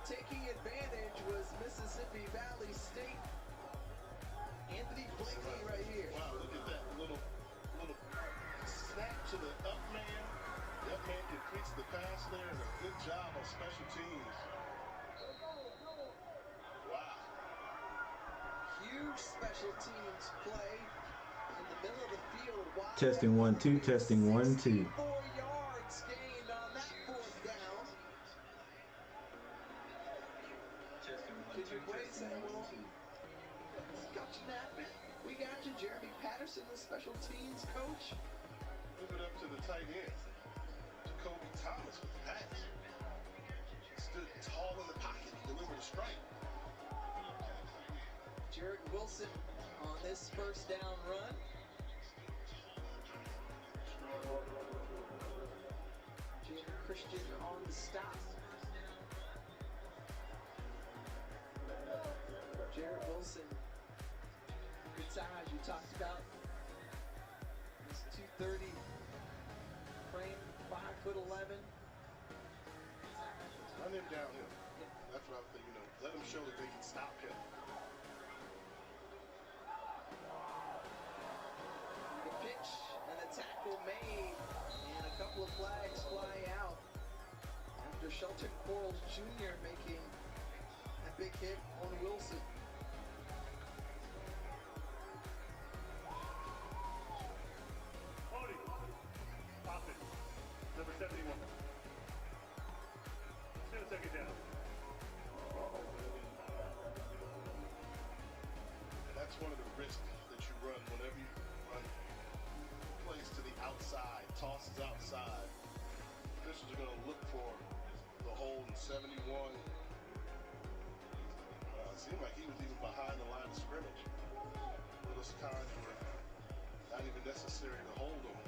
taking advantage was Mississippi Valley State. Anthony Blakey right here. Wow, look at that little snap to the up man. The up man completes the pass there, and a good job on special teams. Wow. Huge special teams play in the middle of the field. Testing 1 2, testing 1 2. 4 yards gained on that fourth down. Can you wait, Samuel? Coach Nappin, we got you. Jeremy Patterson, the special teams coach. Move it up to the tight end. Jacoby Thomas with the pass. Stood tall in the pocket. He delivered a strike. Jarrett Wilson on this first down run. Jaden Christian on the stop. Jarrett Wilson, good size you talked about. He's 230 frame, 5'11". Run him downhill. That's what I'm thinking. Let him show that they can stop him. The pitch and the tackle made, and a couple of flags fly out after Shelton Quarles Jr. making a big hit on Wilson. Pop it. Number 71. He's going to take it down. And that's one of the risks that you run whenever you run plays to the outside, tosses outside. Officials are going to look for the hold in 71. It seemed like he was even behind the line of scrimmage. Those times were not even necessary to hold him,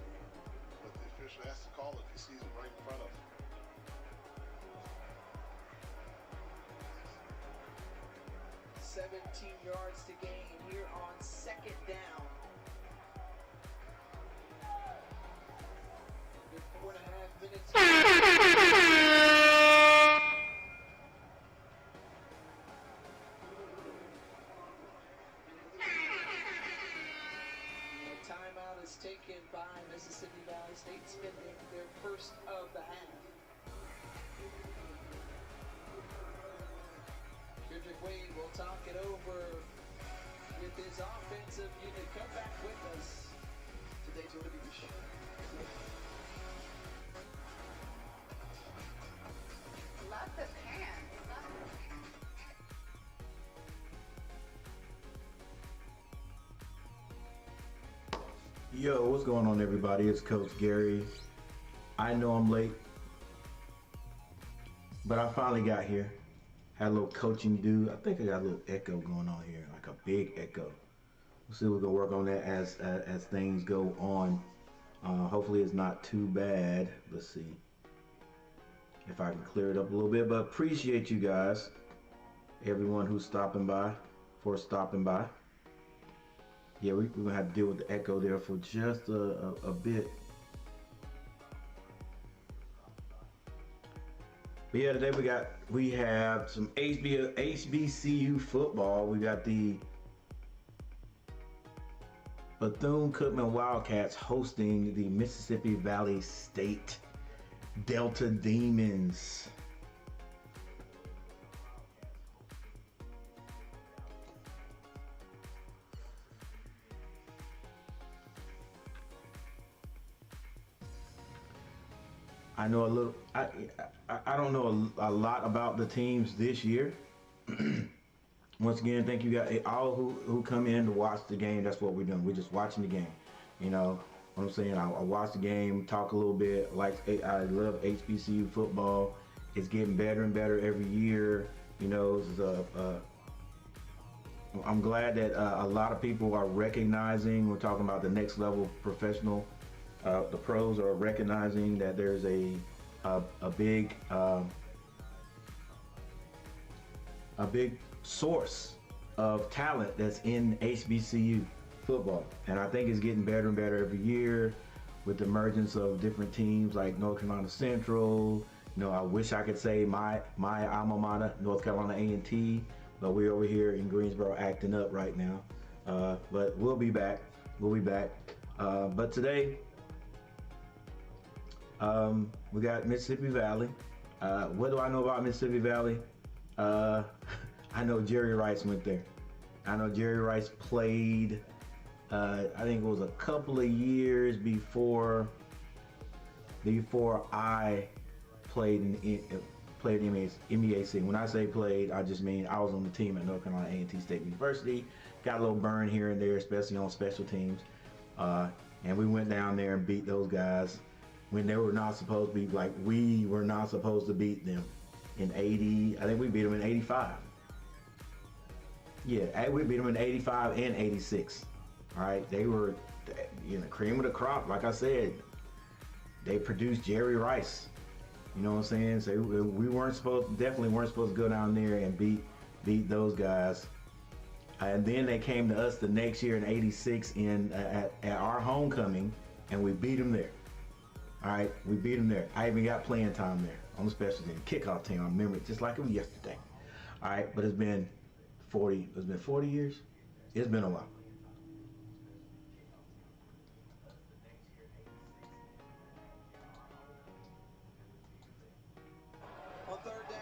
but the official has to call it if he sees him right in front of him. $17 yards to gain here on second down. Good 4.5 minutes. Timeout is taken by Mississippi Valley State, spending their first of the half. Kendrick Wade will talk it over with his offensive unit. Come back with us to Daytona Beach. Love the pants. Yo, what's going on, everybody? It's Coach Gary. I know I'm late, but I finally got here. Had a little coaching due. I think I got a little echo going on here, like a big echo. We'll see if we're gonna work on that as things go on. Hopefully it's not too bad. Let's see if I can clear it up a little bit. But appreciate you guys, everyone who's stopping by. Yeah, we're gonna have to deal with the echo there for just a bit. But yeah, today we have some HBCU football. We got the Bethune Cookman Wildcats hosting the Mississippi Valley State Delta Demons. I know a little. I don't know a lot about the teams this year. Once again, thank you guys all who come in to watch the game. That's what we're doing. We're just watching the game. You know what I'm saying? I watch the game, talk a little bit. I love HBCU football. It's getting better and better every year. You know, I'm glad that a lot of people are recognizing. We're talking about the next level professional. The pros are recognizing that there's a big source of talent that's in HBCU football, and I think it's getting better and better every year with the emergence of different teams like North Carolina Central, You know, I wish I could say my alma mater, North Carolina A&T, but we're over here in Greensboro acting up right now. But we'll be back. We'll be back. But today, we got Mississippi Valley. What do I know about Mississippi Valley? I know Jerry Rice went there. I know Jerry Rice played, I think it was a couple of years before I played in MEAC. When I say played, I just mean I was on the team at North Carolina A&T State University. Got a little burn here and there, especially on special teams. And we went down there and beat those guys when they were not supposed to be, like we were not supposed to beat them in 80. I think we beat them in 85. Yeah, we beat them in 85 and 86. All right, they were, you know, cream of the crop. Like I said, they produced Jerry Rice. You know what I'm saying? So we definitely weren't supposed to go down there and beat those guys. And then they came to us the next year in 86 at our homecoming, and we beat them there. All right, we beat them there. I even got playing time there on the special team, kickoff team. I remember it just like it was yesterday. All right, but it's been 40 years. It's been a while. On third down,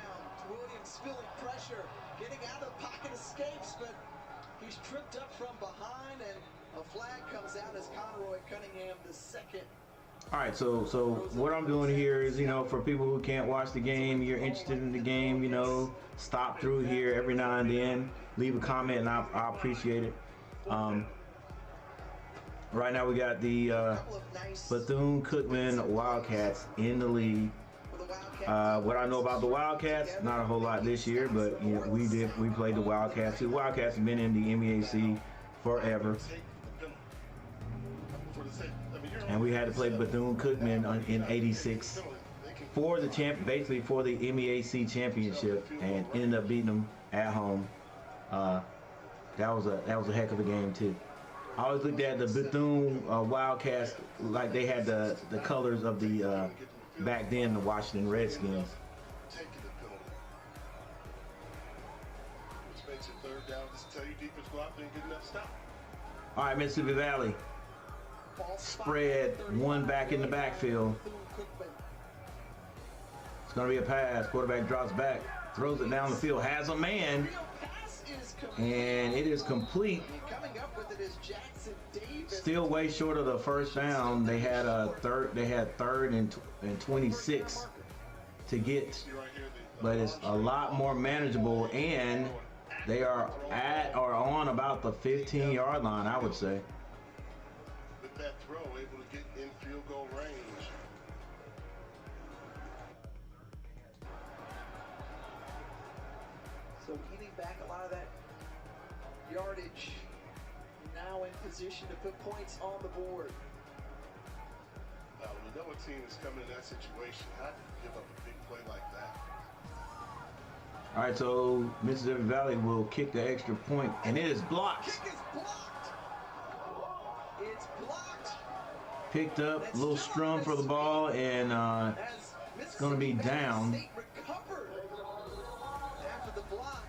Williams feeling pressure, getting out of the pocket, escapes, but he's tripped up from behind, and a flag comes out as Conroy Cunningham, the second. All right, so what I'm doing here is, you know, for people who can't watch the game, you're interested in the game, you know, stop through here every now and then, leave a comment, and I'll appreciate it. Right now we got the Bethune Cookman Wildcats in the league. What I know about the Wildcats, not a whole lot this year, but you know, we played the Wildcats. The Wildcats have been in the MEAC forever. And we had to play Bethune Cookman in 86 for the basically for the MEAC championship, and ended up beating them at home. That was a heck of a game too. I always looked at the Bethune Wildcats like they had the colors of the back then the Washington Redskins. Which makes it third down. Just tell your defense go out there and get enough stop. All right, Mississippi Valley. Spread one back in the backfield. It's going to be a pass. Quarterback drops back, throws it down the field, has a man, and it is complete. Still way short of the first down. They had third and 26 to get, but it's a lot more manageable, and they are at or on about the 15-yard line, I would say. That throw, able to get in field goal range. So eating back a lot of that yardage, now in position to put points on the board. When you know a team is coming in that situation, how do you give up a big play like that? All right, so Mississippi Valley will kick the extra point, and it is blocked. Kick is blocked. It's blocked. Picked up, a little strum for the ball, and it's going to be down. State recovered after the block.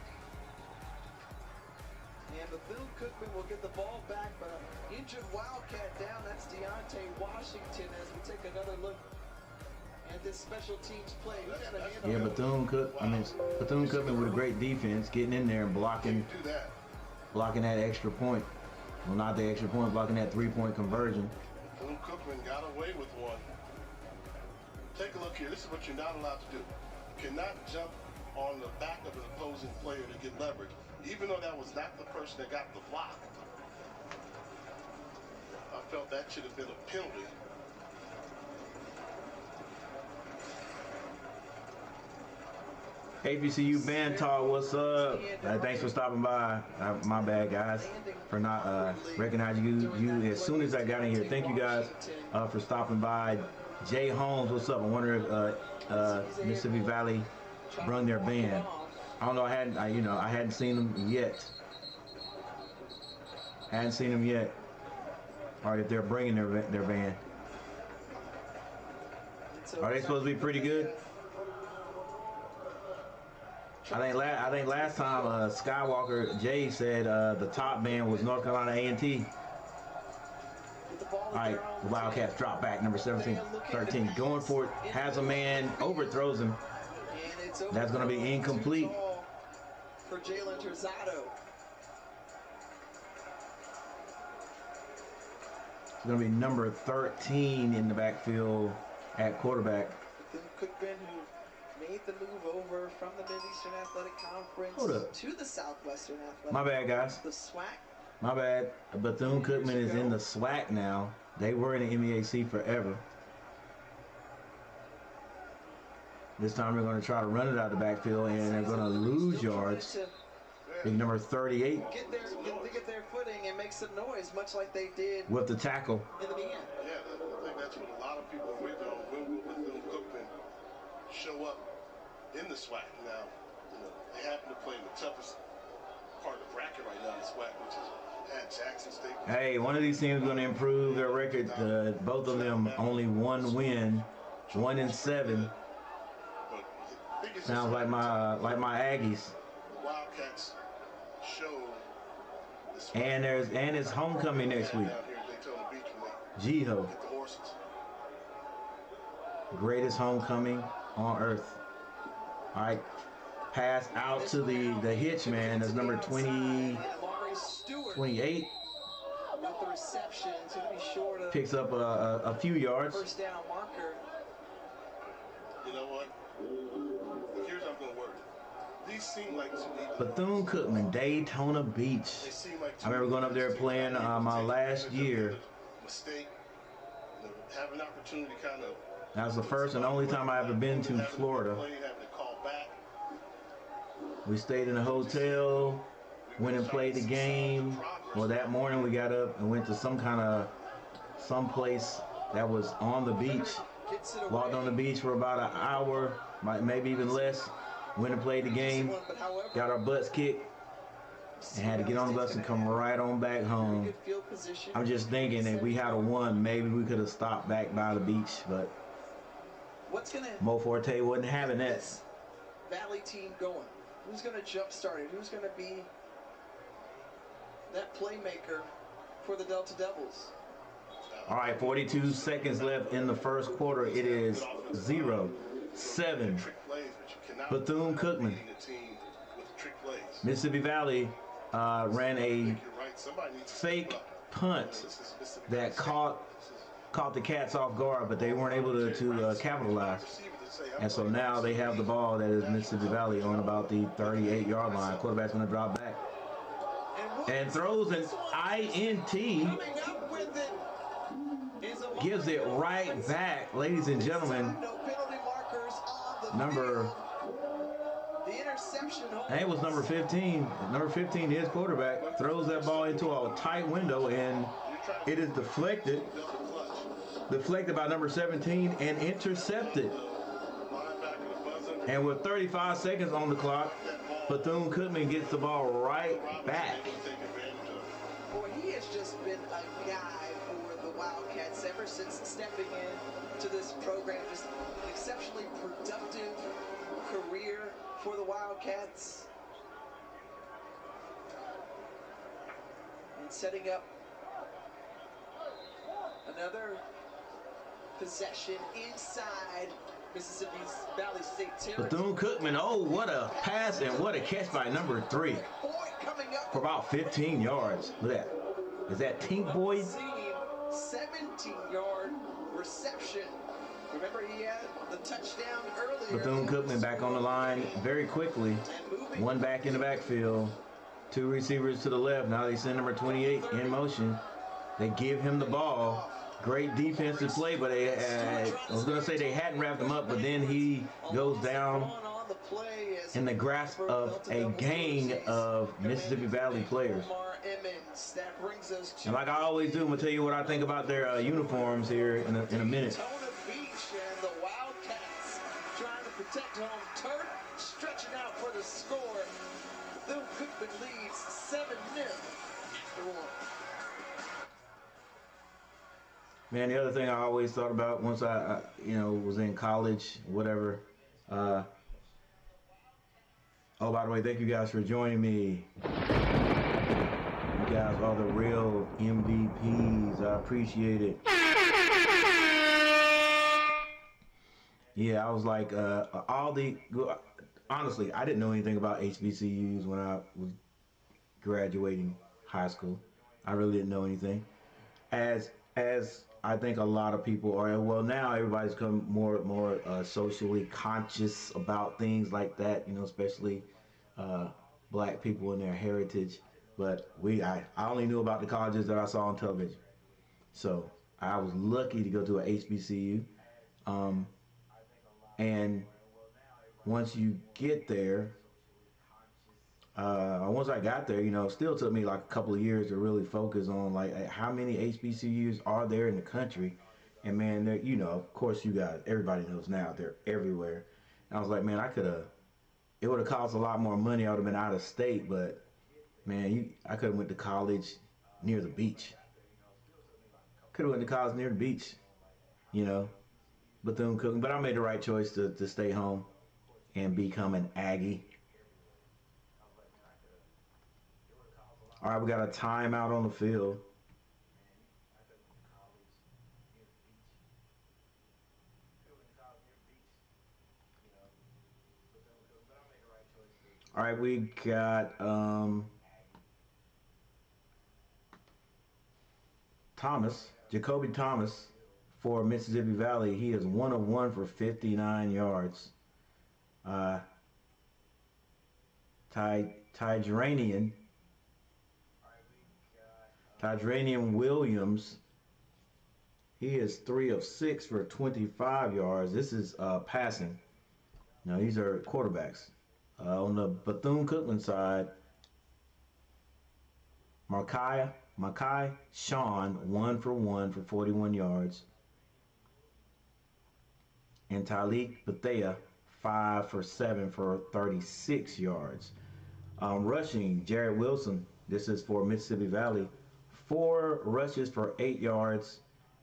And Bethune-Cookman will get the ball back, but an injured Wildcat down. That's Deontay Washington as we take another look at this special teams play. Yeah, Bethune-Cookman with a great defense, getting in there and blocking that extra point. Well, not the extra point, blocking that three-point conversion. Cookman got away with one. Take a look here. This is what you're not allowed to do. You cannot jump on the back of an opposing player to get leverage, even though that was not the person that got the block. I felt that should have been a penalty. HBCU Bantar, what's up? Thanks for stopping by. My bad, guys, for not recognizing you as soon as I got in here. Thank you guys for stopping by. Jay Holmes, what's up? I wonder if Mississippi Valley brung their band. I don't know. I hadn't seen them yet. Or if they're bringing their band. Are they supposed to be pretty good? I think last time Skywalker Jay said the top man was North Carolina A&T. All right, the Wildcats drop back, number 13, going for it, has a man, overthrows him. That's going to be incomplete. For Jalen Terzado. It's going to be number 13 in the backfield at quarterback. Cookman, who made the move over from the Mid-Eastern Athletic Conference to the Southwestern Athletic. My bad, guys. The SWAC. My bad. Bethune Cookman is in the SWAC now. They were in the MEAC forever. This time they're going to try to run it out of the backfield, and they're going to lose yards. Big number 38. Get their footing and make some noise, much like they did with the tackle. In the beginning. Yeah, I think that's what a lot of people are waiting on. When will Bethune Cookman show up in the SWAC? Now, they happen to play in the toughest part of the bracket right now in the SWAC, which is at Jackson State. Hey, one of these teams is going to improve their record. Both of them only one win, 1-7. Sounds like my Aggies. Wildcats show. And it's homecoming next week. G-Ho. Greatest homecoming on earth. All right, pass out to the hitch man. That's number 28. Picks up a few yards. First down marker. You know what? Here's how I'm going to work. These seem like Bethune Cookman, Daytona Beach. I remember going up there playing my last year. Mistake. Have an opportunity kind of. That was the first and only time I ever been to Florida. We stayed in a hotel, went and played the game. Well, that morning we got up and went to some place that was on the beach. Walked on the beach for about an hour, maybe even less. Went and played the game, got our butts kicked, and had to get on the bus and come right on back home. I'm just thinking if we had won, maybe we could have stopped back by the beach, but Mo Forte wasn't having that. Valley team going. Who's going to jumpstart it? Who's going to be that playmaker for the Delta Devils? All right, 42 seconds left in the first quarter. It is 0-7. Bethune Cookman. Mississippi Valley ran a fake punt that caught the Cats off guard, but they weren't able to capitalize. And so now they have the ball that is Mississippi Valley on about the 38-yard line. Quarterback's going to drop back and throws an INT. Gives it right back, ladies and gentlemen. It was number 15. Number 15, his quarterback, throws that ball into a tight window, and it is deflected by number 17 and intercepted. And with 35 seconds on the clock, Bethune Cookman gets the ball right back. Boy, he has just been a guy for the Wildcats ever since stepping into this program. Just an exceptionally productive career for the Wildcats. And setting up another possession inside Mississippi Valley State territory. Bethune Cookman, oh, what a pass and what a catch by number 3 for about 15 yards. Look at that. Is that Tink Boyd? 17-yard reception. Remember, he had the touchdown earlier. Bethune Cookman back on the line very quickly. One back in the backfield. 2 receivers to the left. Now they send number 28 in motion. They give him the ball. Great defensive play, but I was going to say they hadn't wrapped him up, but then he goes down in the grasp of a gang of Mississippi Valley players. And like I always do, I'm going to tell you what I think about their uniforms here in a minute. Daytona Beach and the Wildcats trying to protect home turf, stretching out for the score. Bethune Cookman leads 7-0 after 1. Man, the other thing I always thought about once I was in college, whatever, Oh, by the way, thank you guys for joining me. You guys are the real MVPs. I appreciate it. Yeah, I was like, honestly, I didn't know anything about HBCUs when I was graduating high school. I really didn't know anything. As I think a lot of people are. Well, now everybody's become more socially conscious about things like that. You know, especially black people and their heritage. But I only knew about the colleges that I saw on television. So I was lucky to go to a HBCU. And once you get there, once I got there, you know, it still took me like a couple of years to really focus on like how many HBCUs are there in the country. And man, you know, of course everybody knows now they're everywhere. And I was like, man, it would have cost a lot more money. I would have been out of state, but man, I could have went to college near the beach. Could have went to college near the beach, you know, Bethune Cookman. But I made the right choice to stay home and become an Aggie. All right, we got a timeout on the field. All right, we got Jacoby Thomas for Mississippi Valley. He is 1 of 1 for 59 yards. Tydranian Williams, he is 3 of 6 for 25 yards. This is passing. Now these are quarterbacks. On the Bethune-Cookman side, Makai Sean, 1 for 1 for 41 yards. And Talik Bethea, 5 for 7 for 36 yards. Rushing, Jared Wilson, this is for Mississippi Valley, 4 rushes for 8 yards.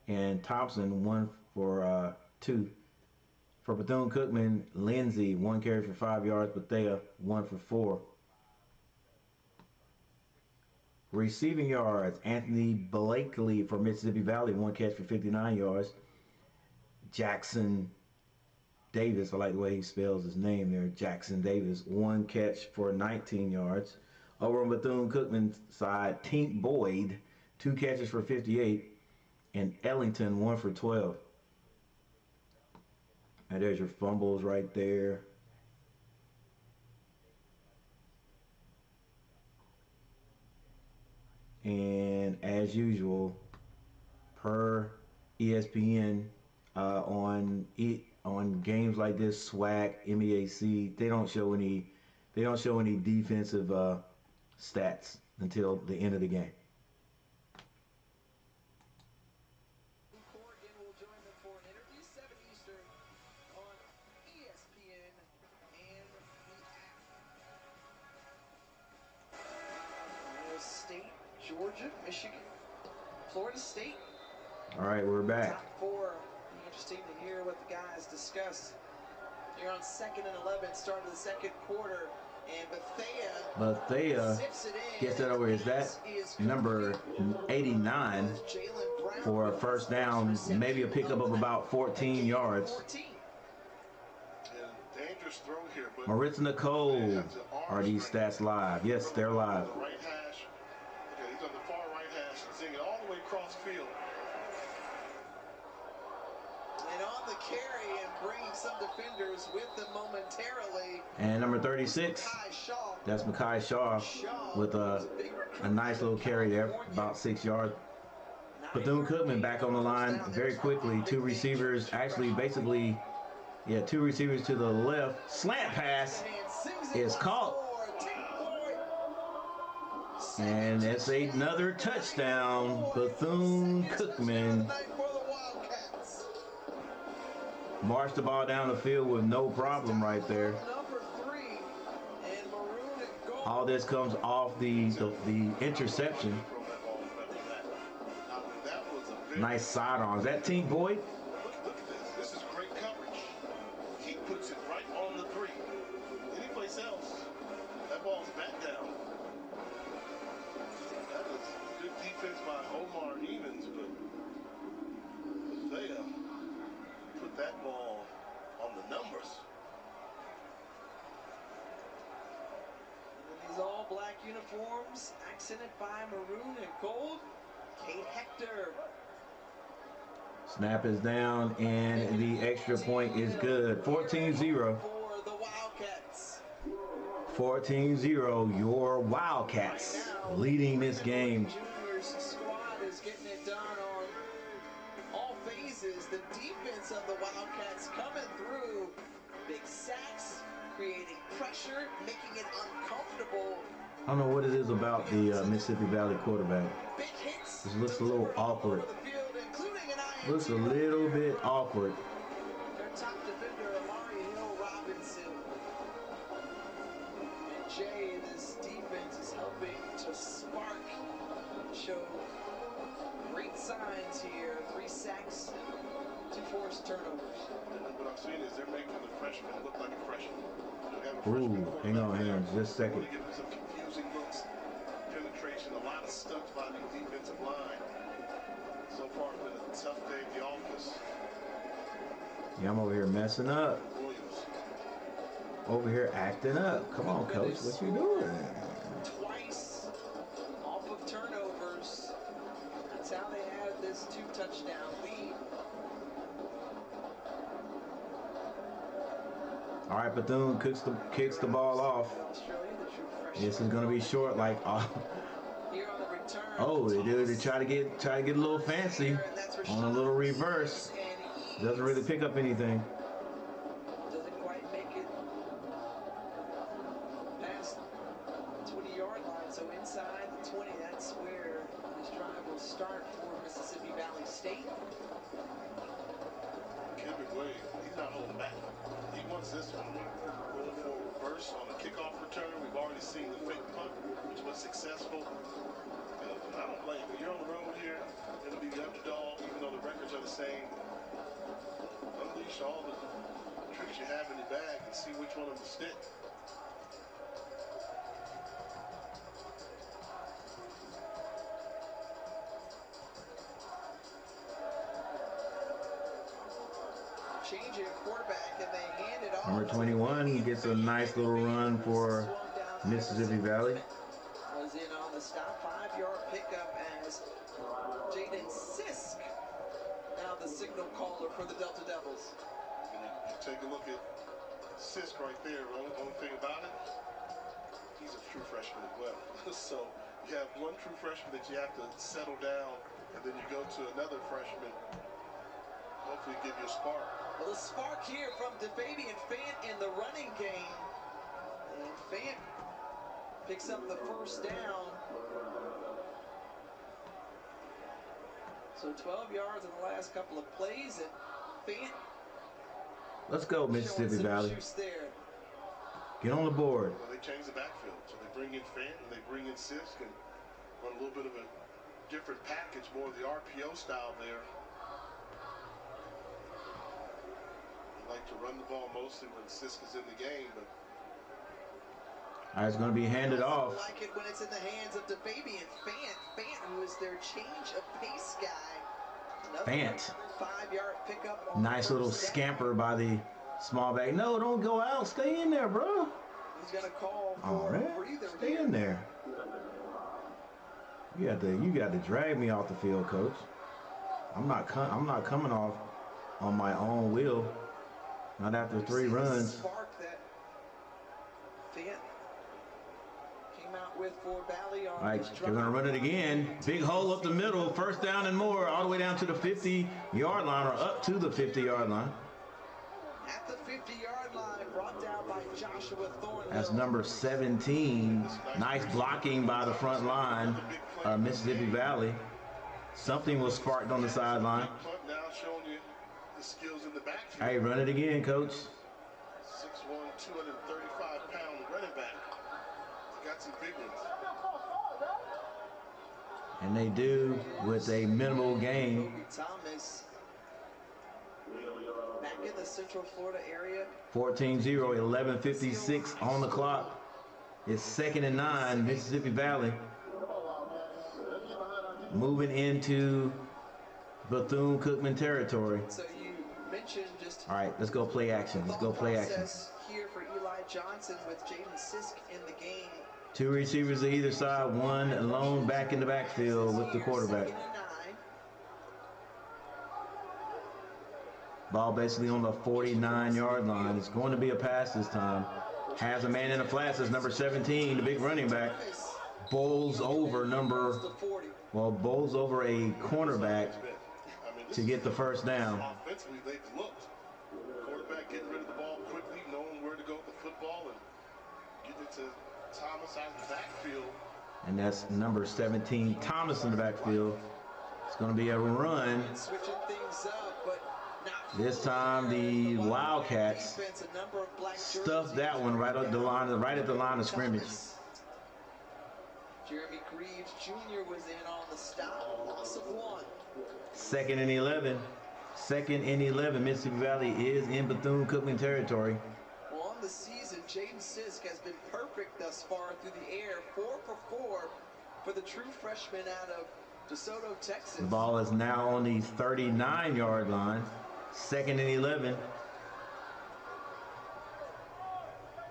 And Thompson, 1 for 2. For Bethune-Cookman, Lindsey, 1 carry for 5 yards. Bethea, 1 for 4. Receiving yards, Anthony Blakely for Mississippi Valley, 1 catch for 59 yards. Jackson Davis, I like the way he spells his name there, Jackson Davis, 1 catch for 19 yards. Over on Bethune-Cookman's side, Tink Boyd, 2 catches for 58. And Ellington, 1 for 12. And there's your fumbles right there. And as usual, per ESPN, on games like this, SWAC, MEAC, they don't show any defensive stats until the end of the game. Corrigan will join them for an interview, 7 Eastern on ESPN and the app. Ohio State, Georgia, Michigan, Florida State. All right, we're back. Top 4. Interesting to hear what the guys discussed. You're on 2nd and 11, start of the second quarter, and Bethea zips it in. Gets that over. Is that number 89 for a first down? Maybe a pickup of about 14 yards. Dangerous throw here, but Maritza Nicole, are these stats live? Yes, they're live. Right hash. Okay, he's on the far right hash, seeing it all the way across field. And on the carry and bringing some defenders with them momentarily. And number 36, that's Makai Shaw with a nice little carry there, about 6 yards. Bethune-Cookman back on the line very quickly. 2 receivers, actually basically, 2 receivers to the left. Slant pass is caught. And it's another touchdown. Bethune-Cookman marched the ball down the field with no problem right there. All this comes off the interception. Nice sidearms. That Tink Boyd? Look at this. This is great coverage. He puts it right on the 3. Anyplace else, that ball on the numbers. In these all black uniforms, accented by maroon and gold, Kate Hector. Snap is down, and the extra point is good. 14-0. For the Wildcats. 14-0, your Wildcats leading this game. Juniors squad is getting it done on all phases. The defense of the Wildcats coming through. Big sacks, creating pressure, making it uncomfortable. I don't know what it is about the Mississippi Valley quarterback. Big hits. It looks a little awkward. Looks a little bit awkward. Their top defender, Amari Hill Robinson. And Jay, this defense is helping to spark, show great signs here. 3 sacks, 2 forced turnovers. And what I'm seeing is they're making the freshman look like a freshman. Ooh, hang on, just a second. Give them some confusing looks, penetration, a lot of stunts by the defensive line. So far, it's been a tough day at the office. Yeah, I'm over here messing up. Williams. Over here acting up. Come on, coach, what you doing? Twice off of turnovers. That's how they had this 2-touchdown lead. All right, Bethune kicks the ball off. This is gonna be short, like oh, they do. They try to get a little fancy on a little reverse. Doesn't really pick up anything. Doesn't quite make it past the 20-yard line. So inside the 20, that's where this drive will start for Mississippi Valley State. Kendrick Wade, he's not holding back. He wants this one. Going for a reverse on the kickoff return. We've already seen the fake punt, which was successful. I don't blame you. You're on the road here. Going to be the underdog, even though the records are the same. Unleash all the tricks you have in your bag and see which one of them stick. Changing quarterback, and they hand it off. Number 21 gets a nice little run for Mississippi Valley. Was in on the stop, 5-yard pickup as Jaden Sisk, now the signal caller for the Delta Devils. And you take a look at Sisk right there. The only thing about it, he's a true freshman as well. So you have one true freshman that you have to settle down, and then you go to another freshman. Hopefully give you a spark. Well, a spark here from DeFabian Fant in the running game. And Fant picks up the first down. So 12 yards in the last couple of plays, and Fant. Let's go, Mississippi Valley. There. Get on the board. Well, they change the backfield. So they bring in Fant and they bring in Sisk and run a little bit of a different package, more of the RPO style there. Like to run the ball mostly when Sisk is in the game, but it's going to be handed off. I like it when it's in the hands of DeFabian Fant. Fant, who is their change of pace guy. Fant. 5-yard pickup. On nice little scamper by the small back. No, don't go out. Stay in there, bro. He's going to call all for right. a breather. Stay in there. You got to drag me off the field, coach. I'm not coming off on my own will. Not after 3 runs. Spark that Fant came out with for Valley on all right, they're going to run it again. Big hole up the middle. First down and more. All the way down to the 50-yard line, or up to the 50-yard line. At the 50-yard line, brought down by Joshua Thornhill. That's number 17. Nice blocking by the front line, Mississippi Valley. Something was sparked on the sideline. now showing you the skills in the backfield. Hey, run it again, coach. 6'1", 235-pound running back. He got some big ones. And they do with a minimal gain. Thomas back in the Central Florida area. 14-0, 11:56 on the clock. It's 2nd and 9, Mississippi Valley. Moving into Bethune Cookman territory. So you mention just All right, let's go play action. Let's go play action. here for Eli Johnson with Jaden Sisk in the game. 2 receivers to either side, one alone back in the backfield with the quarterback. Ball basically on the 49-yard line. It's going to be a pass this time. Has a man in the flats. That's number 17, the big running back. Bowls over bowls over a cornerback to get the first down. Offensively, they've looked. Quarterback getting rid of the ball quickly, knowing where to go with the football, and getting it to Thomas out of the backfield. And that's number 17, Thomas in the backfield. It's going to be a run. Switching things up, but this time the Wildcats stuffed that one right at the line of scrimmage. Jeremy Greaves Jr. was in on the stop. Loss of 1. 2nd and 11. 2nd and 11. Mississippi Valley is in Bethune-Cookman territory. Well, on the season, Jaden Sisk has been perfect thus far through the air. 4 for 4 for the true freshman out of DeSoto, Texas. The ball is now on the 39-yard line. 2nd and 11.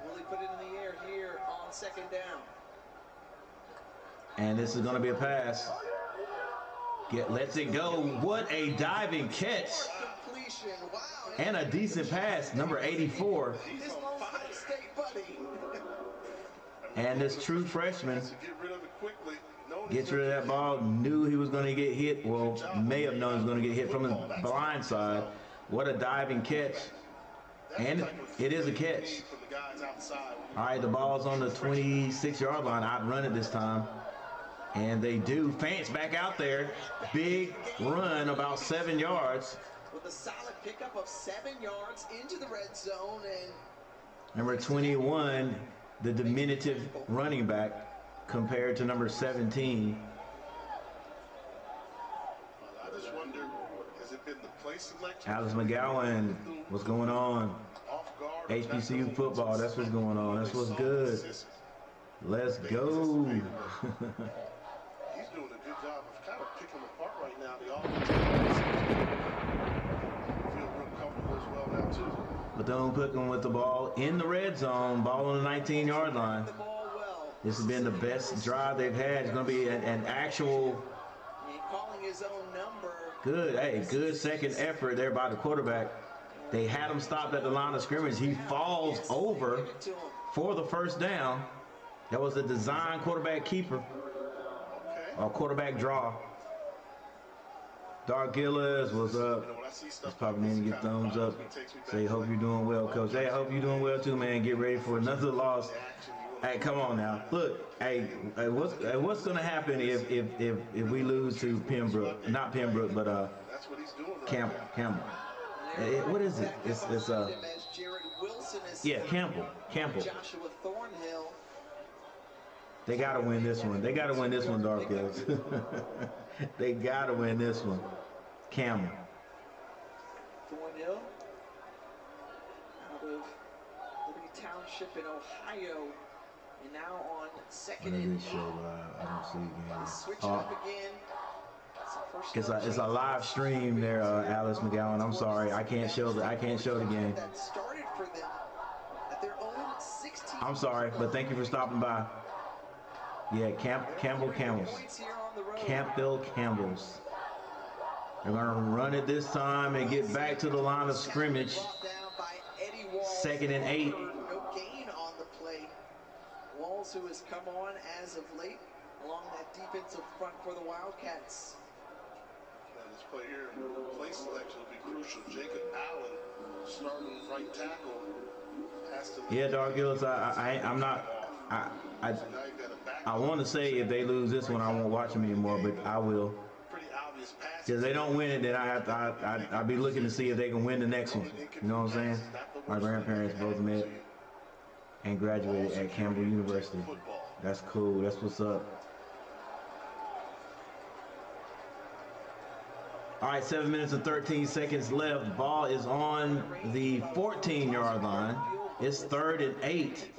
Will he put it in the air here on 2nd down? And this is going to be a pass. Lets it go. What a diving catch. Wow. And a decent pass, number 84. And this true freshman gets rid of that ball, knew he was going to get hit. Well, may have known he was going to get hit from the blind side. What a diving catch. And it is a catch. All right, the ball's on the 26-yard line. I'd run it this time. And they do. Fance back out there. Big run, about 7 yards. With a solid pickup of 7 yards into the red zone. And number 21, the diminutive running back compared to number 17. I just wonder, has it been the play selection? Alice McGowan, what's going on? HBCU football, that's what's going on. That's what's good. Let's go. He's doing a good job of kind of picking them apart right now. The offense feel real comfortable as well now too. Bethune Cookman with the ball in the red zone, ball on the 19-yard line. This has been the best drive they've had. It's going to be an actual calling his own number. Good second effort there by the quarterback. They had him stopped at the line of scrimmage. He falls over for the first down. That was a design quarterback keeper or quarterback draw. Dark Gillis was up. He's probably need to get thumbs up. Say, hope you're doing well, Coach. Hey, I hope you're doing well too, man. Get ready for another loss. Hey, come on now. Look, what's gonna happen if we lose to Pembroke? Not Pembroke, but Campbell. What is it? It's Campbell. Joshua Thornhill. They gotta win this one. They gotta win this one, Dark Hills. They gotta win this one. Campbell. Thornhill out of Liberty Township in Ohio. And now on 2nd and 8. I don't see again. Switching up again. It's a live stream there, Alice McGowan. I'm sorry, I can't show the game. That started for them at their own 16. I'm sorry, but thank you for stopping by. Yeah, Campbell's. Campbell Campbell's. They're gonna run it this time and get back to the line of scrimmage. 2nd and 8. No gain on the play. Walls, who has come on as of late along that defensive front for the Wildcats. This play here, play selection will be crucial. Jacob Allen starting right tackle. Yeah, Dark Gillis, I want to say if they lose this one, I won't watch them anymore, but I will. Because they don't win it, then I'll be looking to see if they can win the next one. You know what I'm saying? My grandparents both met and graduated at Campbell University. That's cool. That's what's up. All right, 7 minutes and 13 seconds left. Ball is on the 14-yard line. It's 3rd and 8.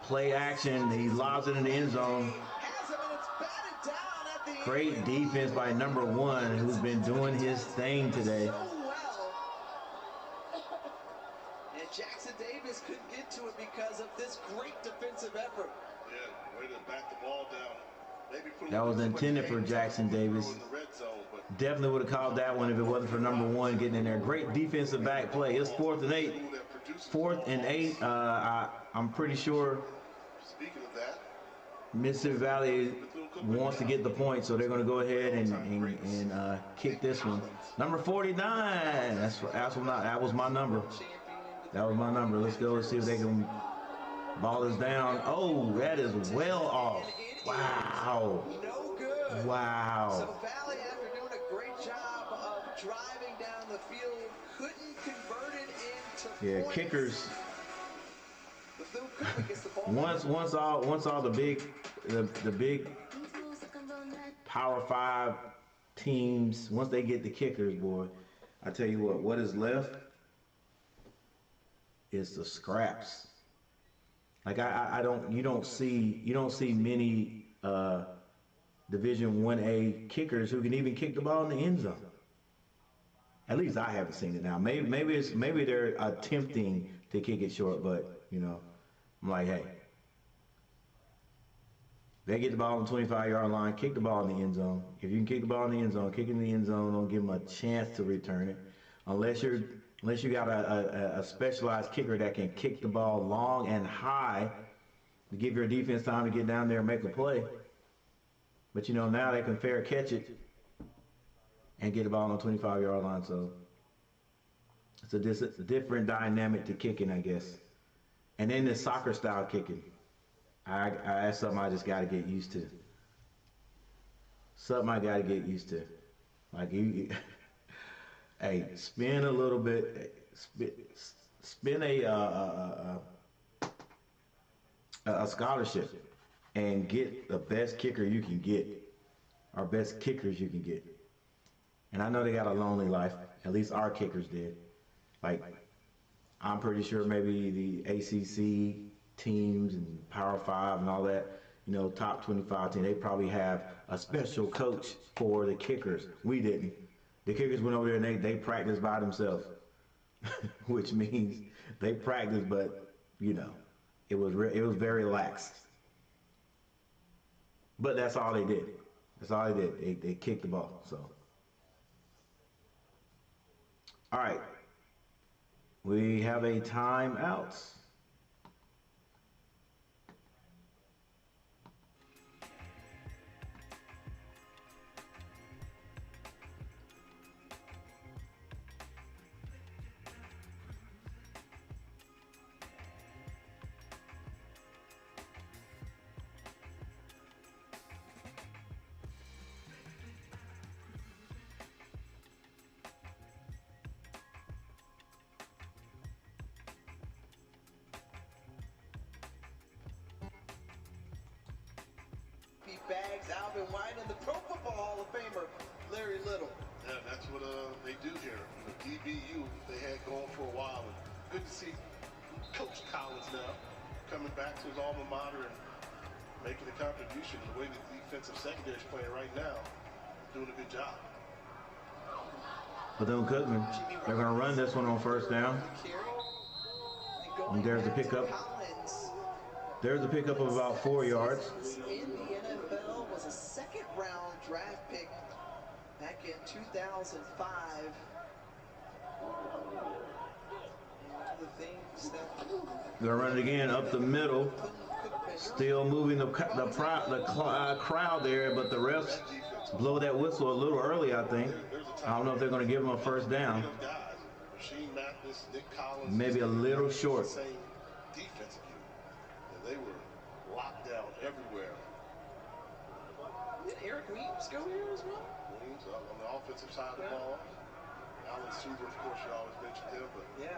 Play action. He lobs it in the end zone. it's batted down at the Great end. defense by number 1, who's been doing his thing today. So well. And Jackson Davis couldn't get to it because of this great defensive effort. Yeah, way to back the ball down. Maybe put That was intended for Jackson Davis. in the red zone, but Definitely would have called that one if it wasn't for number 1 getting in there. Great defensive back play. It's 4th and 8. 4th and 8. I'm pretty sure speaking of that, Mississippi Valley wants to get the point, so they're going to go ahead and kick this one. Number 49. That was my number. That was my number. Let's go and see if they can ball us down. Oh, that is well off. Wow. No good. Wow. So Valley, after doing a great job of driving down the field, couldn't convert it into Yeah, points. kickers. Bethune Cookman gets the ball. Once all the big Power 5 teams, once they get the kickers, boy, I tell you what is left is the scraps. Like you don't see many Division 1A kickers who can even kick the ball in the end zone. At least I haven't seen it now. Maybe they're attempting to kick it short, but you know, I'm like, hey, they get the ball on the 25-yard line, kick the ball in the end zone. If you can kick the ball in the end zone, kick it in the end zone, don't give them a chance to return it, unless you got a specialized kicker that can kick the ball long and high to give your defense time to get down there and make a play. But you know, now they can fair catch it and get the ball on the 25-yard line. So it's a different dynamic to kicking, I guess. And then the soccer style kicking. That's something I just got to get used to. Something I got to get used to. Like hey, spin a little bit. Spin a scholarship and get the best kicker you can get, or best kickers you can get. And I know they got a lonely life. At least our kickers did. Like, I'm pretty sure maybe the ACC teams and Power 5 and all that, you know, top 25 team, they probably have a special coach for the kickers. We didn't. The kickers went over there and they practiced by themselves, which means they practiced, but you know, it was very lax. But that's all they did. That's all they did. They kicked the ball. So, all right, we have a timeout. Bags, Alvin White, and the Pro Football Hall of Famer, Larry Little. yeah, that's what they do here. The DBU they had going for a while. And good to see Coach Collins now coming back to his alma mater and making a contribution. The way the defensive secondary is playing right now, doing a good job. Bethune Cookman, they're going to run this one on first down. And there's the pickup. There's a pickup of about 4 yards. In the NFL, was a second-round draft pick back in 2005. The things that They're running again up the middle. Still moving the crowd there, but the refs blow that whistle a little early, I think. I don't know if they're going to give them a first down. Maybe a little short. Defensive unit, and they were locked down everywhere. Did Eric Weems go here as well? Weems on the offensive side of the ball. Alan Suter, of course, you always mention him, but Yeah.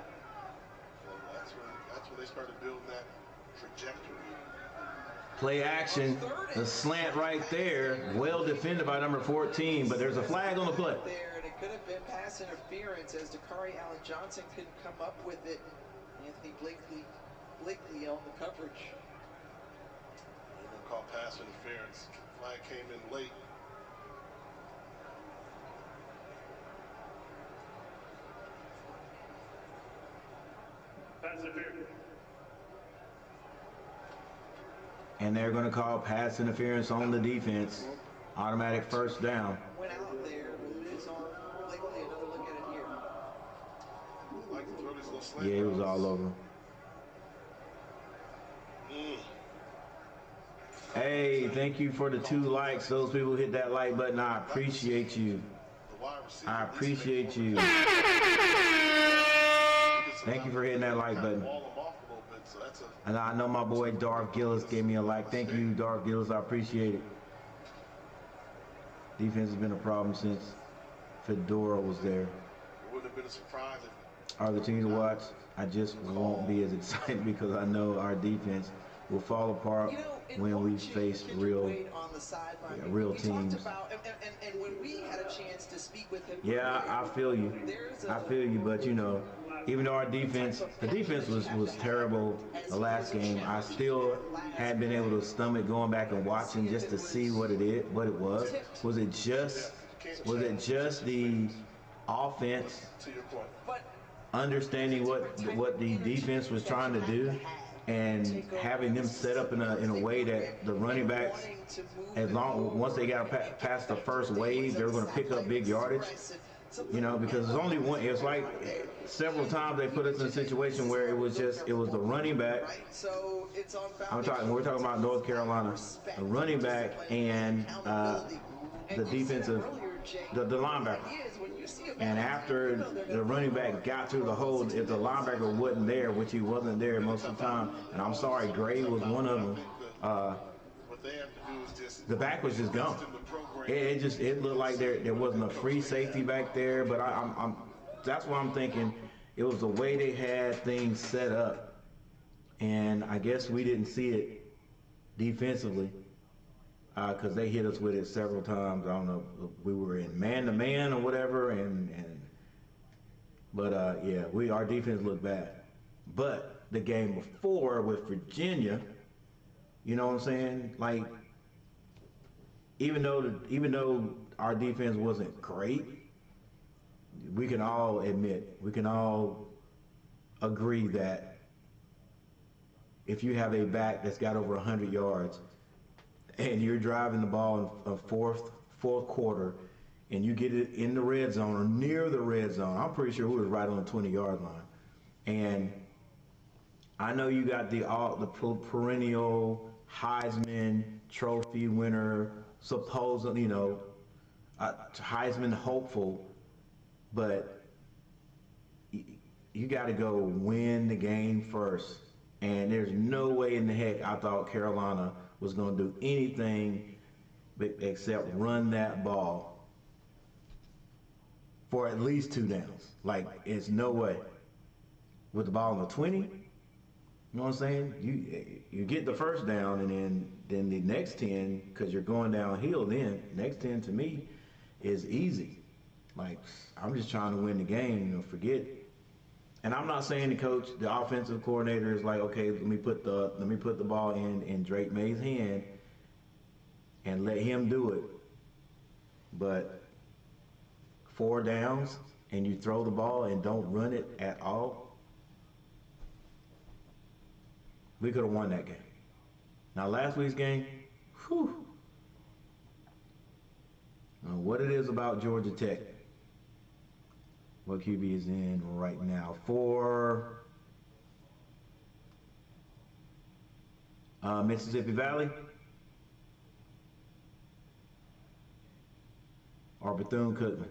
that's when they started building that trajectory. Play action, the slant right there, well defended by number 14, but there's a flag on the play. There, and it could have been pass interference as Dakari Allen Johnson couldn't come up with it. Anthony Blakely on the coverage. And call pass interference. Flag came in late. Pass interference. And they're going to call pass interference on the defense. Automatic first down. Went out there, but it is on. Like, okay, another look at it here. Like to throw these little slant Yeah, it was routes. all over. Hey, thank you for the 2 likes. Those people hit that like button. I appreciate you. The wide receiver I at least make appreciate one you. Thank you for hitting that like button. Wall them off a little bit, so that's a And I know my boy Darth Gillis gave me a like. Thank you, Darth Gillis. I appreciate it. Defense has been a problem since Fedora was there. It wouldn't have been a surprise if I'll continue to watch. I just won't be as excited because I know our defense will fall apart You know, in when we watching face Kendrick real. Wade on the sideline, yeah, real we teams. talked about, and when we had a chance to speak with him. Yeah, I feel you. I feel you, but you know, even though our defense, the defense was terrible the last game, I still had been able to stomach going back and watching just to see what it was. Was it just the offense to your point. But understanding what the defense was trying to do and having them set up in a way that the running backs, once they got past the first wave, they were going to pick up big yardage. You know, because there's only one. It's like several times they put us in a situation where it was the running back. We're talking about North Carolina, the running back and the defensive, the linebacker. And after the running back got through the hole, if the linebacker wasn't there, which he wasn't there most of the time, and I'm sorry, Gray was one of them. What they have to do is just The back was just gone. It looked like there wasn't a free safety back there, but that's what I'm thinking. It was the way they had things set up, and I guess we didn't see it defensively because they hit us with it several times. I don't know if we were in man-to-man or whatever, but our defense looked bad. But the game before with Virginia, you know what I'm saying? Like, even though our defense wasn't great, we can all admit, we can all agree that if you have a back that's got over 100 yards and you're driving the ball in a fourth quarter and you get it in the red zone or near the red zone, I'm pretty sure we was right on the 20-yard line. And I know you got the perennial Heisman Trophy winner, supposedly, Heisman hopeful, but you got to go win the game first. And there's no way in the heck I thought Carolina was going to do anything except run that ball for at least 2 downs. Like, it's no way. With the ball on the 20, you know what I'm saying? You get the first down, and then the next 10, because you're going downhill, then next 10 to me is easy. Like, I'm just trying to win the game, forget it. And I'm not saying the offensive coordinator is like, okay, let me put the ball in Drake May's hand and let him do it. But 4 downs and you throw the ball and don't run it at all, we could have won that game. Now last week's game, whew. What it is about Georgia Tech. What QB is in right now for Mississippi Valley or Bethune Cookman?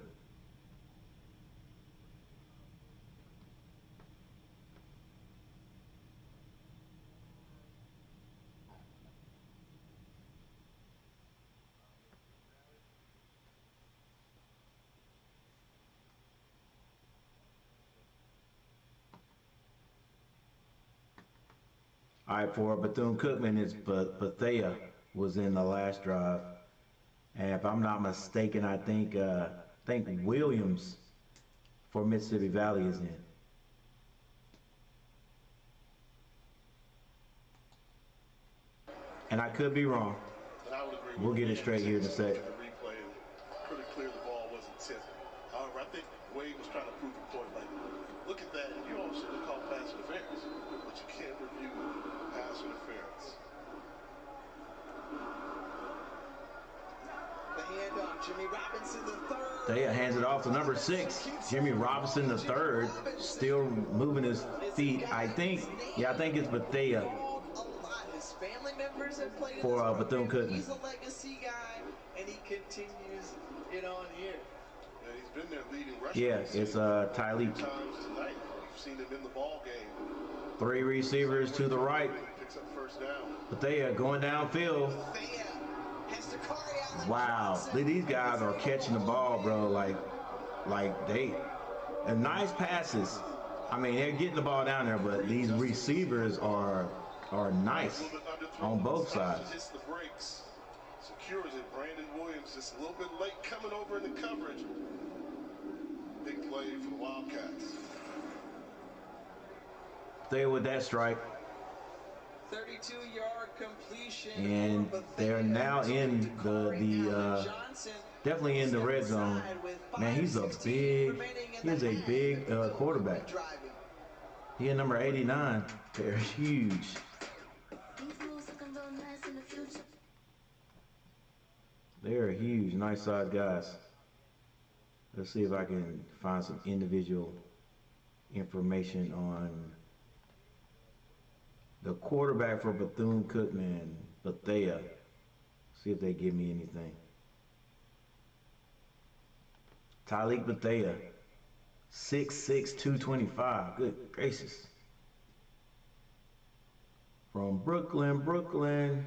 All right, for Bethune Cookman, it's Bethea was in the last drive. And if I'm not mistaken, I think Williams for Mississippi Valley is in. And I could be wrong. And I would agree with We'll get it straight here in a sec. The replay, pretty clear the ball wasn't tipped. However, I think Wade was trying to prove a point. Like, look at that. You all should have called pass interference, but you can't review pass interference. The handoff, Jimmy Robinson the third. Thea hands it off to number 6, Jimmy Robinson the third, still moving his feet. I think it's Bethea His family members have played for Bethune-Cookman. He's a legacy guy, and he continues it on here. Yeah, he's been there leading rushing. Yeah, it's Tyleek. Times tonight, you've seen him in the ball game. 3 receivers to the right. Picks up first down. Bethea going downfield. Thea has to carry out. Wow, these guys are catching the ball, bro. And nice passes. I mean, they're getting the ball down there, but these receivers are nice on both sides. Hits the brakes, secures it. Brandon Williams just a little bit late coming over in the coverage. Big play for the Wildcats. Stay with that strike. 32-yard completion. And they're now in the definitely in the red zone. Man, he's a big quarterback. He at number 89. They're huge. They're huge, nice sized guys. Let's see if I can find some individual information on the quarterback for Bethune-Cookman, Bethea. See if they give me anything. Tyleek Bethea, 6'6", 225. Good gracious. From Brooklyn.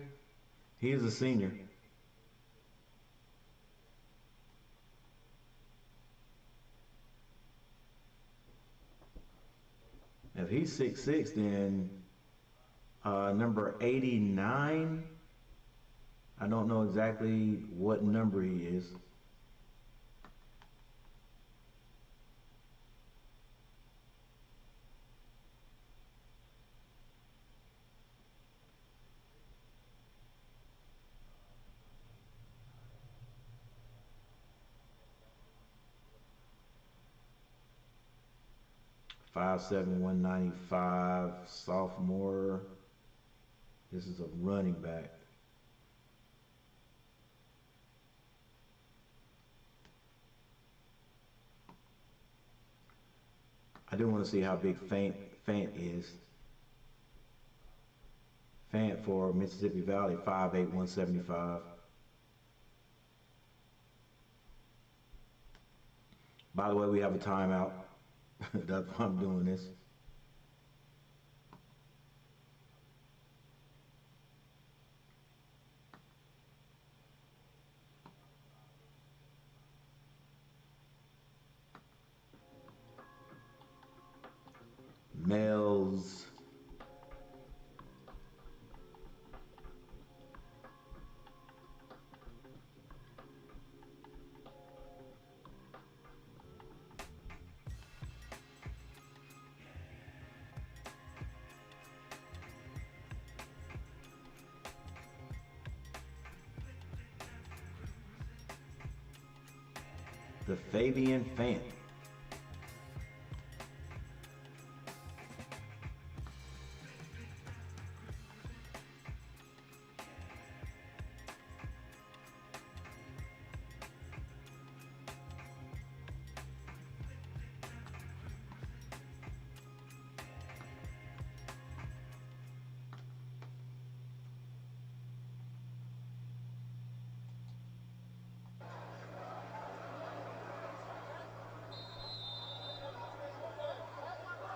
He's a senior. If he's 6'6", then number 89, I don't know exactly what number he is. .57", 195, sophomore. This is a running back. I do want to see how big Fant is. Fant for Mississippi Valley, 5'8", 175. By the way, we have a timeout. That's why I'm doing this. Males. The Fabian Fant.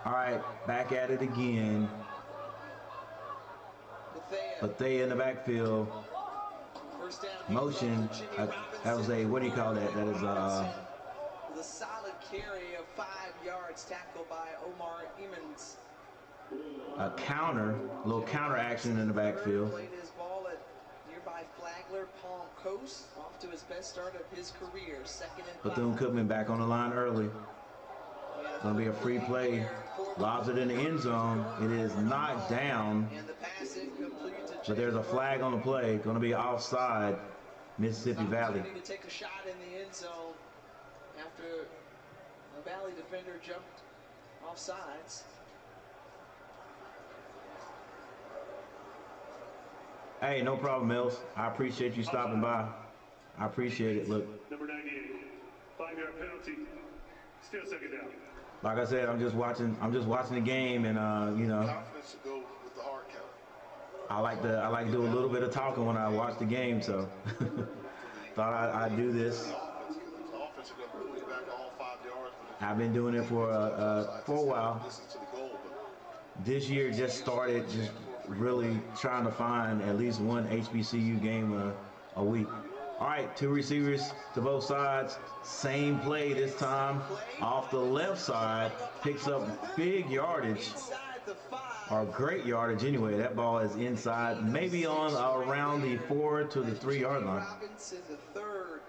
All right, back at it again. Bethea in the backfield. Motion. That was a, what do you call that? That is the solid carry of 5 yards tackled by Omar Emmons. A counter, a little counter action in the backfield. Played his ball at nearby Flagler, Palm Coast, off to his best start of his career. Second and 5. Bethune-Cookman back on the line early. It's going to be a free play. Lobs it in the end zone. It is knocked down. And the pass is incomplete to But there's a flag on the play. Going to be offside, Mississippi Valley. Opportunity to take a shot in the end zone after a Valley defender jumped off sides. Hey, no problem, Mills. I appreciate you stopping by. I appreciate it. Look, Number 98, 5-yard penalty. Still second down. like I said, I'm just watching the game, and you know, Confidence to go with the hard count. I like to do a little bit of talking when I watch the game, so thought I'd do this. The offense are going to pull you back all 5 yards. I've been doing it for a while. Distance to the goal, but This year just started, just really trying to find at least one HBCU game a week. All right, 2 receivers to both sides. Same play this time. Off the left side, picks up big yardage, Inside the 5. or great yardage anyway. That ball is inside, maybe on around the 4 to the 3 yard line. Robinson, the third.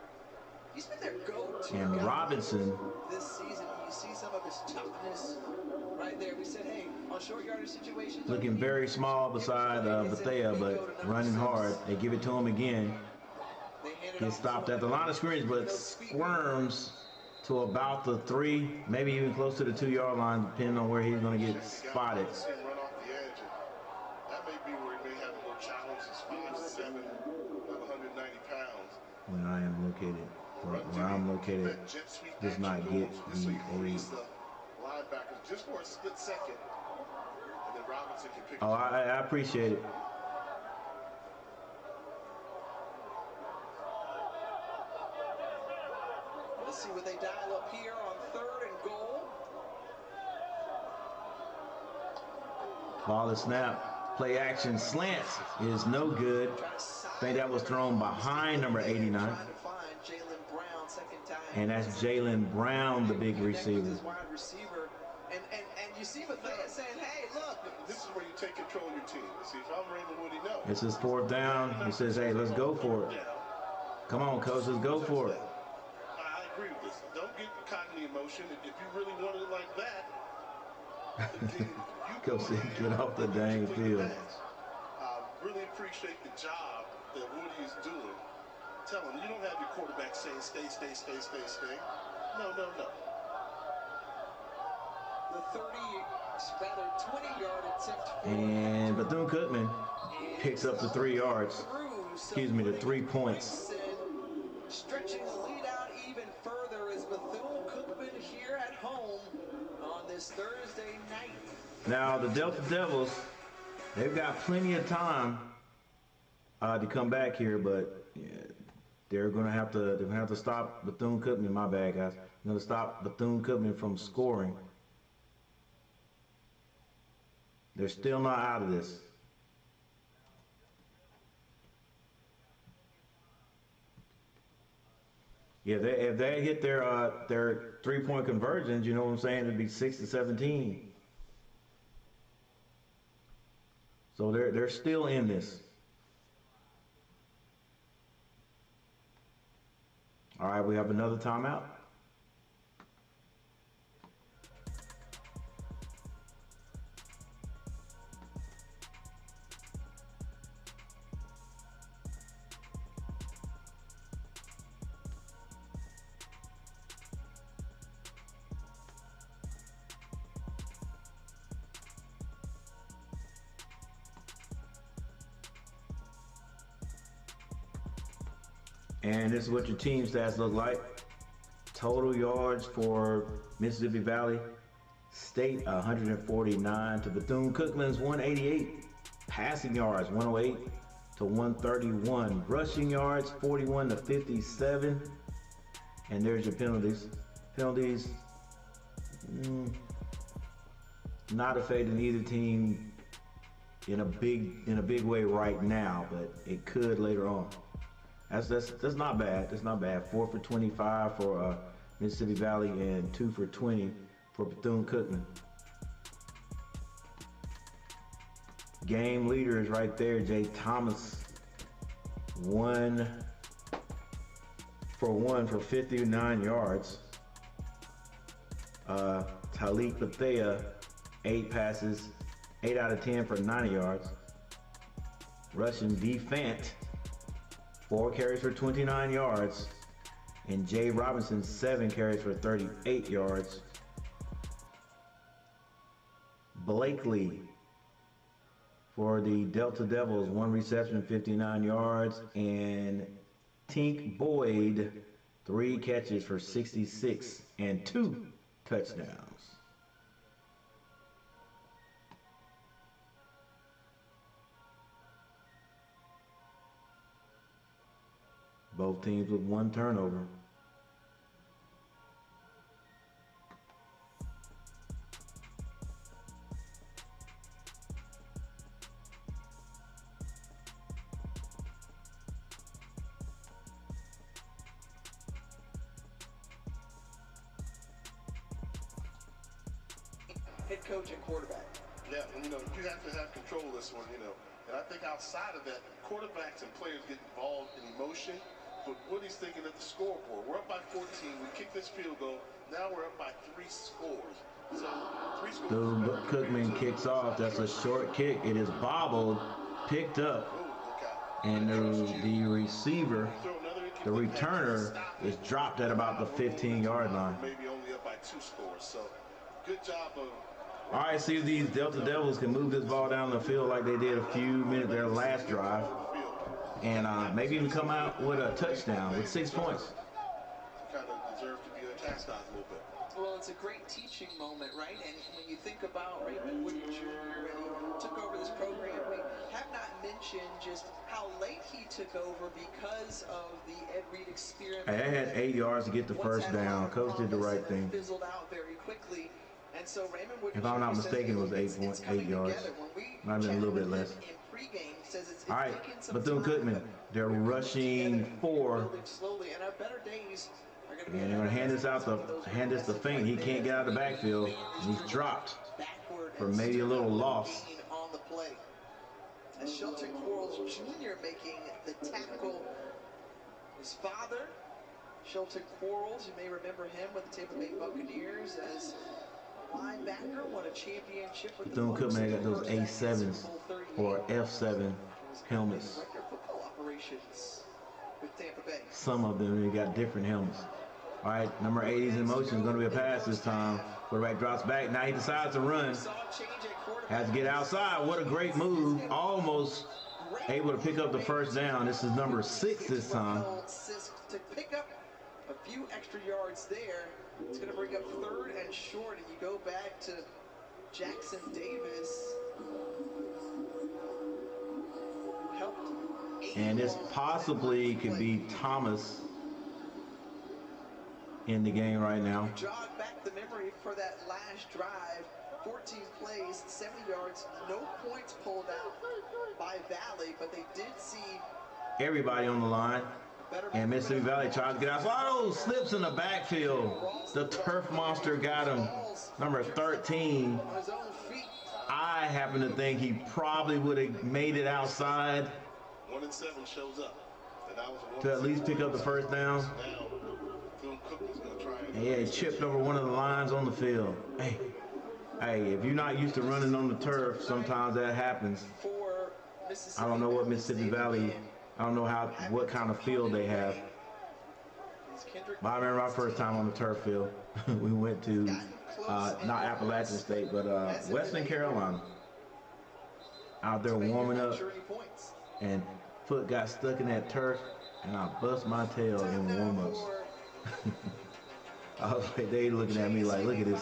He's been their go-to And guy Robinson, this season. You see some of his toughness right there. We said, hey, on short yardage situations, looking very small beside Bethume, but running hard. They give it to him again. they hand it Gets off stopped to at the line of scrimmage, but squirms to about the 3, maybe even close to the 2 yard line, depending on where he's going to get spotted. see him run off the edge. And that may be where he may have a little challenge. He's 5'7", about 190 pounds. When I am located, where I'm located, does not get Just so the you can A. release the linebackers just for a split second, and then Robinson can pick. Oh, I appreciate it. Let's see what they dial up here on 3rd and goal. Ball is snap. Play action slant is no good. I think that was thrown behind number 89. Trying to find Jalen Brown second time. And that's Jalen Brown, the big Connect with receiver. his wide receiver. And you see Bethune saying, hey, look. This is where you take control of your team. See, if I'm Raymond Woody, no. This is 4th down. He says, hey, let's go for it. Come on, coach, let's go for it. I agree with this. Don't get caught in the emotion. If you really wanted it like that, then you Coach said, get off the dang field. Really appreciate the job that Woody is doing. Tell him, you don't have your quarterback saying stay. No. The 20-yard attempt. And Bethune Cookman picks up the 3 yards. Excuse me, the 3 points. Stretching the lead out even further is Bethune Cookman here at home on this Thursday night. Now the Delta Devils, they've got plenty of time to come back here, but yeah, they're gonna have to stop Bethune Cookman. My bad, guys. They're gonna stop Bethune Cookman from scoring. They're still not out of this. Yeah, if they hit their 3-point conversions, you know what I'm saying, it'd be 6-17. So they're still in this. All right, we have another timeout. And this is what your team stats look like. Total yards for Mississippi Valley State, 149 to Bethune Cookman's 188. Passing yards, 108 to 131. Rushing yards, 41 to 57. And there's your penalties. Penalties, not affecting either team in a big way right now, but it could later on. That's not bad. That's not bad. 4 for 25 for Mississippi Valley and 2 for 20 for Bethune Cookman. Game leader is right there. Jay Thomas, 1 for 1 for 59 yards. Talik Bethea, 8 passes, 8 out of 10 for 90 yards. Russian D. Fant, 4 carries for 29 yards. And Jay Robinson, 7 carries for 38 yards. Blakely for the Delta Devils, 1 reception, 59 yards. And Tink Boyd, 3 catches for 66 and 2 touchdowns. Both teams with 1 turnover. Head coach and quarterback. Yeah, and you have to have control of this one, And I think outside of that, quarterbacks and players get involved in emotion. But what he's thinking at the scoreboard, we're up by 14. We kick this field goal. Now we're up by 3 scores. So 3 scores. Dude, Cookman kicks off. That's a short kick. It is bobbled, picked up, and the receiver, the returner, is dropped at about the 15-yard line. Maybe only up by 2 scores. So good job of. All right, see if these Delta Devils can move this ball down the field like they did a few minutes their last drive. And maybe even come out with a touchdown with 6 points. Kind of deserve to be chastised a little bit. Well, it's a great teaching moment, right? And when you think about Raymond Woody Jr. when he took over this program, we have not mentioned just how late he took over because of the Ed Reed experiment. I had 8 yards to get the first down. Coach did the right thing. Fizzled out very quickly. And so Raymond Woody If I'm not mistaken, it was 8 yards. Might have been a little bit less. All right, Bethune Cookman, they're rushing 4. And they're gonna hand this to Feint. He can't get out of the backfield. And he's dropped for maybe a little loss. As Shelton Quarles Jr. making the tackle. His father, Shelton Quarles, you may remember him with the Tampa Bay Buccaneers as linebacker, won a championship with Bethune Cookman got those A7s or F7 helmets. Some of them, they got different helmets. All right, number 80's in motion. It's going to be a pass this time. Quarterback drops back. Now he decides to run. Has to get outside. What a great move. Almost able to pick up the first down. This is number 6 this time. To pick up a few extra yards there. It's going to bring up 3rd and short, and you go back to Jackson Davis. And this possibly could be Thomas in the game right now. Jog back the memory for that last drive. 14 plays, 70 yards, no points pulled out by Valley, but they did see everybody on the line. And Mississippi Valley tries to get out. Oh, slips in the backfield. The turf monster got him. Number 13. I happen to think he probably would have made it outside 1 and 7 shows up. To at least pick up the first down. And yeah, he chipped over one of the lines on the field. Hey, if you're not used to running on the turf, sometimes that happens. I don't know what Mississippi Valley, I don't know what kind of field they have. But I remember our first time on the turf field. We went to, not Appalachian State, but Western Carolina. Out there warming up. And foot got stuck in that turf, and I bust my tail in warm-ups. I was like, they looking at me like, look at this.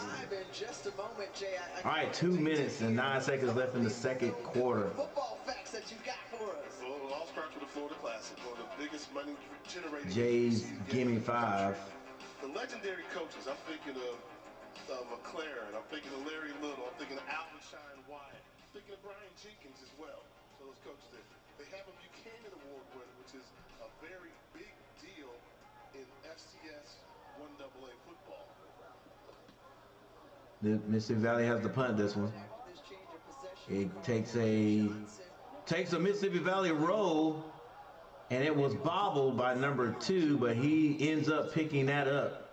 All right, 2 minutes and 9 seconds left in the second quarter. Jay's gimme 5. The legendary coaches, I'm thinking of McLaren, I'm thinking of Larry Little, I'm thinking of Alvin Shine Wyatt, I'm thinking of Brian Jenkins as well. So those coaches there. They have a Buchanan Award winner, which is a very big deal in FCS 1AA football. The Mississippi Valley has to punt this one. It takes a Mississippi Valley roll, and it was bobbled by number 2, but he ends up picking that up.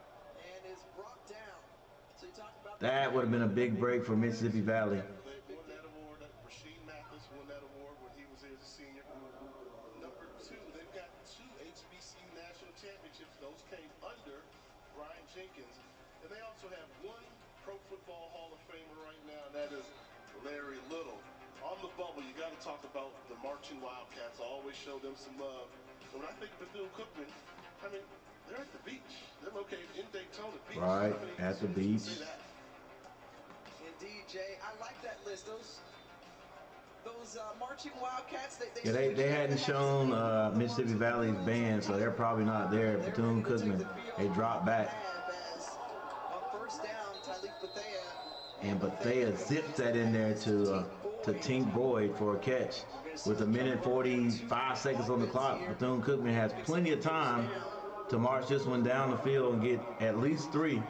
That would have been a big break for Mississippi Valley. was here as a senior. Number 2, they've got 2 HBC national championships. Those came under Brian Jenkins. And they also have 1 Pro Football Hall of Famer right now, and that is Larry Little. On the bubble, you got to talk about the marching Wildcats. I always show them some love. And when I think of Bethune Cookman, I mean, they're at the beach. They're located in Daytona Beach. Right, at the beach. Indeed, Jay. I like that list. Those marching Wildcats, they hadn't shown Mississippi Valley's band, so they're probably not there. Bethune Cookman, they dropped back. On first down, And Bethune zips that in there to Tink Boyd for a catch. With a minute 45 seconds on the clock, Bethune Cookman has plenty of time to march this one down the field and get at least 3.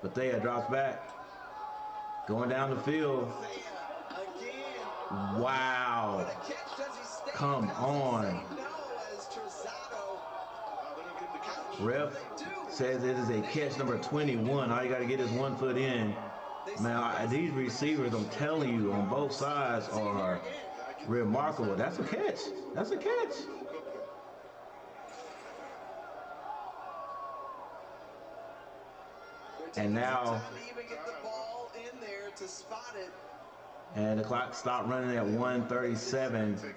Bethune drops back. Going down the field. Wow. Come on. Ref says it is a catch number 21. All you got to get is 1 foot in. Man, these receivers, I'm telling you, on both sides are remarkable. That's a catch. That's a catch. And now, and the clock stopped running at 1:37.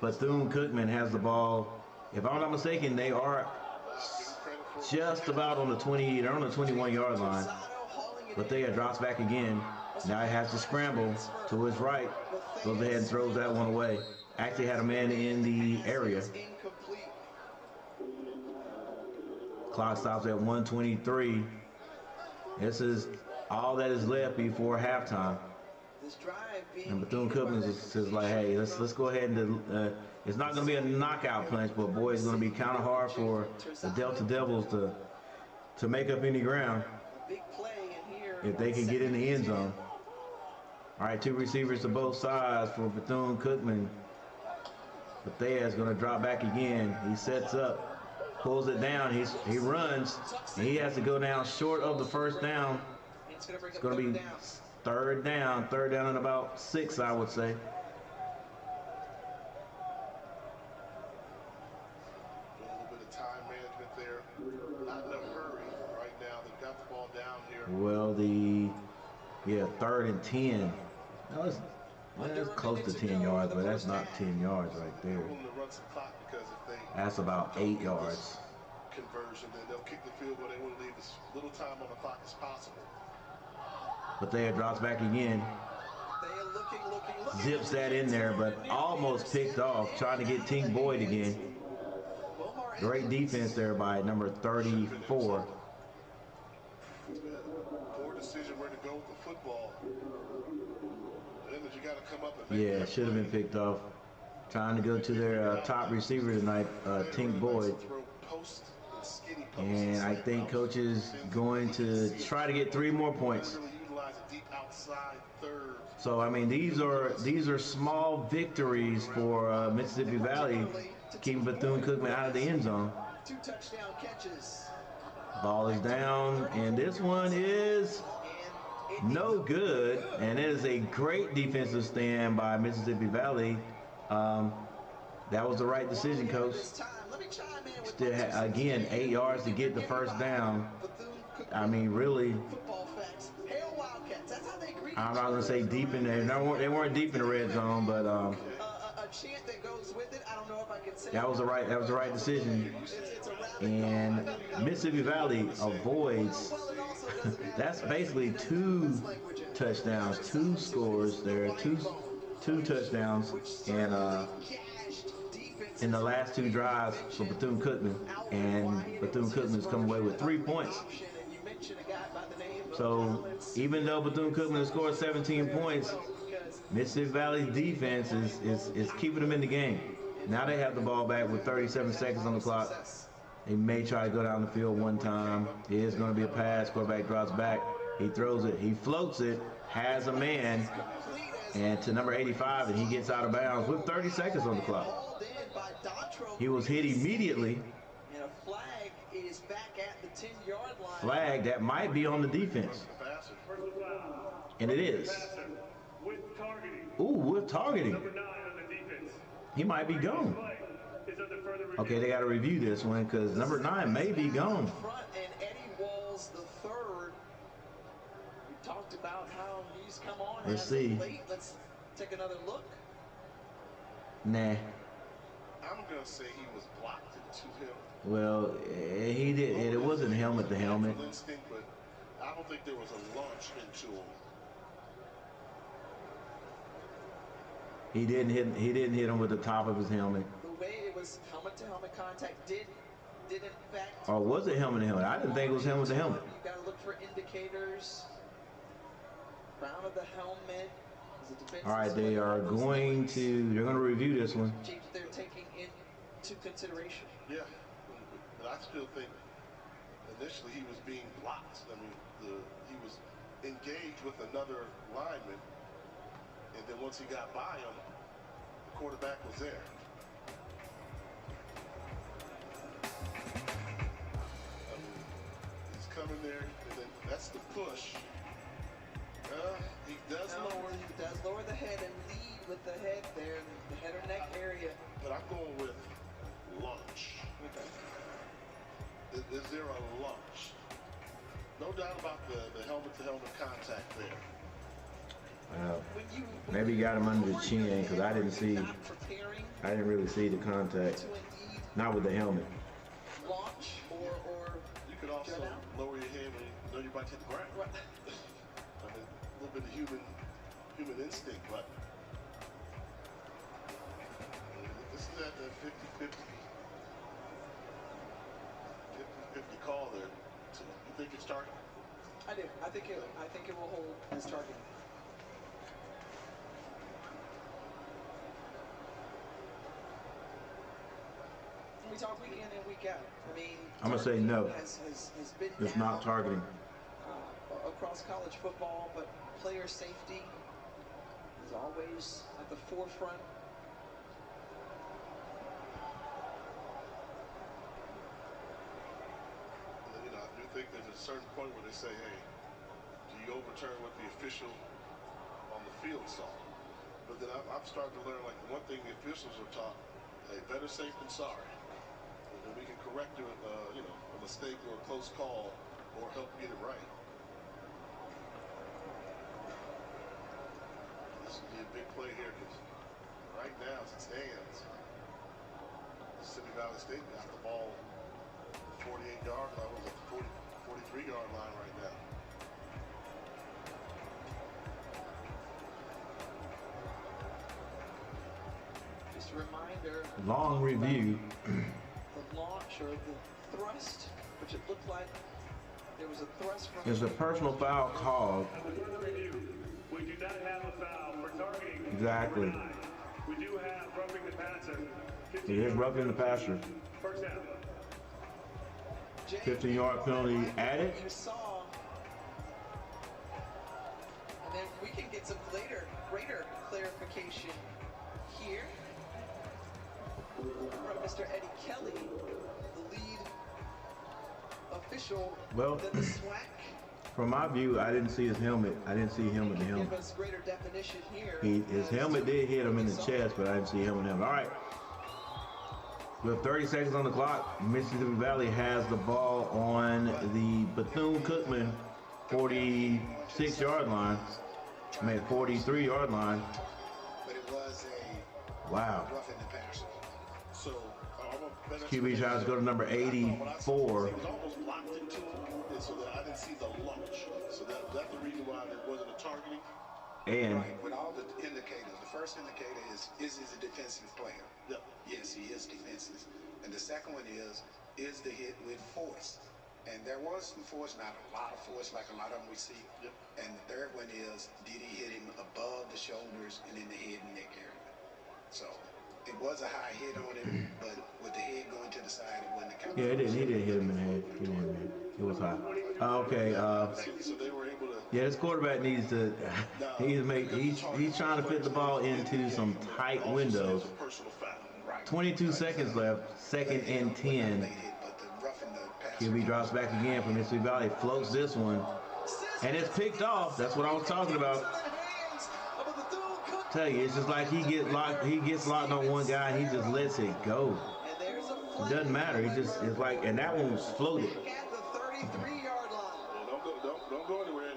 Bethune Cookman has the ball. If I'm not mistaken, they are just about on the 20. They're on the 21-yard line. Bethune drops back again. Now he has to scramble to his right. Goes ahead and throws that one away. Actually had a man in the area. Clock stops at 1:23. This is all that is left before halftime. And Bethune Cookman is like, hey, let's go ahead and it's not going to be a knockout punch, but boy, it's going to be kind of hard for the Delta Devils to make up any ground if they can get in the end zone. All right, 2 receivers to both sides for Bethune Cookman. Bethune is going to drop back again. He sets up, pulls it down. He runs, and he has to go down short of the first down. It's going to be third down and about 6, I would say. A little bit of time management there. Not in a hurry right now. They've got the ball down here. Well, 3rd and 10. That's close to 10 yards, but that's not 10 yards right there. That's about 8 yards. Conversion, then they'll kick the field goal. They want to leave as little time on the clock as possible. Bethune drops back again. Zips that in there, but almost picked off. Trying to get Tink Boyd again. Great defense there by number 34. Poor decision where to go with the football. You got to come up and yeah, should have been picked off. Trying to go to their top receiver tonight, Tink Boyd. And I think coach is going to try to get 3 more points. So I mean, these are small victories for Mississippi Valley, keeping Bethune Cookman out of the end zone. 2 touchdown catches. Ball is down, and this one is no good. And it is a great defensive stand by Mississippi Valley. That was the right decision, coach. Still, again, 8 yards to get the first down. I mean, really, I'm not going to say deep in there. No, they weren't deep in the red zone, but that was the right decision. And Mississippi Valley avoids. That's basically 2 touchdowns, 2 scores there, two touchdowns, and in the last 2 drives for Bethune Cookman, and Bethune Cookman's come away with 3 points. So even though Bethune Cookman has scored 17 points, Mississippi Valley's defense is keeping them in the game. Now they have the ball back with 37 seconds on the clock. They may try to go down the field one time. It is going to be a pass. Quarterback drops back. He throws it. He floats it. Has a man. And to number 85, and he gets out of bounds with 30 seconds on the clock. He was hit immediately. And a flag is back at the 10-yard line. Flag that might be on the defense. And it is. Ooh, with targeting. He might be gone. Is under further review. Okay, they got to review this one because number 9 may be gone. Front and Eddie Walls the third. We talked about how he's come on. Let's as see. of late. Let's take another look. Nah. I'm gonna say he was blocked into him. Well, he did. It wasn't helmet to helmet. Instinct, but I don't think there was a launch into him. He didn't hit him with the top of his helmet. The way it was helmet to helmet contact did in fact. Or was it helmet to helmet? I didn't think it was helmet to helmet. You gotta look for indicators. Crown of the helmet. All right, they're going to review this one. Change they're taking into consideration. Yeah, but I still think initially he was being blocked. I mean, he was engaged with another lineman, and then once he got by him, the quarterback was there. I mean, he's coming there, and then that's the push. He does lower the head and lead with the head there, the head or neck area. But I'm going with launch. Is there a launch? No doubt about the helmet-to-helmet contact there. Maybe he got him under the chin because I didn't really see the contact. Not with the helmet. Launch or you could also lower your head when you know you're about to hit the ground. Right. I mean, a little bit of human instinct, but this is at the 50-50 call there. So you think it's target? I do. I think it will hold as target. We talk week in and week out. I mean, I'm gonna say no. Has been It's down, not targeting. across college football, but player safety is always at the forefront. You know, I do think there's a certain point where they say, hey, do you overturn what the official on the field saw? But then I'm starting to learn, like, one thing the officials are taught, hey, better safe than sorry. And then we can correct a mistake or a close call or help get it right. This would be a big play here because right now, as it stands, Mississippi Valley State got the ball 48-yard line, was it 43-yard line right now. Just a reminder. Long review. The launch or the thrust, which it looked like there was a thrust from. There's a personal foul called. We do not have a foul for targeting. Exactly. We do have roughing the passer. It is roughing the passer. First down. 15-yard penalty added. You saw, and then we can get some greater clarification here from Mr. Eddie Kelly, the lead official. Well, the SWAC. From my view, I didn't see his helmet. I didn't see helmet to helmet. Give us greater definition here. His helmet did hit him in the chest, but I didn't see helmet to helmet. All right. With 30 seconds on the clock, Mississippi Valley has the ball on the Bethune-Cookman 46-yard line. I mean, 43-yard line. But it was a Wow. roughing the passer. So, QB tries to go to number 84. It was almost blocked into him, and so that I didn't see the launch. So that's the reason why there wasn't a targeting. And Right, with all the indicators, the first indicator is he a defensive player? Yep. Yes, he is defensive. And the second one is the hit with force? And there was some force, not a lot of force like a lot of them we see. Yep. And the third one is, did he hit him above the shoulders and in the head and neck area? So it was a high hit on him, but with the head going to the side, it wasn't a count. yeah, he didn't hit him in the head. He didn't hit him in the head. It was high. Okay. So they were able to. Yeah, this quarterback needs to. He's trying to fit the ball into some tight windows. 22 seconds left. Second and 10. QB drops back again from Mississippi Valley. Floats this one, and it's picked off. That's what I was talking about. Tell you, it's just like he gets locked on one guy and he just lets it go. And there's a It flag. doesn't matter. It's like, and that one was floated. Back at the 33-yard line. Yeah, don't go anywhere.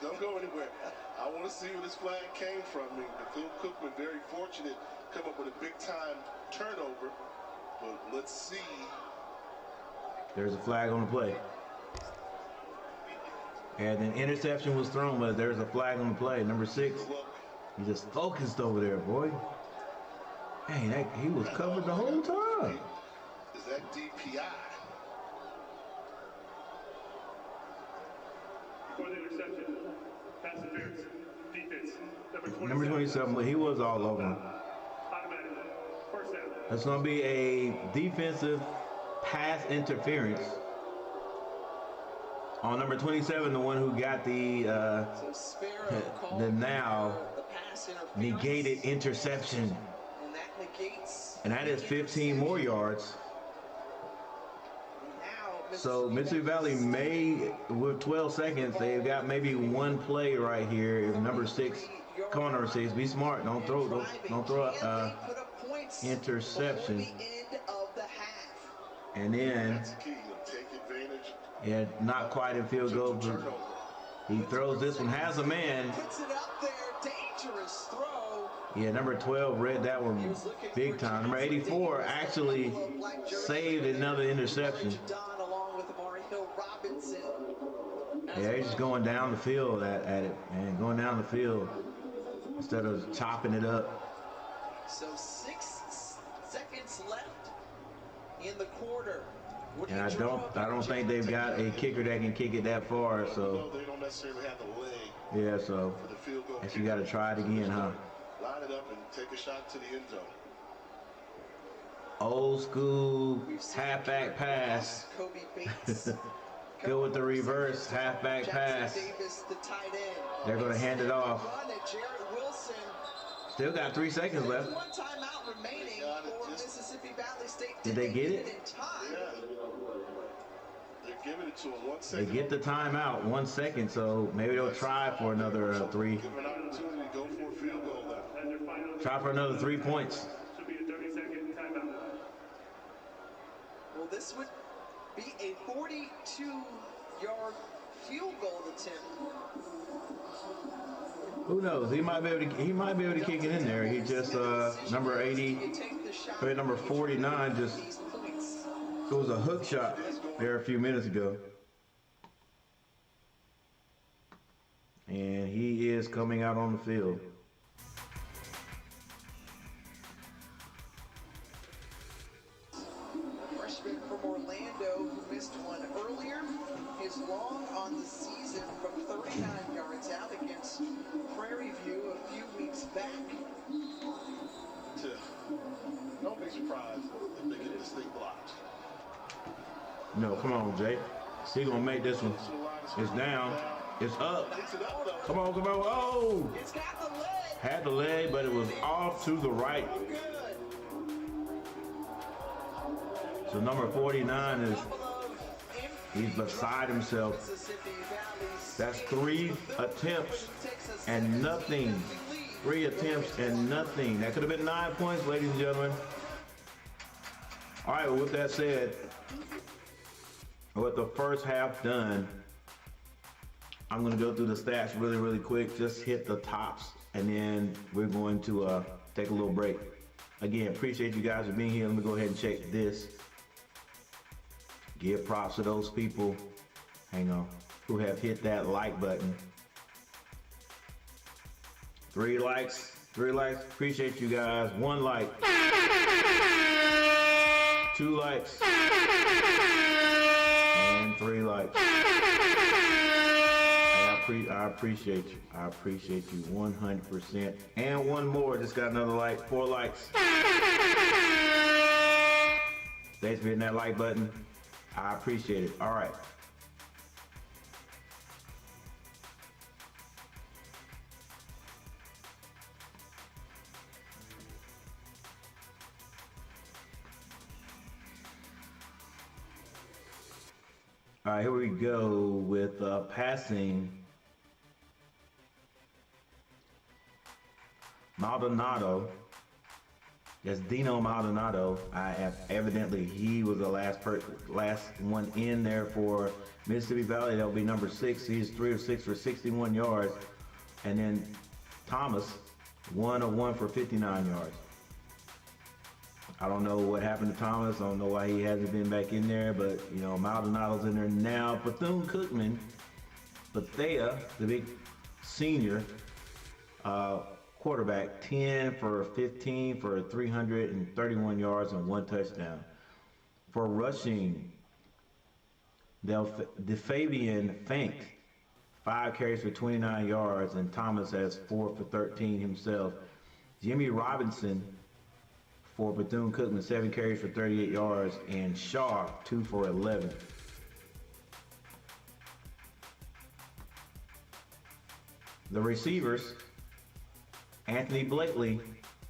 Don't go anywhere. I want to see where this flag came from. I mean, Bethune Cookman very fortunate, come up with a big time turnover. But let's see. There's a flag on the play. And an interception was thrown, but there's a flag on the play. Number 6. He just focused over there, boy. Dang, he was covered the whole time. Is that DPI? Before the interception, pass interference, defense, Number 27, but he was all over him. automatic, first down. That's going to be a defensive pass interference on number 27, the one who got the So Sparrow called the now the pass interference. negated interception. And that negates. And that is 15 more yards. Now, So Mississippi Valley may, with 12 seconds, they've got maybe one play right here. If number 6, come on, number 6, be smart. Don't throw a interception. Before the end of the half. And then, That's the key. Take advantage. yeah, not quite in field goal. But he throws this one, has a man. Puts it up there, dangerous throw. Yeah, number 12 read that one big time. Number 84 actually saved another interception. Don along with Amari Hill Robinson. Yeah, he's just going down the field at it, man. Going down the field instead of chopping it up. So 6 seconds left in the quarter. And I don't think they've got a kicker that can kick it that far. So No, they don't necessarily have the leg yeah, so for the field goal. guess you got to try it again, huh? Line it up and take a shot to the end zone. Old school halfback pass. Kobe Bates. Go with the reverse halfback pass. Davis, the tight end. They're going to hand it off. Run at Jared Wilson. Still got 3 seconds left. One timeout remaining for Mississippi Valley State. Did they get it? In time? Yeah. They're giving it to him 1 They second. get the timeout, 1 second, so maybe they'll try for another 3. Give them an opportunity to go for a field goal now. And their final Try for another 3 points. should be a 30-second timeout. Well, this would be a 42-yard field goal attempt. Who knows? He might be able to kick it in there. He just number 80, You take the shot. or number 49 just These points. it was a hook shot there a few minutes ago. And he is coming out on the field. A freshman from Orlando who missed one earlier. His long on the season from 39 yards out against Prairie View a few weeks back. Don't be surprised if they get this thing blocked. No, come on, Jay. He gonna make this one. It's down. It's up. Takes it up, though. Come on, come on. Oh! It's got the leg. Had the leg, but it was off to the right. Good. So number 49 is Couple of he's beside himself. Mississippi Valley That's 3 attempts takes a and nothing. 3 attempts and nothing. That could have been 9 points, ladies and gentlemen. All right, well, with that said, with the first half done, I'm going to go through the stats really, really quick. Just hit the tops, and then we're going to take a little break. Again, appreciate you guys for being here. Let me go ahead and check this. Give props to those people, hang on, who have hit that like button. 3 likes, 3 likes. Appreciate you guys. 1 like. 2 likes. And 3 likes. Hey, I appreciate you. I appreciate you 100%. And 1 more. Just got another like. 4 likes. Thanks for hitting that like button. I appreciate it. All right. All right, here we go with passing. Maldonado. That's Dino Maldonado. Evidently he was the last one in there for Mississippi Valley. That'll be number 6. He's 3 of 6 for 61 yards. And then Thomas, 1 of 1 for 59 yards. I don't know what happened to Thomas. I don't know why he hasn't been back in there, but you know, Maldonado's in there now. Bethune-Cookman, Bethea, the big senior quarterback, 10 for 15 for 331 yards and 1 touchdown. For rushing, DeFabian Fink, 5 carries for 29 yards, and Thomas has 4 for 13 himself. Jimmy Robinson for Bethune-Cookman, 7 carries for 38 yards, and Shaw, 2 for 11. The receivers, Anthony Blakely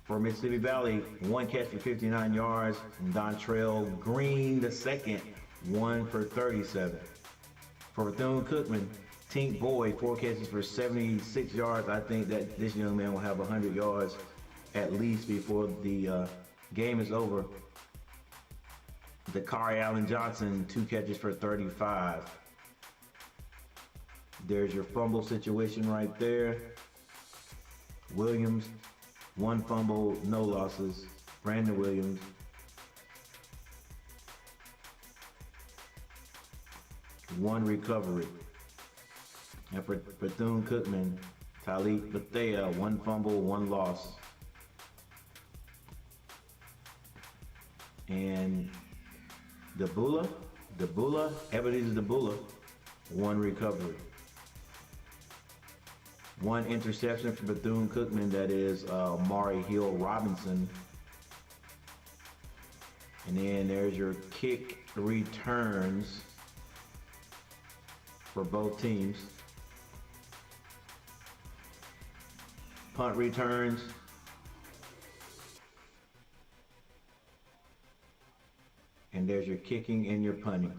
for Mississippi Valley, 1 catch for 59 yards, and Dontrell Green II, 1 for 37. For Bethune-Cookman, Tink Boyd, 4 catches for 76 yards. I think that this young man will have 100 yards at least before the game is over. Dakari Allen Johnson, 2 catches for 35. There's your fumble situation right there. Williams, 1 fumble, no losses. Brandon Williams. One recovery. And for Bethune-Cookman, Talik Bethea, 1 fumble, 1 loss. And Ebenezer Debula, 1 recovery. 1 interception for Bethune-Cookman, that is Amari Hill Robinson. And then there's your kick returns for both teams. Punt returns. And there's your kicking and your punting.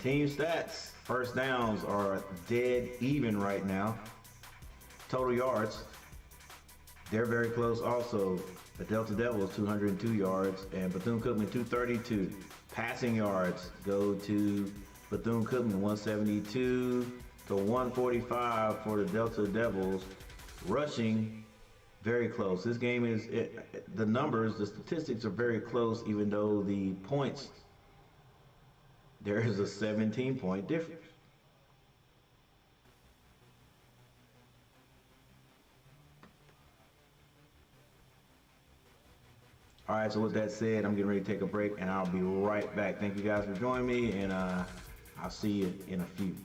Team stats. First downs are dead even right now. Total yards, they're very close also. The Delta Devils, 202 yards, and Bethune-Cookman, 232. Passing yards go to Bethune-Cookman, 172 to 145 for the Delta Devils. Rushing, very close. This game is, the numbers, the statistics are very close, even though the points, there is a 17-point difference. All right, so with that said, I'm getting ready to take a break, and I'll be right back. Thank you guys for joining me, and I'll see you in a few.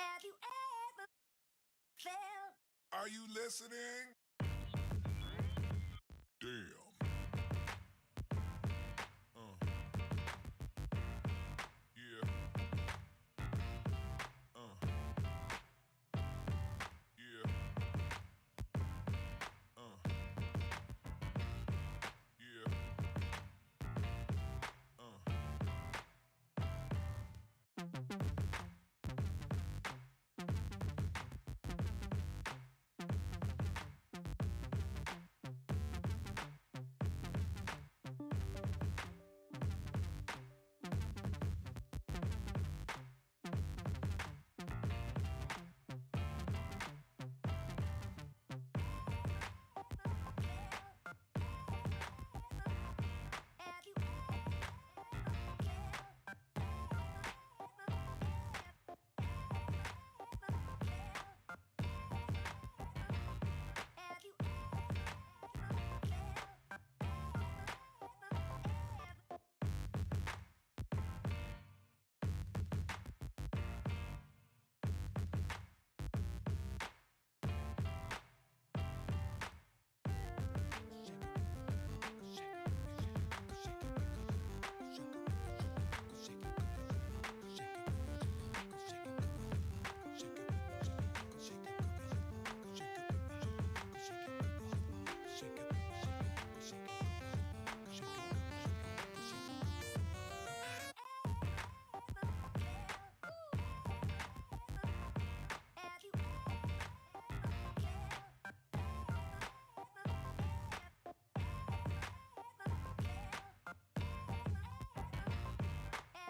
Have you ever felt? Are you listening? Damn. Yeah. Yeah. Yeah.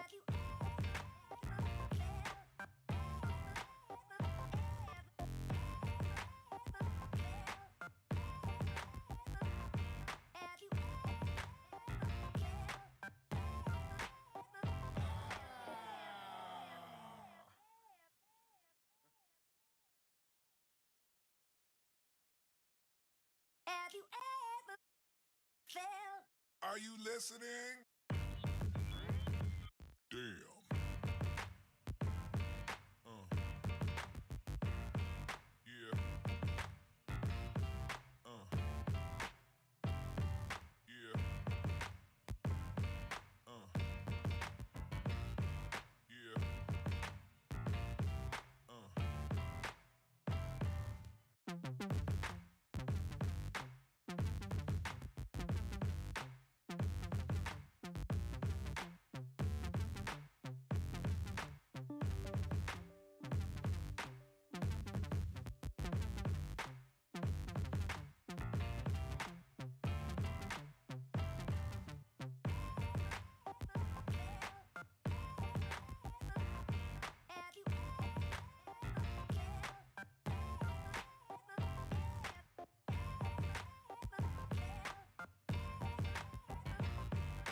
Have you Have you ever felt? Are you listening? Damn. Yeah. Yeah. Yeah.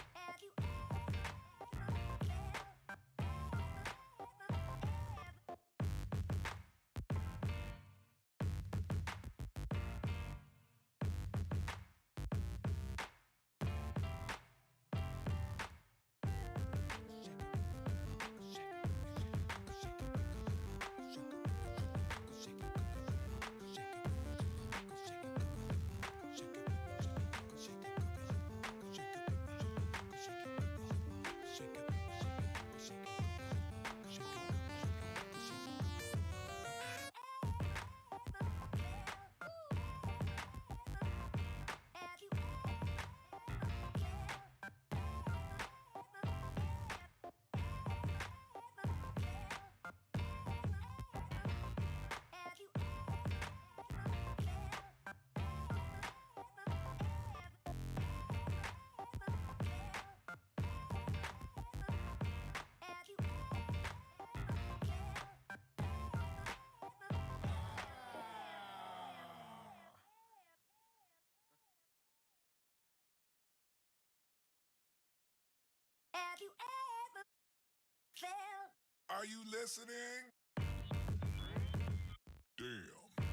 Have you Have you Have you Have you Have you Have you ever felt? Are you listening? Damn.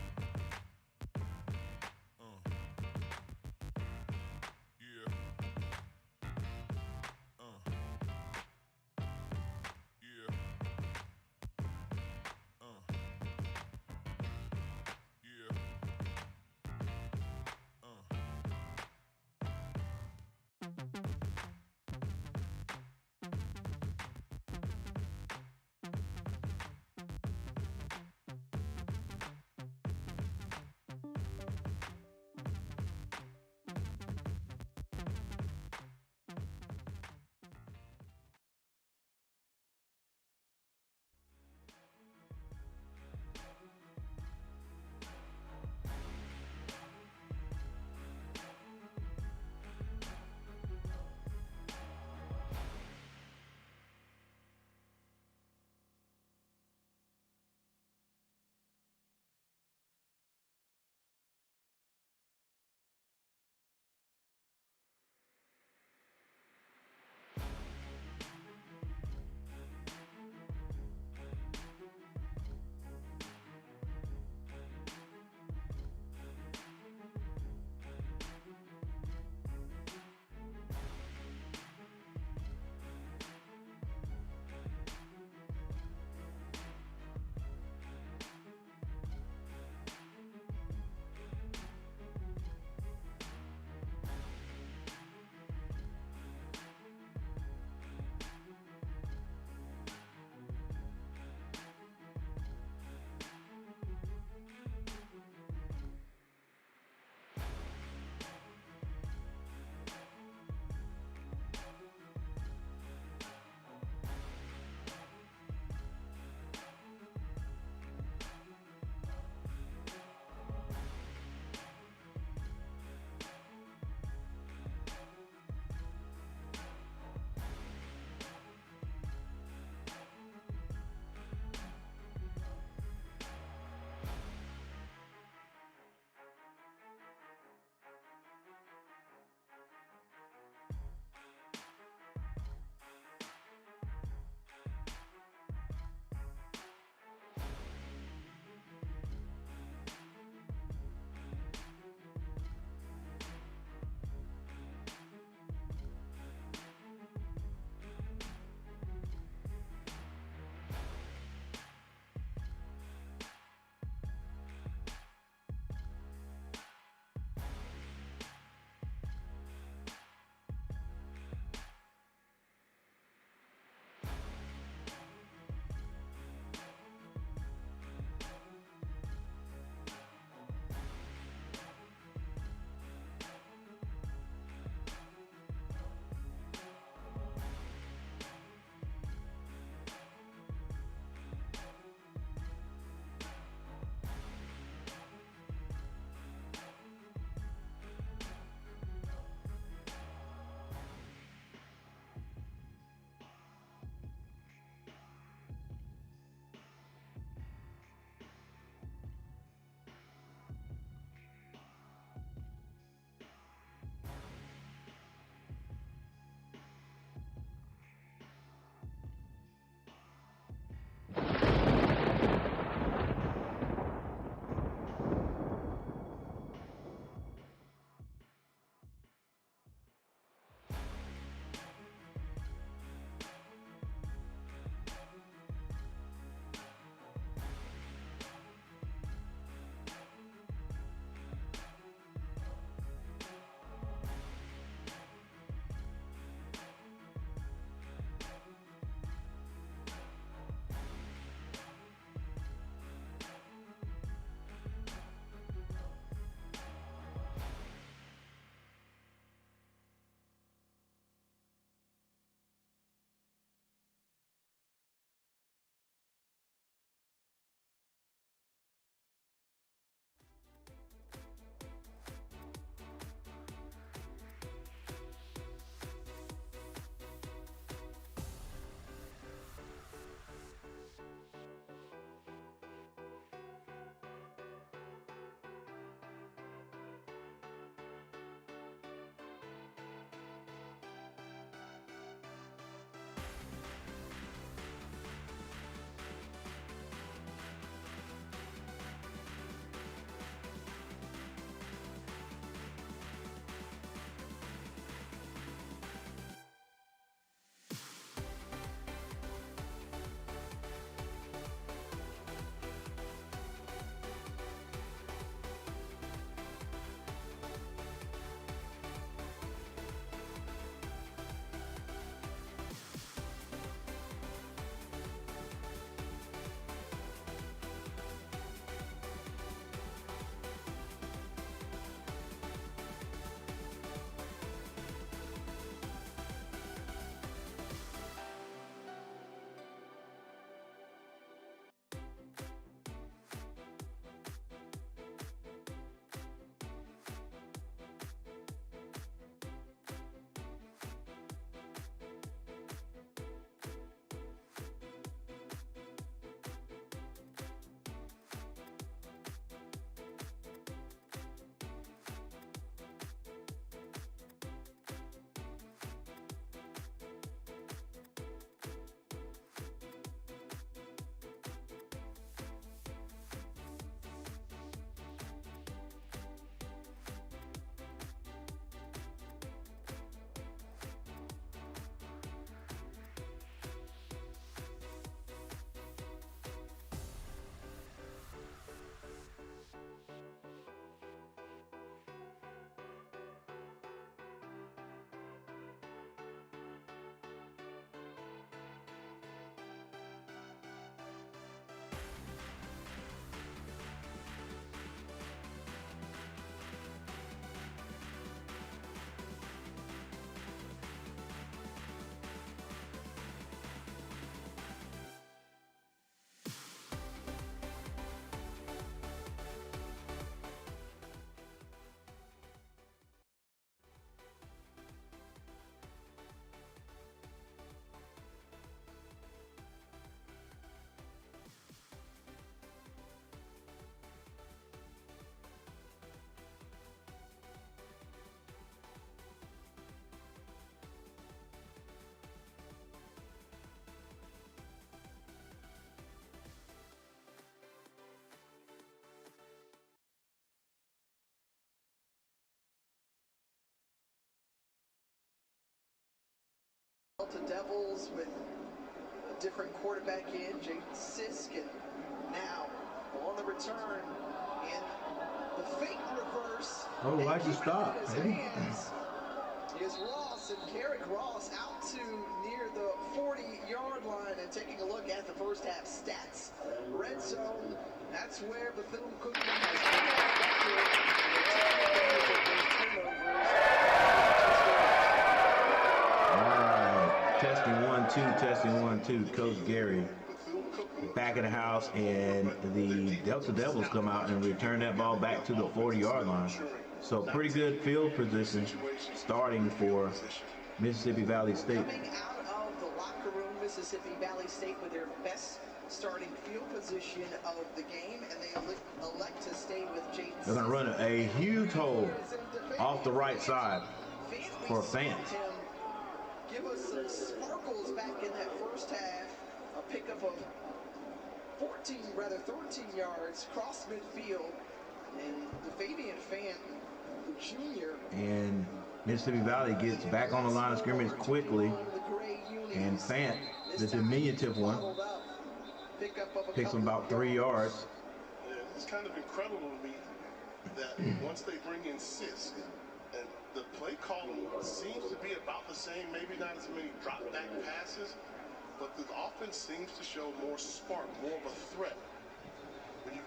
Yeah. Yeah. Delta Devils with a different quarterback in, Jaden Sisk, and now on the return in the fake reverse. Oh, why'd you stop? Is Ross, and Carrick Ross out to near the 40-yard line, and taking a look at the first half stats. Red zone, that's where Bethume Cookman has Testing 1 2. Coach Gary back of the house, and the Delta Devils come out and return that ball back to the 40-yard line. So pretty good field position starting for Mississippi Valley State. Coming out of the locker room, Mississippi Valley State with their best starting field position of the game, and they elect to stay with Jaden. They're going to run a huge hole off the right side for Fant. Give us some sparkles back in that first half. A pickup of 13 yards cross midfield, and the Fabian Fant, the junior. And Mississippi Valley gets back on the line of scrimmage quickly, and Fant, the diminutive one, picks him about 3 yards. Yeah, it's kind of incredible to me that once they bring in Sisk, and the play calling seems to be about the same, maybe not as many drop back passes, but the offense seems to show more spark, more of a threat.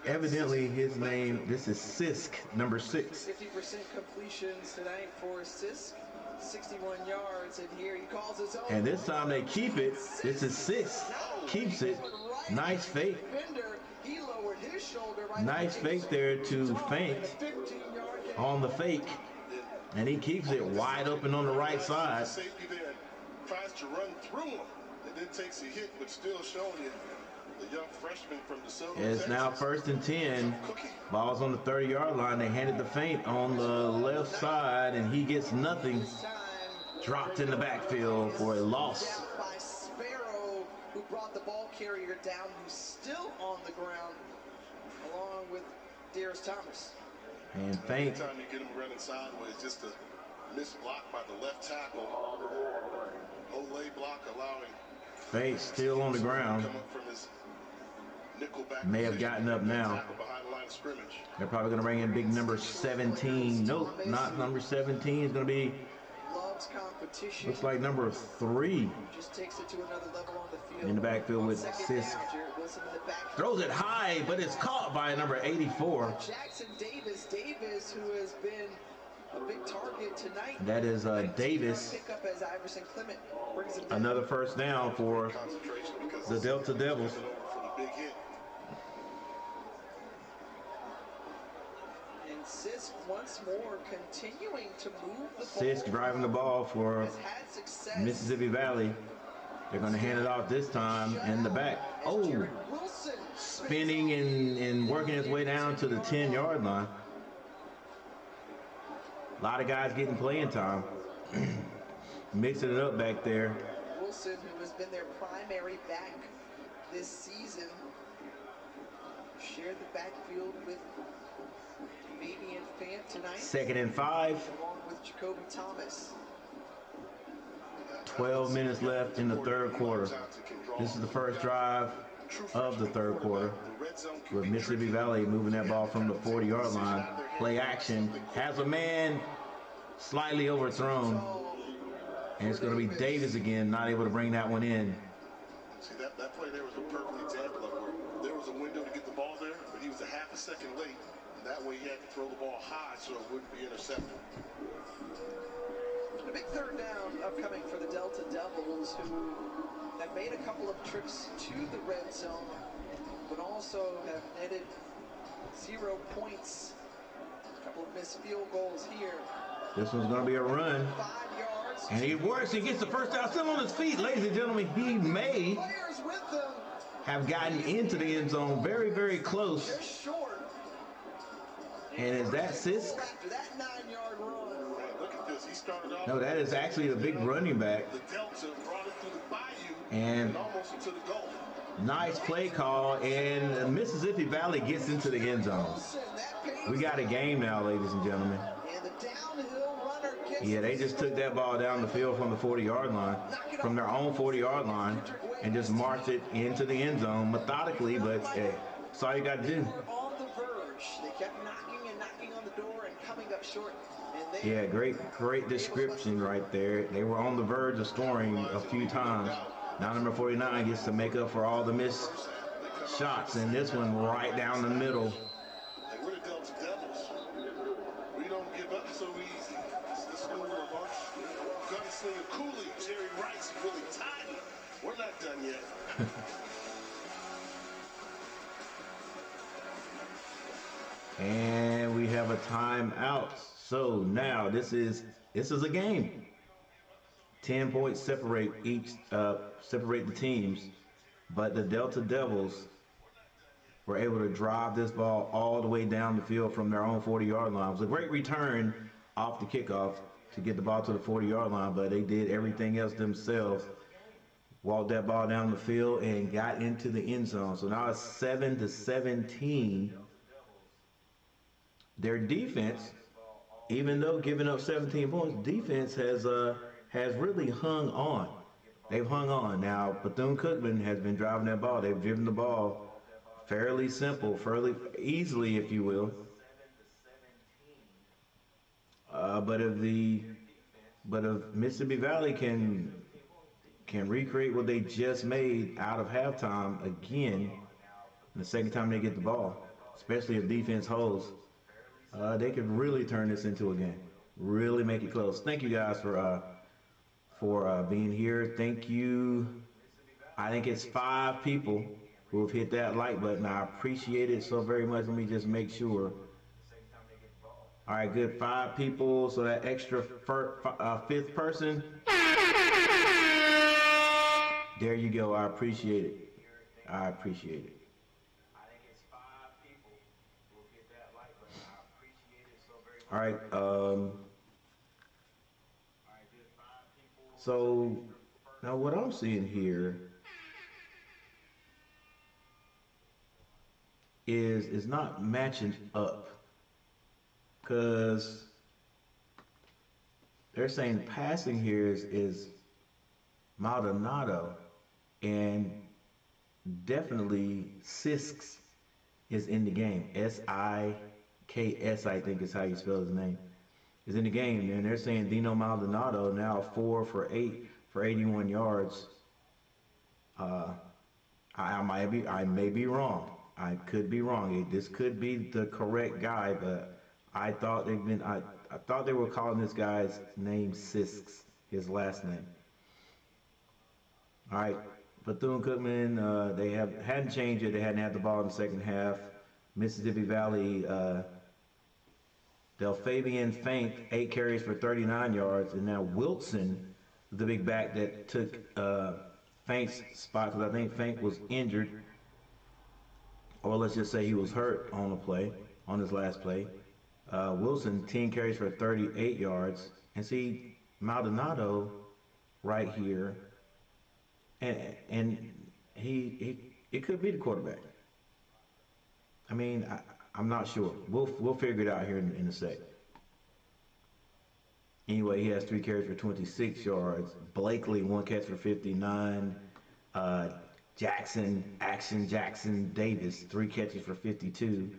Evidently his name, this is Sisk, number 6. 50% completions tonight for Sisk, 61 yards, and here he calls his own. And this time they keep it. This is Sisk, keeps it. Nice fake. He lowered his shoulder right. Nice fake there to Fant on the fake. And he keeps it wide open on the right side. Safety there tries to run through him, and then takes a hit, but still showing you the young freshman from the Southern It's now 1st and 10. Ball's on the 30-yard line. They handed the Fant on the left side, and he gets nothing. Dropped in the backfield for a loss. By Sparrow, who brought the ball carrier down, who's still on the ground, along with Darius Thomas. And Fant. Anytime you get him running sideways, just a missed block by the left tackle. Olay block allowing Fant still on the ground. come up from his nickel back May have gotten up now. tackle behind the line of scrimmage. They're probably going to bring in big number 17. Nope, not number 17. It's going to be, Loves competition. looks like number 3 Just takes it to another level on the field. in the backfield with Second Sisk. down, Jared Wilson in the backfield. Throws it high, but it's caught by number 84. Jackson Davis, who has been a big target tonight. That is Davis. Pick up as Iverson Clement brings him down. Another first down for Concentration because the Delta Devils. coming over for the big hit. And Sisk once more continuing to move the ball. Sisk driving the ball for Has had success. Mississippi Valley. They're going to hand it off this time in the back. Oh, Jared Wilson spinning and working his way down to the 10-yard line. A lot of guys getting playing time. Mixing it up back there. Wilson, who has been their primary back this season, shared the backfield with Fabian Fant tonight. 2nd and 5. Along with Jacoby Thomas. 12 minutes left in the 3rd quarter. This is the first drive of the 3rd quarter, with Mississippi Valley moving that ball from the 40-yard line. Play action. Has a man slightly overthrown. And it's going to be Davis again, not able to bring that one in. See, that play there was a perfect example of where there was a window to get the ball there, but he was a half a second late. And that way he had to throw the ball high so it wouldn't be intercepted. A big 3rd down upcoming for the Delta Devils, who have made a couple of trips to the red zone, but also have netted 0 points. A couple of missed field goals here. This one's going to be a run. 5 yards. And he works. He gets the first down. Still on his feet, ladies and gentlemen. He may Players with them. have gotten into the end zone very, very close. Just short. And is that Sisk? After that 9-yard run. Man, look at this. He started off. No, that is actually the big running back. The Delta brought it through the bayou And almost into the goal. nice play call. And Mississippi Valley gets into the end zone. Wilson, that pains We got a game now, ladies and gentlemen. And the downhill runner gets Yeah, they just took that ball down the field from the 40-yard line, from their own 40-yard line, and just marched it into the end zone methodically, but hey, that's all you got to They do. were on the verge. They kept knocking and knocking on the door and coming up short. And they Yeah, great description right there. They were on the verge of scoring a few times. Now number 49 gets to make up for all the missed shots, and this one right down the middle. Hey, we're the Delta Devils. We don't give up so easy. It's the school of our gunslinger Cooley, Jerry Rice, Willie Tiny. We're not done yet. And we have a timeout. So now this is a game. 10 points separate the teams, but the Delta Devils were able to drive this ball all the way down the field from their own 40-yard line. It was a great return off the kickoff to get the ball to the 40-yard line, but they did everything else themselves. Walked that ball down the field and got into the end zone. So now it's 7-17. Their defense, even though giving up 17 points, defense has really hung on. They've hung on. Now, Bethune-Cookman has been driving that ball. They've driven the ball fairly simple, fairly easily, if you will. But if Mississippi Valley can recreate what they just made out of halftime again, the second time they get the ball, especially if defense holds, they could really turn this into a game, really make it close. Thank you guys for being here. Thank you. I think it's 5 people who have hit that like button. I appreciate it so very much. Let me just make sure. All right, good. 5 people. So that extra 5th person. There you go. I appreciate it. I appreciate it. All right. So now what I'm seeing here is not matching up, because they're saying passing here is Maldonado, and definitely Sisks is in the game. S-I-K-S, I think is how you spell his name, is in the game. And they're saying Dino Maldonado now 4 for 8 for 81 yards. I may be wrong. I could be wrong. This could be the correct guy, but I thought I thought they were calling this guy's name Sisks, his last name. All right, Bethune-Cookman, they hadn't changed it. They hadn't had the ball in the second half. Mississippi Valley, Delfabian Fink, 8 carries for 39 yards, and now Wilson, the big back that took Fink's spot, because I think Fink was injured, or let's just say he was hurt on the play, on his last play. Wilson, 10 carries for 38 yards, and see Maldonado right here, and it could be the quarterback. I mean, I'm not sure. We'll figure it out here in a sec. Anyway, he has 3 carries for 26 yards. Blakely, 1 catch for 59. Jackson Davis, 3 catches for 52.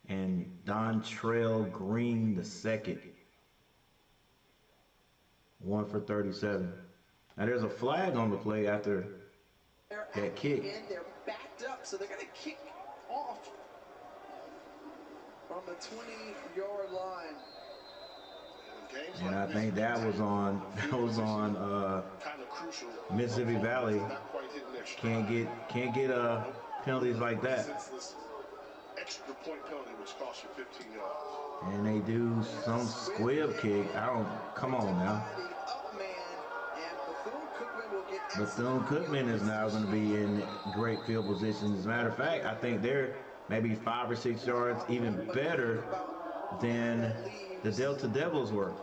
And Dontrell Green the second, 1 for 37. Now there's a flag on the play after that kick. And they're backed up, so they're going to kick off from the 20-yard line. And I think that was on Mississippi Valley. Can't get penalties like that. Extra point penalty, which costs you 15 yards. And they do some squib kick. Come on now. Bethune-Cookman is now going to be in great field position. As a matter of fact, I think they're maybe 5 or 6 yards even better than the Delta Devils were.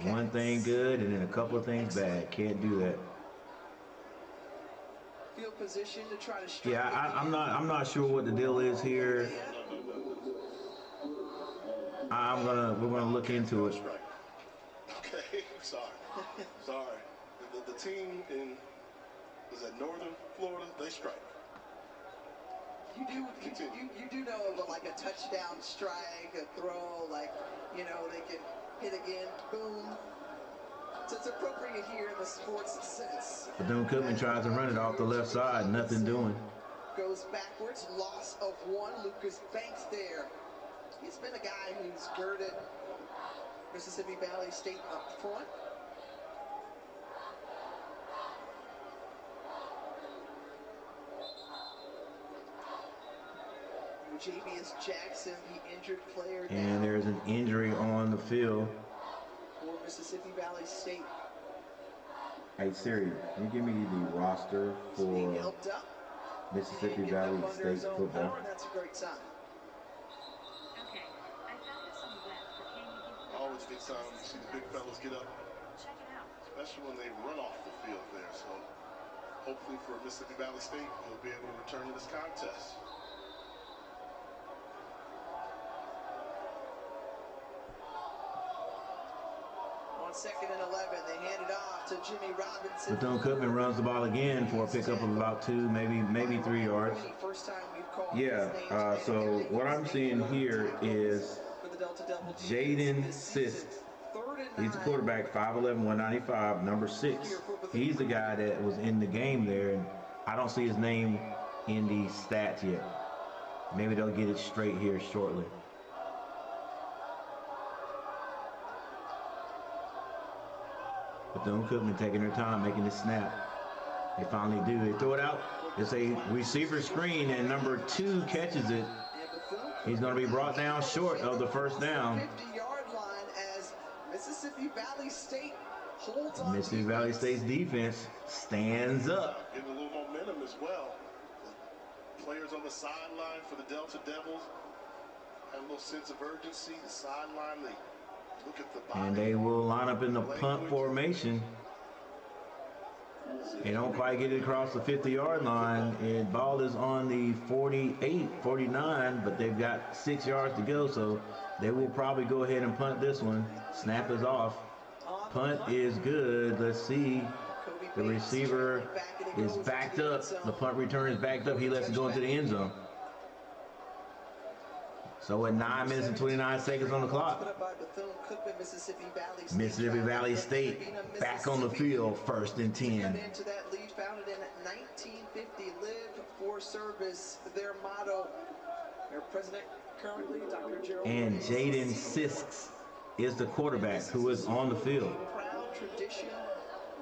One thing good and then a couple of things bad. Can't do that. Field position to try to Yeah, I'm not sure what the deal is here. We're gonna look into it. Strike. Okay, sorry. Sorry. The team in, was that Northern Florida? They strike. You do know of like a touchdown strike, a throw, like, you know, they can hit again, boom. So it's appropriate here in the sports sense. Bethune Cookman tries to run it off the left side, nothing doing. Goes backwards, loss of one. Lucas Banks there. He's been a guy who's girded Mississippi Valley State up front. Javius Jackson, the injured player now. And there's an injury on the field. For Mississippi Valley State. Hey Siri, can you give me the roster Being for helped up. Mississippi And Valley getting up under his State own football? power, that's a great sign. Okay, I found this on the web, but can you give me Always good time to see the big fellas get up, check it out? especially when they run off the field there. So hopefully for Mississippi Valley State, he'll be able to return to this contest. On 2nd and 11, they hand it off to Jimmy Robinson. Bethune Cookman runs the ball again for a pickup of about 2, maybe 3 yards. First time we've called Yeah, his name. so what I'm seeing here is For the Delta Devil Jaden this season. Sisk. 3rd and 9. He's the quarterback, 5'11", 195, number 6. He's the guy that was in the game there, and I don't see his name in the stats yet. Maybe they'll get it straight here shortly. Bethune Cookman taking their time making the snap. They finally do. They throw it out. It's a receiver screen, and number 2 catches it. He's going to be brought down short of the first down. 50-yard line as Mississippi Valley State holds on. Mississippi Valley State's defense stands up. Getting a little momentum as well. The players on the sideline for the Delta Devils have a little sense of urgency. The sideline, they look at the body. And they will line up in the punt formation. They don't quite get it across the 50-yard line. And ball is on the 48, 49, but they've got 6 yards to go, so they will probably go ahead and punt this one. Snap is off. Punt is good. Let's see. The receiver is backed up. The punt return is backed up. He lets it go into the end zone. So at 9 minutes and 29 seconds on the clock, Mississippi Valley State back on the field, 1st and 10. Into that lead, founded in 1950, live for service, their motto. Their president currently, Dr. Gerald. And Jaden Sisk is the quarterback who is on the field. Proud tradition.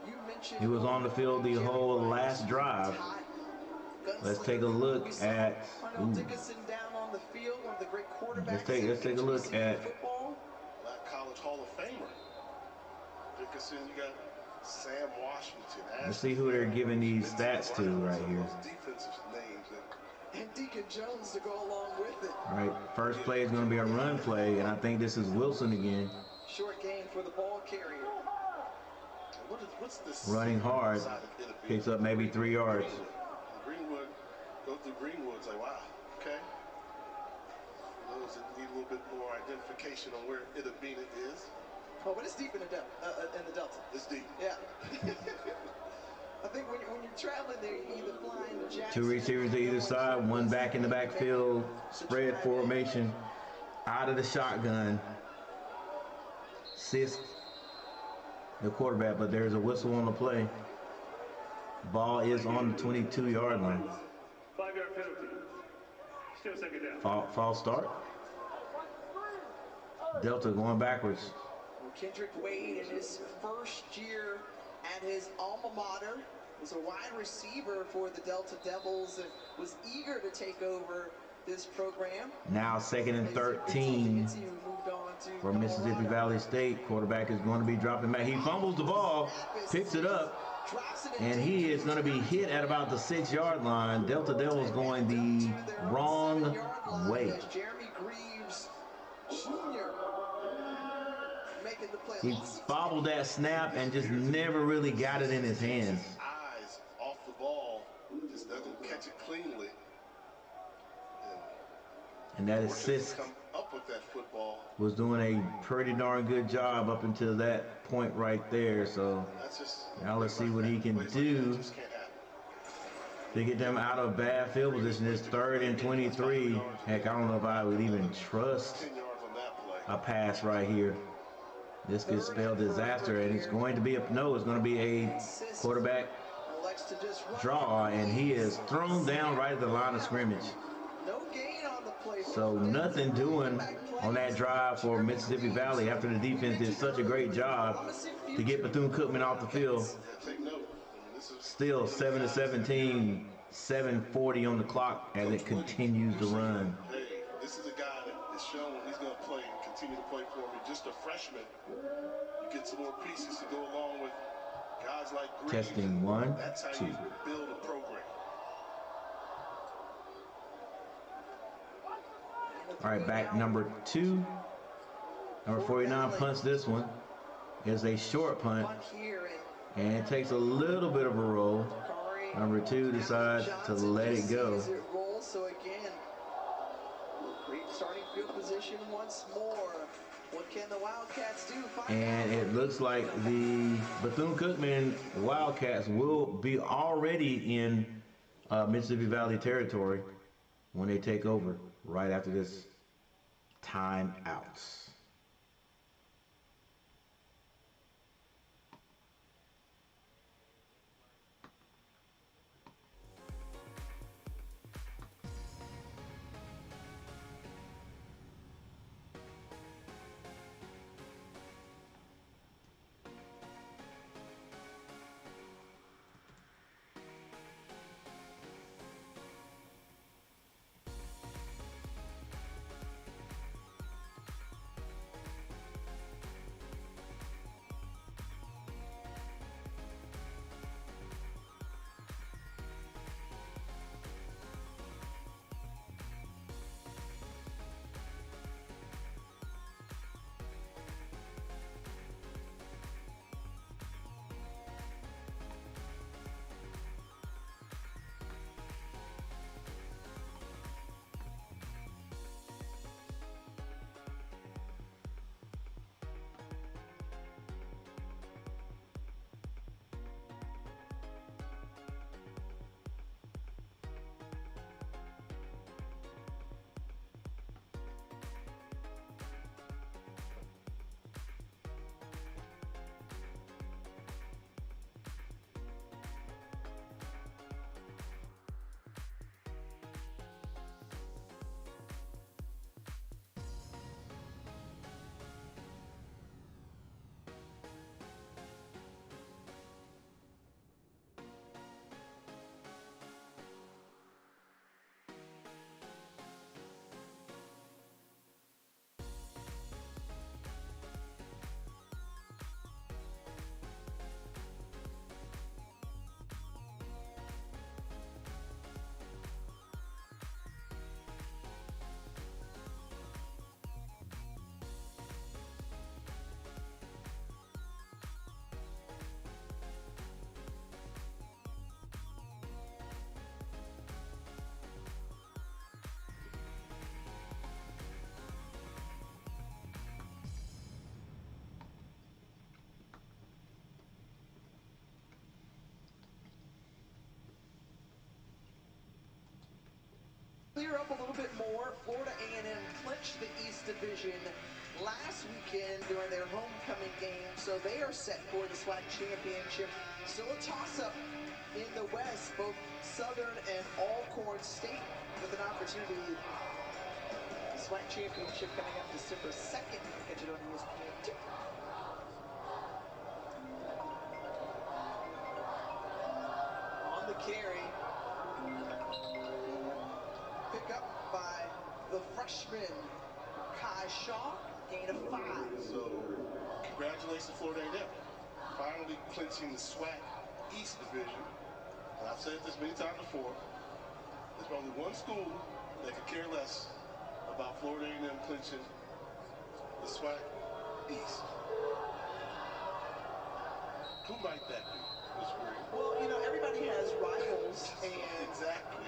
You mentioned He was on the field the whole last drive. Let's take a look at. Dickinson down on the field, one of the great quarterbacks. Let's take a look at. Black College Hall of Famer. Dickinson, you got Sam Washington. Let's see who they're giving these stats to right here. Defensive names. And Deacon Jones to go along with it. All right, first play is going to be a run play, and I think this is Wilson again. Short gain for the ball carrier. What's this? Running hard, picks up maybe 3 yards. Greenwood, go through Greenwood's like, wow, okay. Those that need a little bit more identification on where Itabena is. Oh, but it's deep in the Delta. It's deep. Yeah. I think when you're traveling there, you either flying to Jackson. 2 receivers to either side, 1 back in the backfield, spread formation, out of the shotgun. Sisk, the quarterback, but there's a whistle on the play. Ball is on the 22-yard line. 5-yard penalty. Still 2nd down. False start. Delta going backwards. Kendrick Wade in his first year at his alma mater was a wide receiver for the Delta Devils and was eager to take over this program. Now 2nd and 13 for Mississippi Valley State. Quarterback is going to be dropping back. He fumbles the ball, picks it up, and he is going to be hit at about the 6-yard line. Delta Devils going the wrong way. Jeremy Greaves Jr. making the play. He bobbled that snap and just never really got it in his hands. Eyes off the ball, just doesn't catch it cleanly. And that is Sisk. Come up with that football. was doing a pretty darn good job up until that point right there. So now let's see what he can do to get them out of bad field position. It's 3rd and 23. Heck, I don't know if I would even trust a pass right here. This could spell disaster, and it's going to be it's going to be a quarterback draw, and he is thrown down right at the line of scrimmage. So nothing doing on that drive for Mississippi Valley after the defense did such a great job to get Bethune-Cookman off the field. Still 7-17, 7:40 on the clock as it continues to run. Hey, this is a guy that has shown he's going to play and continue to play for me. Just a freshman. You get some more pieces to go along with guys like Green. Testing 1, That's how 2. you build a program. All right, back number 2. Number 49 punts this one. It's a short punt, and it takes a little bit of a roll. Number 2 decides to let it go. So again, great starting field position once more. What can the Wildcats do? And it looks like the Bethune-Cookman Wildcats will be already in Mississippi Valley territory when they take over right after this timeouts. Clear up a little bit more. Florida A&M clinched the East Division last weekend during their homecoming game, so they are set for the SWAC championship. Still a toss-up in the West, both Southern and Alcorn State with an opportunity. The SWAC championship coming up December 2nd. Catch it on ESPN2. On the carry. Pick up by the freshman, Kai Shaw, gain of 5. So, congratulations, Florida A&M. Finally clinching the SWAC East Division. And I've said this many times before. There's only one school that could care less about Florida A&M clinching the SWAC East. Who might that be, Mr. Green? Well, you know, everybody has rivals, and Exactly.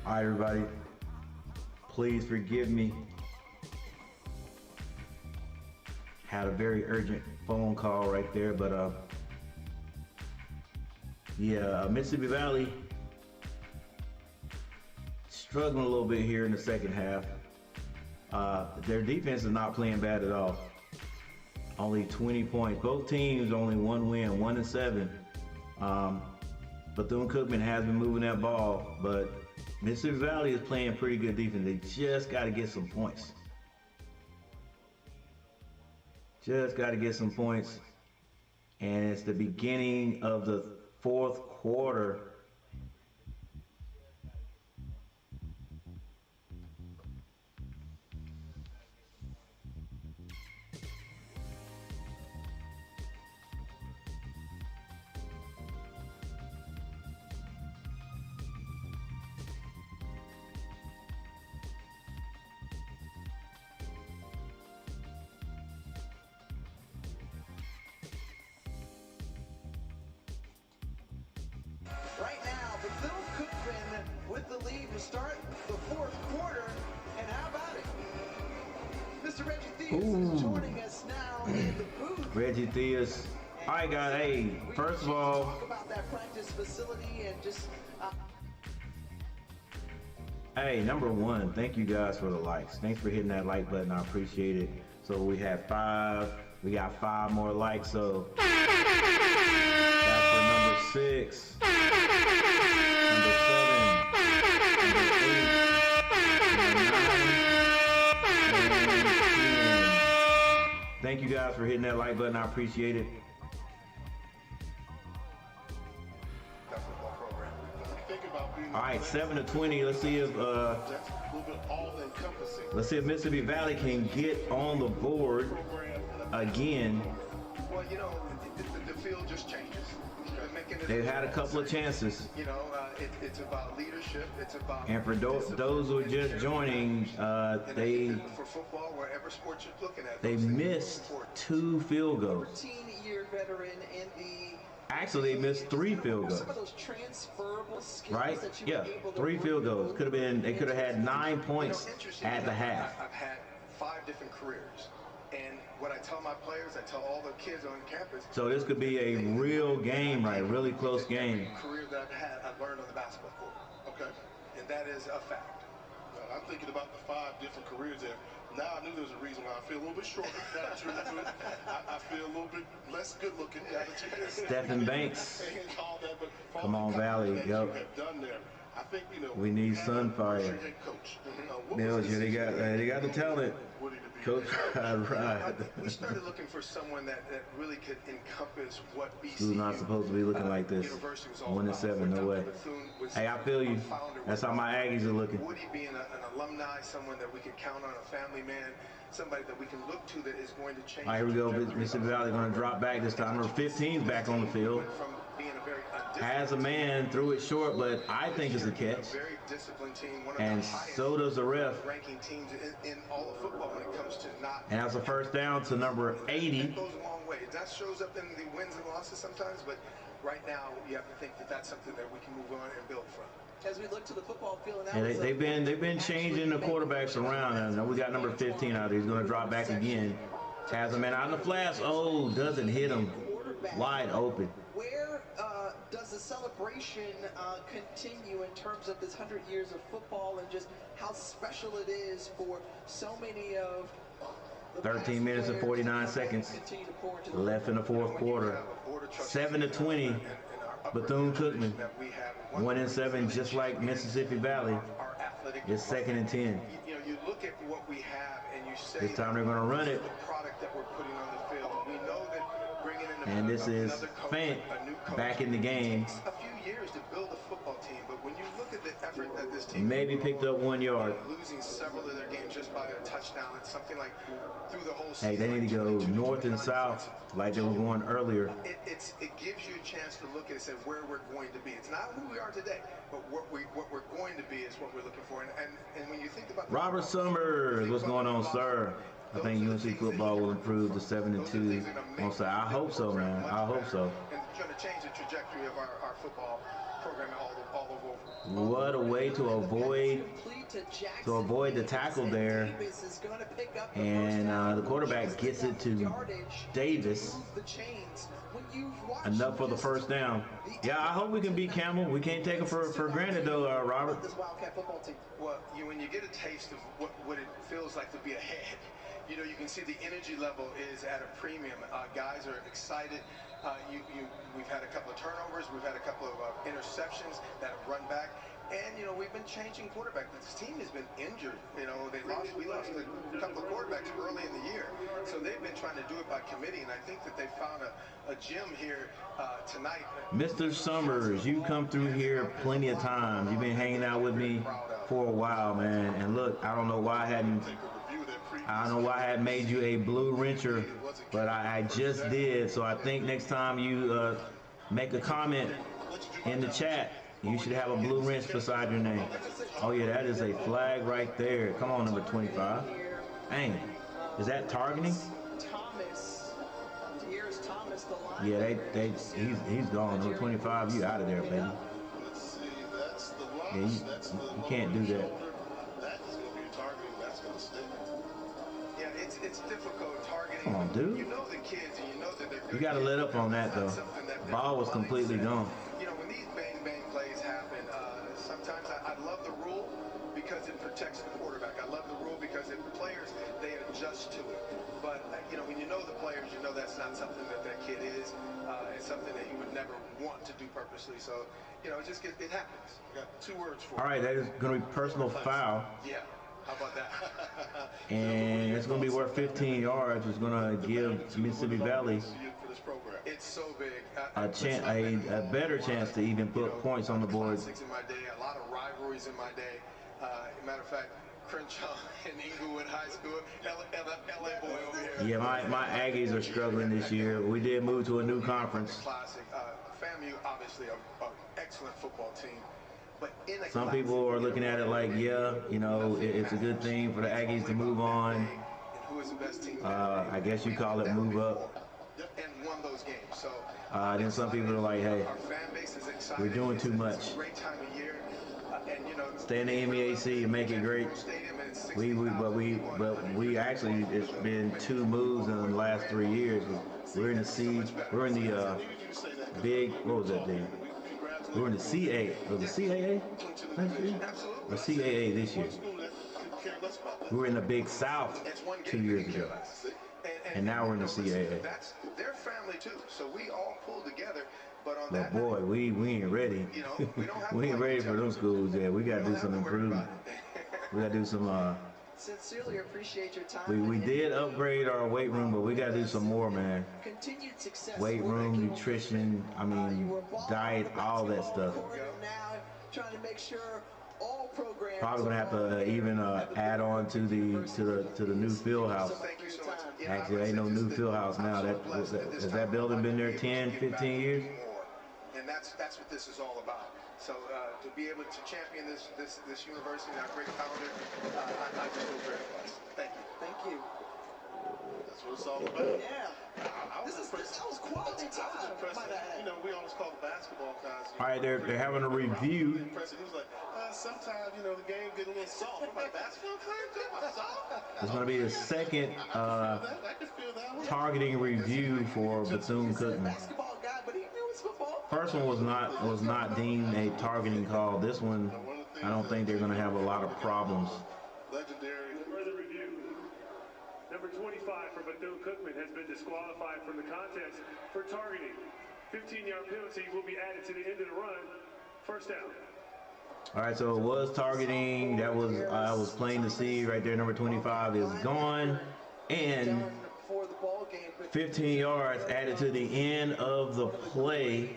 All right, everybody. Please forgive me. Had a very urgent phone call right there, but yeah, Mississippi Valley struggling a little bit here in the second half. Their defense is not playing bad at all. Only 20 points. Both teams only one win, 1-7. Bethune Cookman has been moving that ball, but Mississippi Valley is playing pretty good defense. They just got to get some points. Just got to get some points. And it's the beginning of the fourth quarter. Right now, Bethune Cookman with the lead to start the fourth quarter. And how about it? Mr. Reggie Theus is joining us now in the booth. Reggie Theus. All right, guys. Hey, first of all, Talk about that practice facility and just. hey, number one, thank you guys for the likes. Thanks for hitting that like button. I appreciate it. So we got 5 more likes. So that's for number 6, number 7, number 8, number 9, and 10. Thank you guys for hitting that like button. I appreciate it. That football program. When you think about being All right, 7-20. Let's see if that's a little bit all-encompassing. Mississippi Valley can get on the board again. Well, you know, the field just changes. They've had a couple of chances. You know, it's about leadership. It's about. And for those who are just joining, they for football, wherever sport you're looking at, they those things are missed important. 2 field goals. 14-year veteran in the. Actually, they missed 3 field goals. Some of those transferable skills Right? that you Yeah, were able to 3 field bring goals. They could have had 9 points Interesting, at the half. I've had 5 different careers, and what I tell my players, I tell all the kids on campus. So this could be a real game, right? Really close game. Career that I've had, I learned on the basketball court. Okay, and that is a fact. I'm thinking about the 5 different careers there. Now I knew there was a reason why I feel a little bit shorter. I feel a little bit less good looking. Stephen Banks. And all that, but for Come all on, the Valley, that yep. you have done there, I think, you know, We need having Sunfire. your head coach, what Mills, was yeah, his they got the talent. Woody to be Coach, there? right. We started looking for someone that really could encompass what BC. School's not supposed to be looking like this. University was all 1-7, about. no way. Bethune was Hey, I feel you. a founder That's with how my Aggies are looking. Woody being an alumni, someone that we can count on, a family man, somebody that we can look to that is going to change. All right, here we go. the trajectory Mississippi of Valley going to drop back this time. Number 15 is back on the field. From being a very Has a man, threw it short, but I think it's a catch. very disciplined team, one of And the highest so does the ref. ranking teams in all of football when it comes to not. And that's a first down to number 80. That goes a long way. That shows up in the wins and losses sometimes, but right now you have to think that that's something that we can move on and build from. As we look to the football field now, And they've been changing the quarterbacks around. And we got number 15 out there. He's going to drop back again. Has a man out in the flash. Oh, doesn't hit him. Wide open. Where does the celebration continue in terms of this 100 years of football and just how special it is for so many of the 13 minutes and 49 seconds left in the fourth quarter. 7-20. Bethune Cookman. 1-7, just like Mississippi Valley. It's 2nd and 10. You know, you look at what we have and you say This time they're going to run it. the product that we're putting on the field. We know that bringing in And this is another coach, Fant a new coach, back in the game. takes a few years to build a football team, but when you look at the effort that this team Maybe picked up 1 yard. losing several of their games just by their touchdown, it's something like through the whole Hey, season. they need to go 22, north and 29 south like they were going earlier. It gives you a chance to look at it and say where we're going to be. It's not who we are today, but what we're going to be is what we're looking for. And when you think about Robert Summers, what's going on, sir? I think UNC football will improve to 7-2. I hope so, man. I hope so. And trying to change the trajectory of our football program all over. What a way to avoid the tackle there. And the quarterback gets it to Davis. Enough for the first down. Yeah, I hope we can beat Campbell. We can't take it for granted, though, Robert. Well, when you get a taste of what it feels like to be ahead, you know, you can see the energy level is at a premium. Guys are excited. We've had a couple of turnovers. We've had a couple of interceptions that have run back. And, you know, we've been changing quarterbacks. This team has been injured. You know, we lost a couple of quarterbacks early in the year. So they've been trying to do it by committee. And I think that they found a gem here tonight. Mr. Summers, you come through here plenty of times. You've been hanging out with me for a while, man. And look, I don't know why I hadn't made you a blue wrencher, but I just did. So I think next time you make a comment in the chat, you should have a blue wrench beside your name. Oh yeah, that is a flag right there. Come on, number 25. Dang, is that targeting? Yeah, he's gone. Number 25, you out of there, baby. Yeah, you can't do that. Yeah, it's difficult targeting. Come on, dude. You know the kids, and you know that they're good. You got to let up on that, though. Ball was completely gone. You know, when these bang plays happen, sometimes I love the rule because it protects the quarterback. I love the rule because if the players, they adjust to it. But, you know, when you know the players, you know that's not something that kid is. It's something that he would never want to do purposely. So, you know, it happens. I got 2 words for it. All right, that is going to be personal foul. Yeah. How about that? And it's going to be worth 15 yards. It's going to give Mississippi Valley it's so big. a better chance to even put points on the board. In my day, a lot of rivalries in my day. Matter of fact, Crenshaw and Inglewood High School, LA boy over here. Yeah, my Aggies are struggling this year. We did move to a new conference. Classic. FAMU, obviously, an excellent football team. But some people are looking at it like, yeah, you know, it's a good thing for the Aggies to move on. I guess you call it move up. And won those games. So then some people are like, hey, we're doing too much. Stay in the MEAC and make it great. But we actually, it's been 2 moves in the last 3 years. We're in the big, what was that thing? We were in the CAA. Was it CAA last year? Or CAA this year? We were in the Big South 2 years ago. And now we're in the CAA. That's their family too. So we all pulled together. But boy, we ain't ready. We ain't ready for them schools yet. We gotta do some improvement. We gotta do some Sincerely appreciate your time. We did upgrade our weight room, but we gotta do some more, man. Continued success. Weight room, nutrition, I mean, diet, all that stuff. Now trying to make sure all programs. Probably gonna have to even add on to the new field house. Actually, ain't no new field house now. Has that building been there 10, 15 years? And that's what this is all about. So to be able to champion this university and our great founder, I just feel very blessed. Thank you. Thank you. That's what it's all about. Yeah. That was quality time. You know, we always call the basketball guys. All right, they're having a review. He was like, sometimes, you know, the game get a little soft. I'm like, basketball players soft? It's going to be the second targeting review for Bethune Cookman. First one was not deemed a targeting call. This one, I don't think they're going to have a lot of problems. Legendary. Further review. Number 25 for Bethune Cookman has been disqualified from the contest for targeting. 15-yard penalty will be added to the end of the run. First down. All right, so it was targeting. That was I was plain to see right there. Number 25 is gone, and 15 yards added to the end of the play.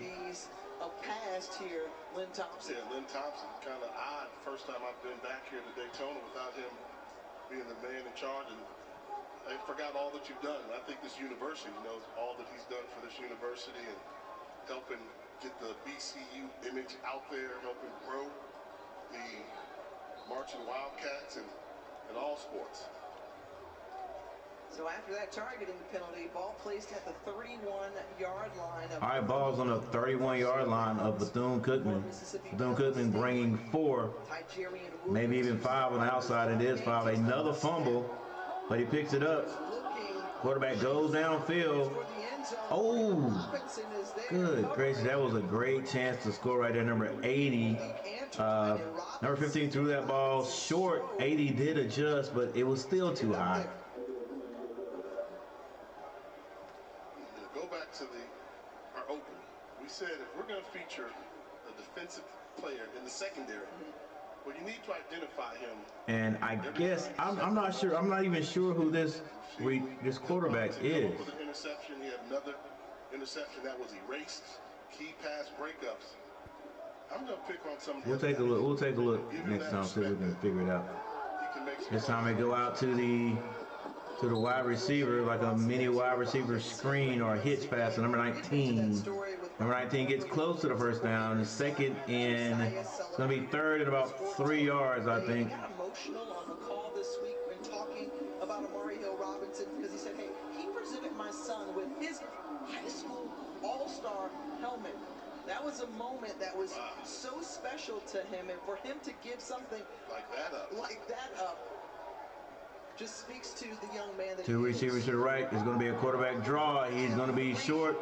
Here, Lynn Thompson. Yeah, Lynn Thompson, kind of odd. First time I've been back here to Daytona without him being the man in charge. And I forgot all that you've done. I think this university knows all that he's done for this university and helping get the BCU image out there, helping grow the marching Wildcats and all sports. So after that targeting penalty, ball placed at the 31-yard line. All right, ball's on the 31-yard line of Bethune-Cookman. Bethune-Cookman bringing 4, maybe even 5 on the outside. It is 5. Another fumble, but he picks it up. Quarterback goes downfield. Oh, good gracious. That was a great chance to score right there. Number 80. Number 15 threw that ball short. 80 did adjust, but it was still too high. Go back to our open. We said if we're going to feature a defensive player in the secondary, well, you need to identify him. And I guess I'm not sure. I'm not even sure who this quarterback is. For the interception, he had another interception that was erased. Key pass breakups. I'm going to pick on some. We'll take a look. We'll take a look next time, see if we can figure it out. This time they go out to the wide receiver, like a mini wide receiver screen or a hitch pass to number 19. Number 19 gets close to the first down. Second and it's going to be third and about 3 yards, I think. He got emotional on the call this week when talking about Amari Hill Robinson because he said, hey, he presented my son with his high school all-star helmet. That was a moment that was so special to him, and for him to give something like that up just speaks to the young man that 2 receivers to the right. It's going to be a quarterback draw. He's going to be short.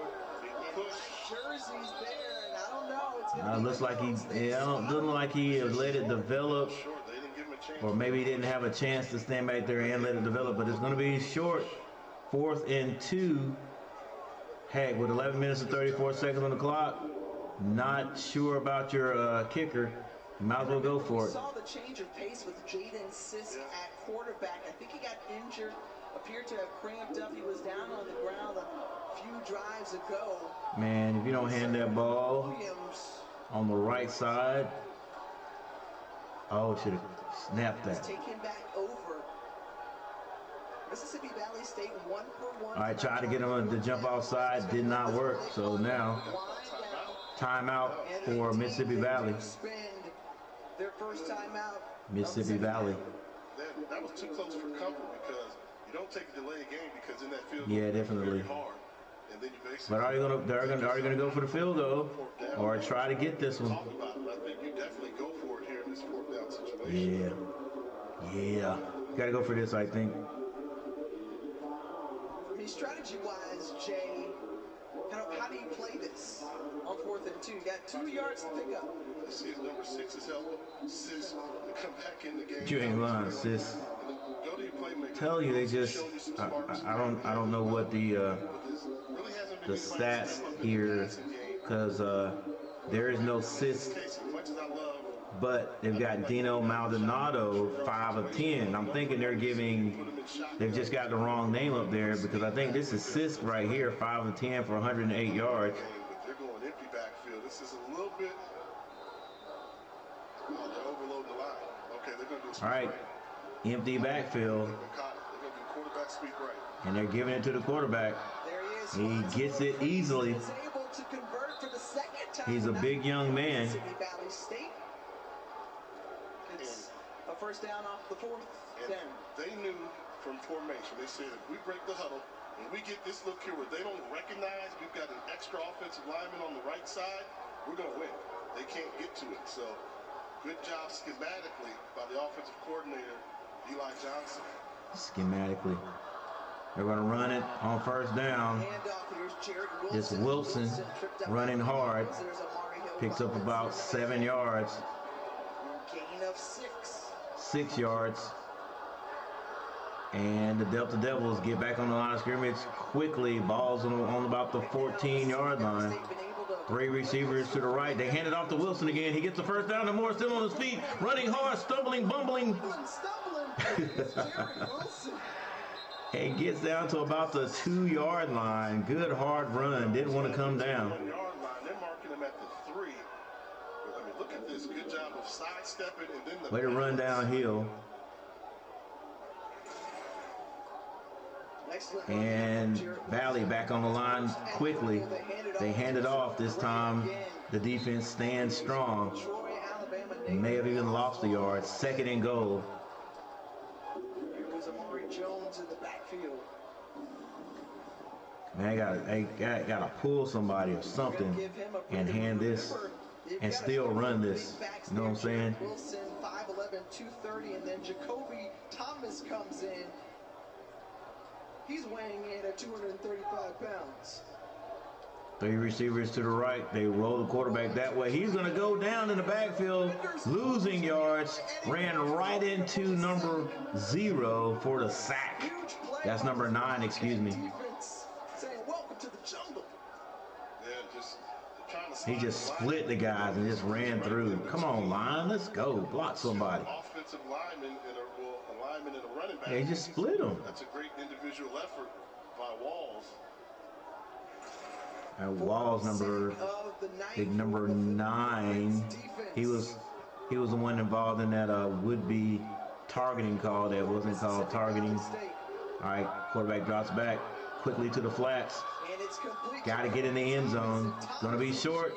Jersey's there, and I don't know. It's gonna Looks like doesn't look like he has let it develop, or maybe he didn't have a chance to stand back there and let it develop. But it's going to be short. 4th and 2. Heck, with 11 minutes and 34 seconds on the clock, not sure about your kicker. You might as well go for it. Saw the change of pace with Jaden Sisk at quarterback. I think he got injured, appeared to have cramped up. He was down on the ground a few drives ago. Man, if you don't hand that ball on the right side, should have snapped that. Take him back over. Mississippi Valley State 1-for-1. All right, tried to get him to jump outside, did not work. So now, timeout for Mississippi Valley. Their first timeout. Mississippi Valley. That was too close for comfort because you don't take a delay game because in that field goal, yeah, definitely. Very hard. And then you basically But are you gonna go for the field goal or try to get this one? I think you definitely go for it here in this 4th down situation. Yeah. Got to go for this, I think. I mean, strategy-wise, Jay, how do you play this on 4th and 2? You got 2 yards to pick up. Let's see if number 6 is helping. Sis to come back in the game. You ain't lying, sis. Go to your playmaker. Tell you, they just I don't know what the stats here, because there is no sis, but they've got Dino Maldonado 5 of 10. I'm thinking they've just got the wrong name up there, because I think this is Sisk right here, 5 of 10 for 108 yards. They're going empty backfield. This is a little bit. They're overloading the line. Okay, they're going to do. All right, empty backfield. They're going to do quarterback speak right. And they're giving it to the quarterback. He gets it easily. He's a big young man. It's a first down off the 4th down. They knew from formation, they said if we break the huddle and we get this look here where they don't recognize we've got an extra offensive lineman on the right side, we're going to win. They can't get to it. So good job schematically by the offensive coordinator, Eli Johnson. Schematically. They're going to run it on first down. It's Wilson running hard. Picks up about 7 yards. Gain of 6. 6 yards. And the Delta Devils get back on the line of scrimmage quickly. Ball's on about the 14-yard line. 3 receivers to the right. They hand it off to Wilson again. He gets the first down. Moore still on his feet. Running hard, stumbling, bumbling. And gets down to about the 2-yard line. Good hard run. Didn't want to come down. They're marking him at the 3. But, I mean, look at this. Good job of sidestepping and then the way to run downhill. And Valley back on the line quickly. They hand it off this time. The defense stands strong. May have even lost the yard. 2nd and goal. is Amari Jones in the backfield. Man, gotta pull somebody or something and hand this and still run this. You know what I'm saying? Wilson, 5'11", 230, and then Jacoby Thomas comes in. He's weighing in at 235 pounds. 3 receivers to the right. They roll the quarterback that way. He's going to go down in the backfield, losing yards. Ran right into number 0 for the sack. That's number 9, excuse me. Saying welcome to the jungle. He just split the guys and just ran through. Come on, line. Let's go. Block somebody. Offensive lineman and a lineman and a running back. They just split them. That's a great individual effort by Walls. And Walls number 9. He was the one involved in that would-be targeting call that wasn't called targeting. All right, quarterback drops back quickly to the flats. Got to get in the end zone. Gonna be short.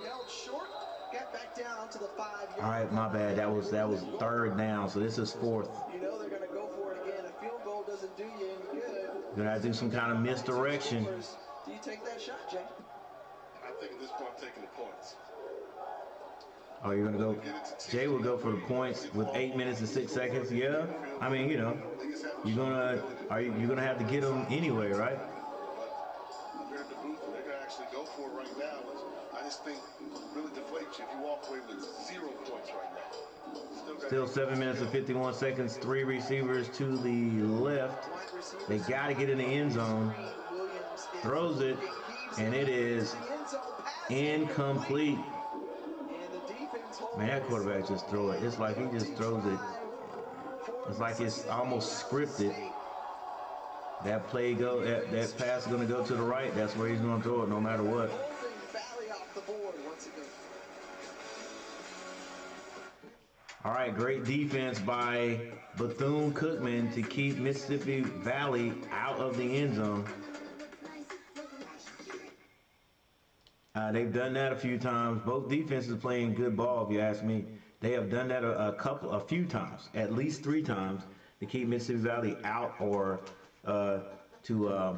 All right, my bad. That was 3rd down. So this is 4th. You know they're gonna go for it again. A field goal doesn't do you any good. Gonna have to do some kind of misdirection. Do you take that shot, Jay? I think at this point I'm taking the points. Oh, you're gonna go. Jay will go for the points with 8 minutes and 6 seconds. Yeah, I mean, you know, you're gonna have to get them anyway, right? But they're at the booth and they're gonna actually go for it right now, which I just think really deflates you if you walk away with 0 points right now. Still 7 minutes and 51 seconds. 3 receivers to the left. They got to get in the end zone. Throws it, and it is incomplete. Man, that quarterback just throw it. It's like he just throws it. It's like it's almost scripted. That pass is going to go to the right. That's where he's going to throw it no matter what. All right, great defense by Bethume Cookman to keep Mississippi Valley out of the end zone. They've done that a few times. Both defenses playing good ball, if you ask me. They have done that a few times, at least 3 times, to keep Mississippi Valley out or to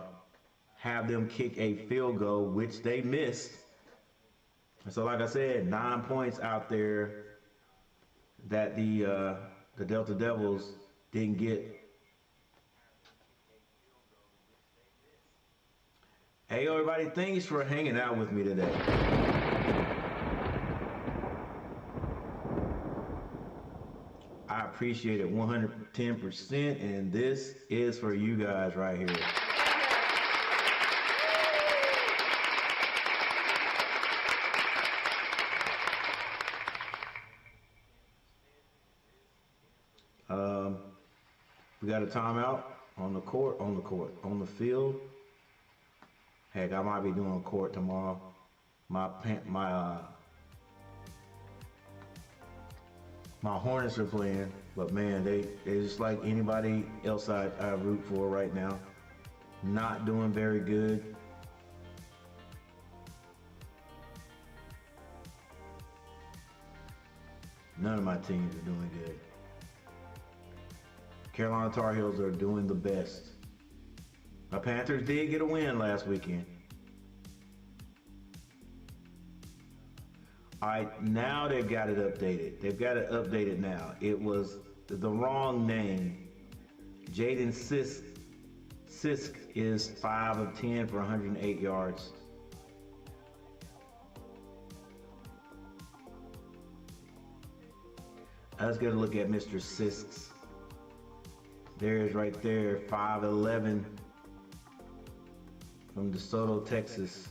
have them kick a field goal, which they missed. And so, like I said, 9 points out there that the Delta Devils didn't get. Hey, everybody, thanks for hanging out with me today. I appreciate it 110%, and this is for you guys right here. We got a timeout on the field. Heck, I might be doing court tomorrow. My Hornets are playing, but man, they're just like anybody else I root for right now. Not doing very good. None of my teams are doing good. Carolina Tar Heels are doing the best. My Panthers did get a win last weekend. All right, now they've got it updated. They've got it updated now. It was the wrong name. Jaden Sisk is 5 of 10 for 108 yards. Let's get a look at Mr. Sisk. There's right there, 5'11" from DeSoto, Texas.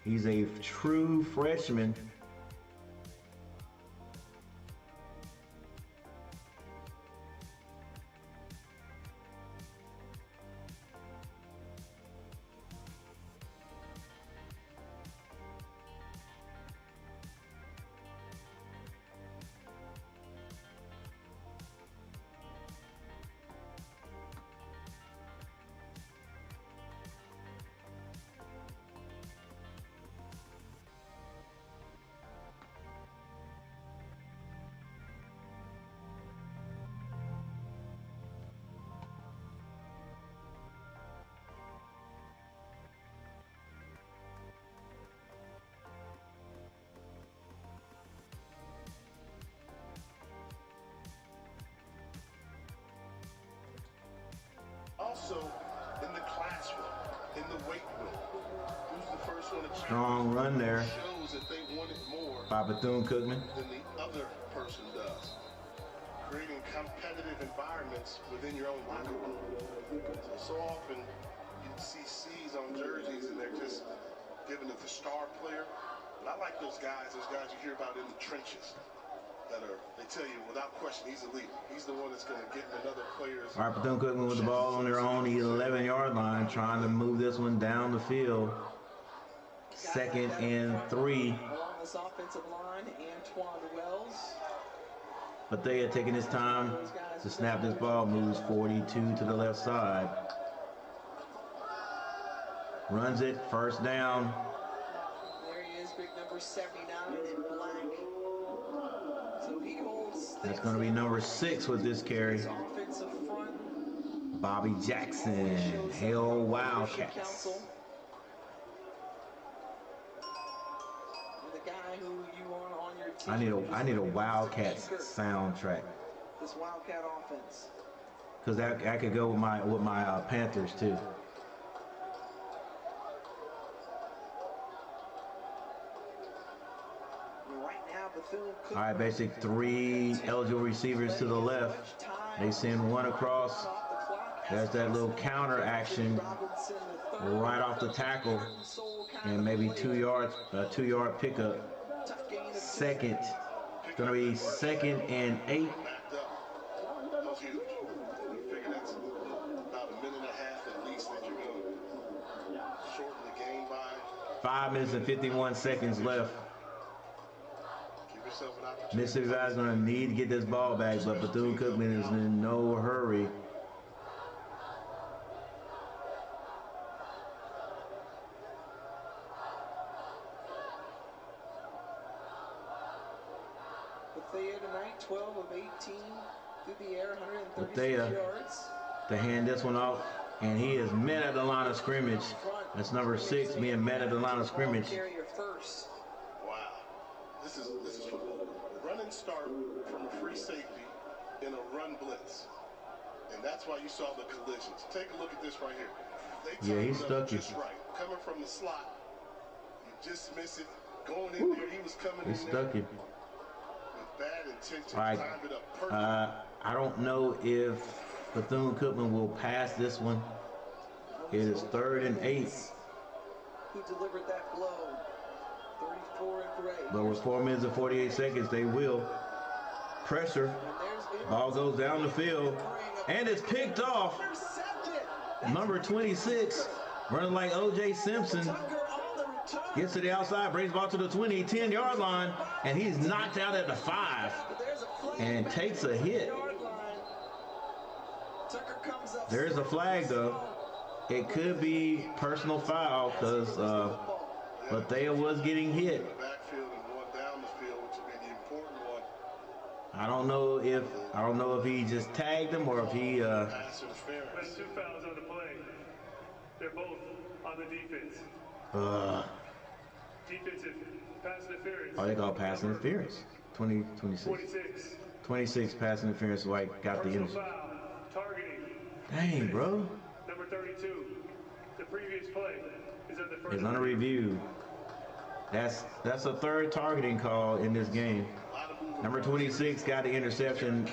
He's a true freshman. also in the classroom, in the weight room. Who's the first one to Strong run there shows that they want it more by Bethune-Cookman. than the other person does. Creating competitive environments within your own locker room. So often you see C's on jerseys and they're just giving it the star player. But I like those guys you hear about in the trenches. They tell you without question he's the leader. He's the one that's going to get in another player's. All right, Bethune-Cookman with the ball on their own 11-yard line, trying to move this one down the field. 2nd and 3. Along this offensive line, Antoine Wells. But they are taking his time to snap this ball. Moves 42 to the left side. Runs it, 1st down. There he is, big number 79 in black. So he holds. That's going to be number 6 with this carry. Offensive front. Bobby Jackson, Hail Wildcats. The guy who you want on your team. I need a Wildcats soundtrack. This Wildcat offense. Because I could go with my Panthers too. All right, basic 3 eligible receivers to the left. They send one across. There's that little counter action right off the tackle, and maybe 2 yards, a 2-yard pickup. Second, it's gonna be 2nd and 8. That's huge. You figure that's about a minute and a half at least that you're going to shorten the game by. 5 minutes and 51 seconds left. Give yourself an opportunity. Mississippi Valley's gonna need to get this ball back, but Bethune-Cookman is in no hurry. Bethea tonight, 12 of 18 through the air, 136 Bethea yards. To hand this one off, and he is met at the line of scrimmage. That's number 6 being met at the line of scrimmage. Carrier first. Wow, this is football. Run and start from a free safety in a run blitz, and that's why you saw the collisions. Take a look at this right here. They Yeah, he timed it up stuck you. just right. Coming from the slot, you just miss it. Going in there, he was coming He in stuck there you. with bad intentions. All right. Timed it up perfect. I don't know if Bethune-Cookman will pass this one. It is 3rd and 8. Who delivered that blow? 34 in gray. But with 4 minutes and 48 seconds, they will. Pressure. Ball goes down the field. And it's picked off. Number 26, running like O.J. Simpson. Gets to the outside, brings the ball to the 20, 10-yard line, and he's knocked out at the 5 and takes a hit. There's a flag, though. It could be personal foul because Bethea was getting hit. Backfield and one down the field, which would be the important one. I don't know if he just tagged him or if he Pass interference. There's 2 fouls on the play. They're both on the defense. Defensive pass interference. they call pass interference. 26 pass interference. White got the Personal interference. foul. Targeting. Dang, bro. Number 32. The previous play is at the first. It's under review. That's a 3rd targeting call in this game. Number 26 got the interception.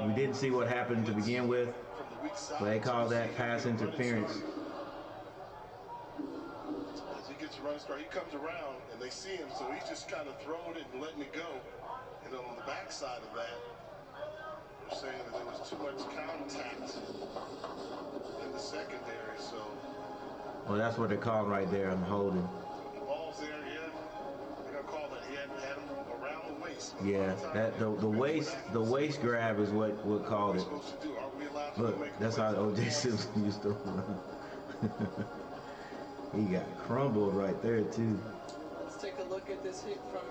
We didn't see what happened to begin with, but they call that pass interference. As he gets a run start, he comes around and they see him, so he's just kind of throwing it and letting it go. And on the backside of that, they're saying that there was too much contact in the secondary, so. Well, that's what they call right there. I'm holding. The ball's there, yeah. They're gonna call that he had him around the waist. Yeah, that the waist grab is what called it. Supposed to do? Are we allowed to Look, make that's how O.J. Simpson used to run. He got crumbled right there too. Let's take a look at this hit from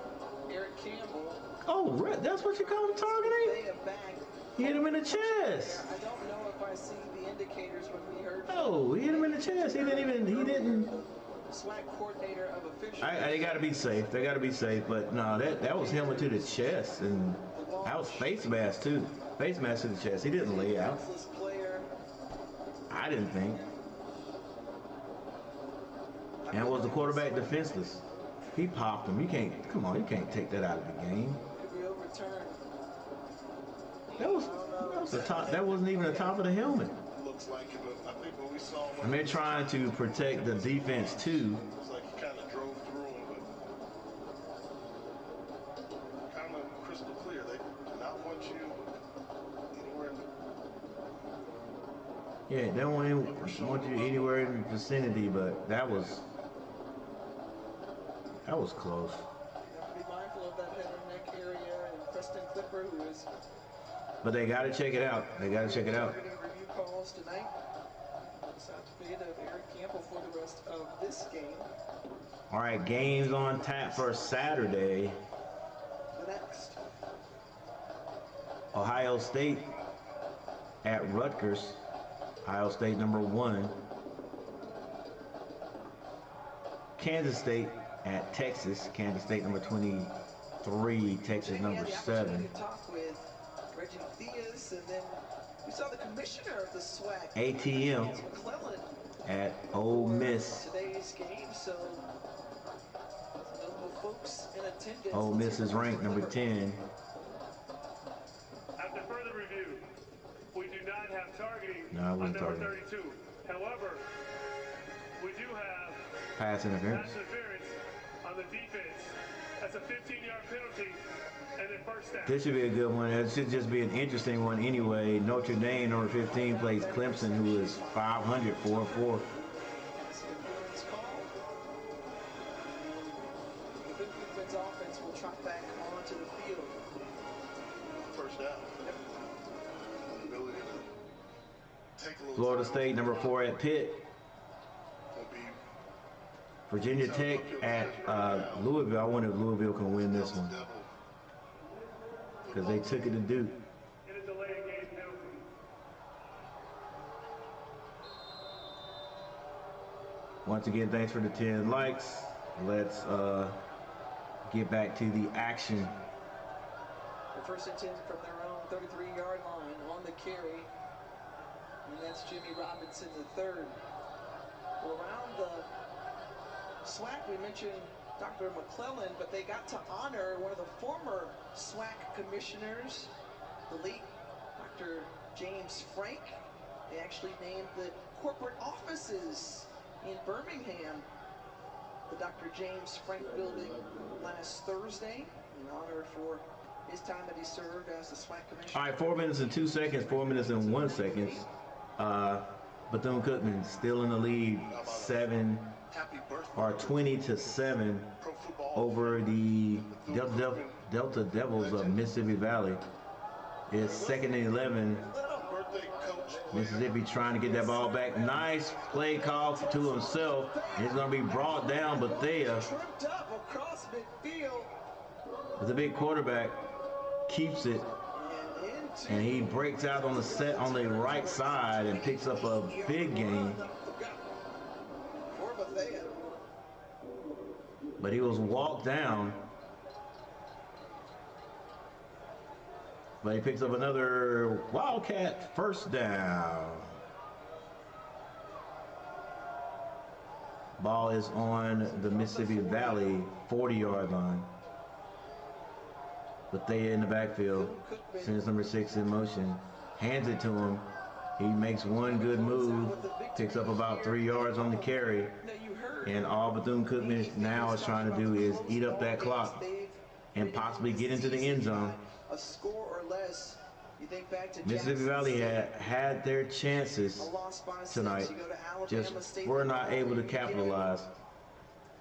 Eric Campbell. Oh, that's what you call him targeting? Bethea back. He hit him in the chest. I don't know if I see the indicators when we heard. Oh, he hit him in the chest. He didn't. SWAC coordinator of officials. They got to be safe. They got to be safe. But no, that was him to the chest, and that was face mask too. Face mask to the chest. He didn't lay out. I didn't think. And was the quarterback defenseless? He popped him. You can't, come on, you can't take that out of the game. Could be overturned. That was the top. That wasn't even the top of the helmet. Looks like it, but I think when we saw one, And they're trying to protect the defense too. it was like he kind of drove through him, but kind of crystal clear. They do not want you anywhere in the Yeah, they don't want you anywhere in the vicinity, but that was close. You have to be mindful of that head and neck area, and Preston Clipper, who is But they got to check it out. They got to check it out. targeting review calls tonight. South fate of Eric Campbell for the rest of this game. All right, games on tap for Saturday. The next. Ohio State at Rutgers. Ohio State #1. Kansas State at Texas. Kansas State #23. Texas We had the #7. opportunity to talk with Reggie Theus, and then we saw the commissioner of the SWAC, ATM McClellan, at Ole Miss. today's game. So notable folks in attendance. Ole Miss is ranked #10. After further review, we do not have targeting No, I on wasn't number targeting. 32. However, we do have Pass interference. pass interference on the defense. That's a 15-yard penalty and then first down. This should be a good one. It should just be an interesting one anyway. Notre Dame, #15, plays Clemson, who is 500, 4-4. That's Bethume's call. The Bethume's offense will trot back onto the field. first down. The ability to take a little Florida time State, #4 at Pitt. will be Virginia Tech at Louisville. I wonder if Louisville can win this one devil. because they took it to Duke. In a delayed game penalty. Once again, thanks for the 10 likes. Let's get back to the action. The first and 10 from their own 33-yard line on the carry. And that's Jimmy Robinson, the third. Well, around the SWAC, we mentioned Dr. McClellan, but they got to honor one of the former SWAC commissioners, the late Dr. James Frank. They actually named the corporate offices in Birmingham the Dr. James Frank building last Thursday in honor for his time that he served as the SWAC commissioner. All right, 4 minutes and 2 seconds, 4 minutes and 1 second. Bethune-Cookman still in the lead, Happy birthday. 20-7 Pro football. over the Delta Devils of Mississippi Valley. It's 2nd and 11. Birthday coach. Mississippi trying to get that ball back. Nice play call to himself. He's going to be brought down. Bethea, Tripped up across midfield with a big quarterback, keeps it, and into and he breaks out on the right side and picks up a big gain. for Bethea. But he was walked down. But he picks up another Wildcat first down. Ball is on the Mississippi Valley 40-yard line. Bethea in the backfield, sends number 6 in motion, hands it to him. He makes one good move, picks up about 3 yards on the carry, Now you heard and all Bethune-Cookman now is trying to do is eat up that clock and possibly get into the end zone. a score or less. You think back to Mississippi Jackson Valley State, had their chances a loss by 6. tonight, You go to Alabama just State, were not able to capitalize.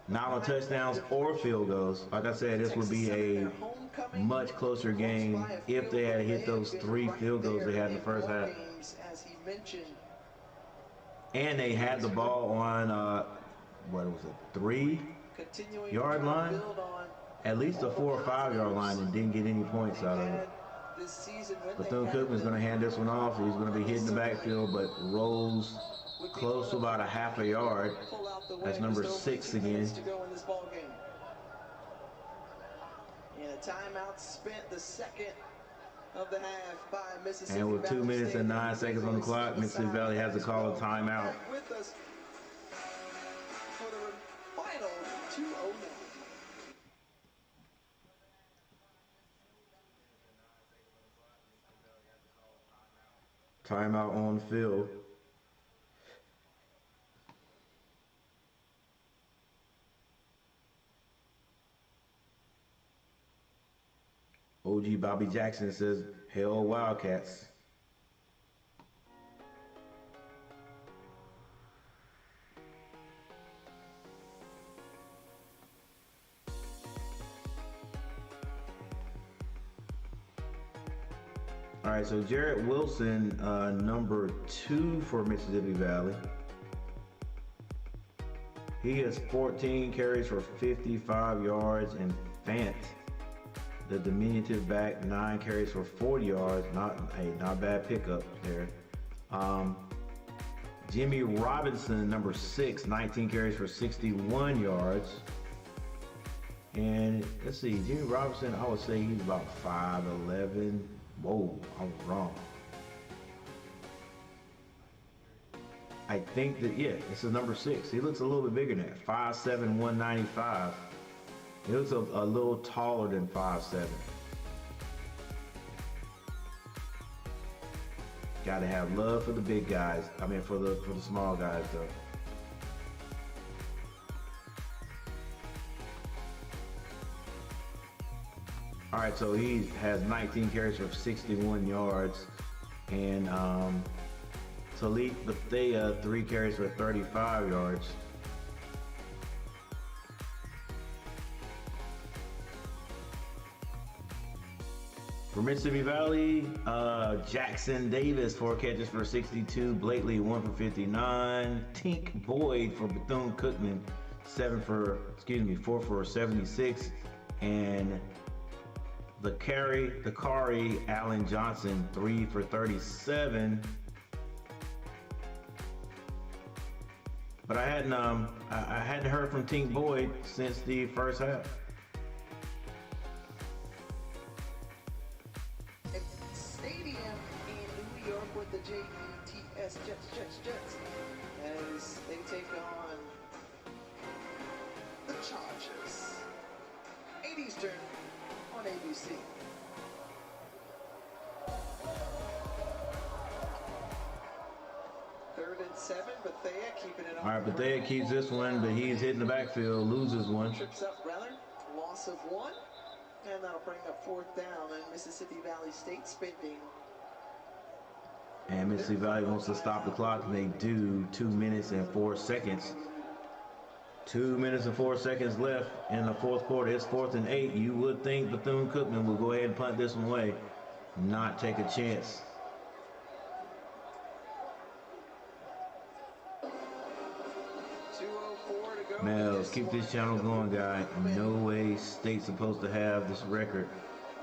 Not on touchdowns or field goals. Like I said, this would be a much closer game if they had hit those 3 field goals they had in the first half. As he mentioned, And they had the ball on, what was it, 3-yard continuing line? to build on At least a 4 or 5-yard line, and didn't get any points out of it. this season when Bethune-Cookman's going to hand this one off. He's going to be hitting the backfield, but rolls close to about a half a yard. That's number 6 again. To go in this ball game. And a timeout spent, the second of the half by Mississippi And with 2 Valley minutes State. and 9 seconds on the clock, Mississippi Valley has to call a timeout. Back with us for the final 2:09. Timeout on the field. OG Bobby Jackson says, "Hell Wildcats." All right, so Jarrett Wilson, number 2 for Mississippi Valley. He has 14 carries for 55 yards, and Fant, the diminutive back, 9 carries for 40 yards. Not bad pickup there. Jimmy Robinson, number 6, 19 carries for 61 yards. And let's see, Jimmy Robinson, I would say he's about 5'11". Whoa, I was wrong. I think that, yeah, this is number 6. He looks a little bit bigger than that. 5'7", 195. He looks a little taller than 5'7". Gotta have love for the big guys. I mean, for the small guys, though. All right, so he has 19 carries for 61 yards, and Talib Bethea, 3 carries for 35 yards. For Mississippi Valley, Jackson Davis, 4 catches for 62. Blakely, 1 for 59. Tink Boyd for Bethune Cookman, 4 for 76. And the Kari Allen Johnson, 3 for 37. But I hadn't heard from Tink Boyd since the first half. Stadium in New York with the JETS Jets as they take on the Chargers. 8 Eastern on ABC. Third and 7, Bethea keeping it on. All right, Bethea keeps this one, but he's hitting the backfield, loses one. Trips up rather, loss of 1, and that'll bring up 4th down, and Mississippi Valley State spending. And Mississippi Valley wants to stop the clock, and they do. 2 minutes and 4 seconds. 2 minutes and 4 seconds left in the fourth quarter. It's 4th and 8. You would think Bethune-Cookman will go ahead and punt this one away, not take a chance. Mels, keep this channel going, guy. No way State's supposed to have this record.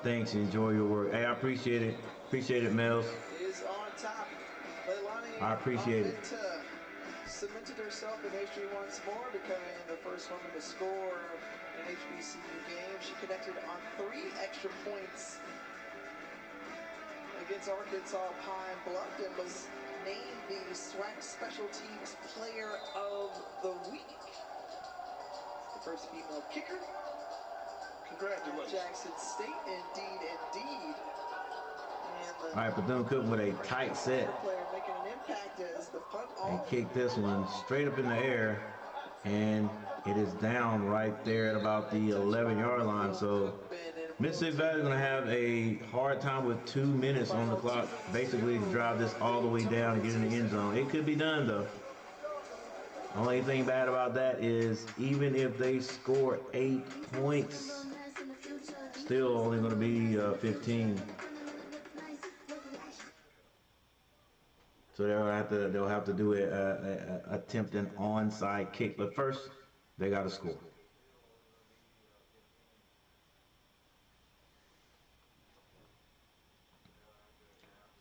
Thanks, enjoy your work. Hey, I appreciate it. Appreciate it, Mels. Is on top. Leilani I appreciate it. Cemented herself in history once more, becoming the first woman to score an HBCU game. She connected on 3 extra points against Arkansas Pine Bluff and was named the SWAC Special Teams Player of the Week. The first female kicker. Congratulations. Jackson State, indeed. All right, Bethune-Cookman with a tight set. Making an impact as the punt And off. kick this one straight up in the air, and it is down right there at about the 11-yard line. So Mississippi Valley is going to have a hard time with 2 minutes on the clock, basically to drive this all the way down and get in the end zone. It could be done, though. Only thing bad about that is even if they score 8 points, still only going to be 15. So they'll have to do attempt an onside kick, but first they got to score.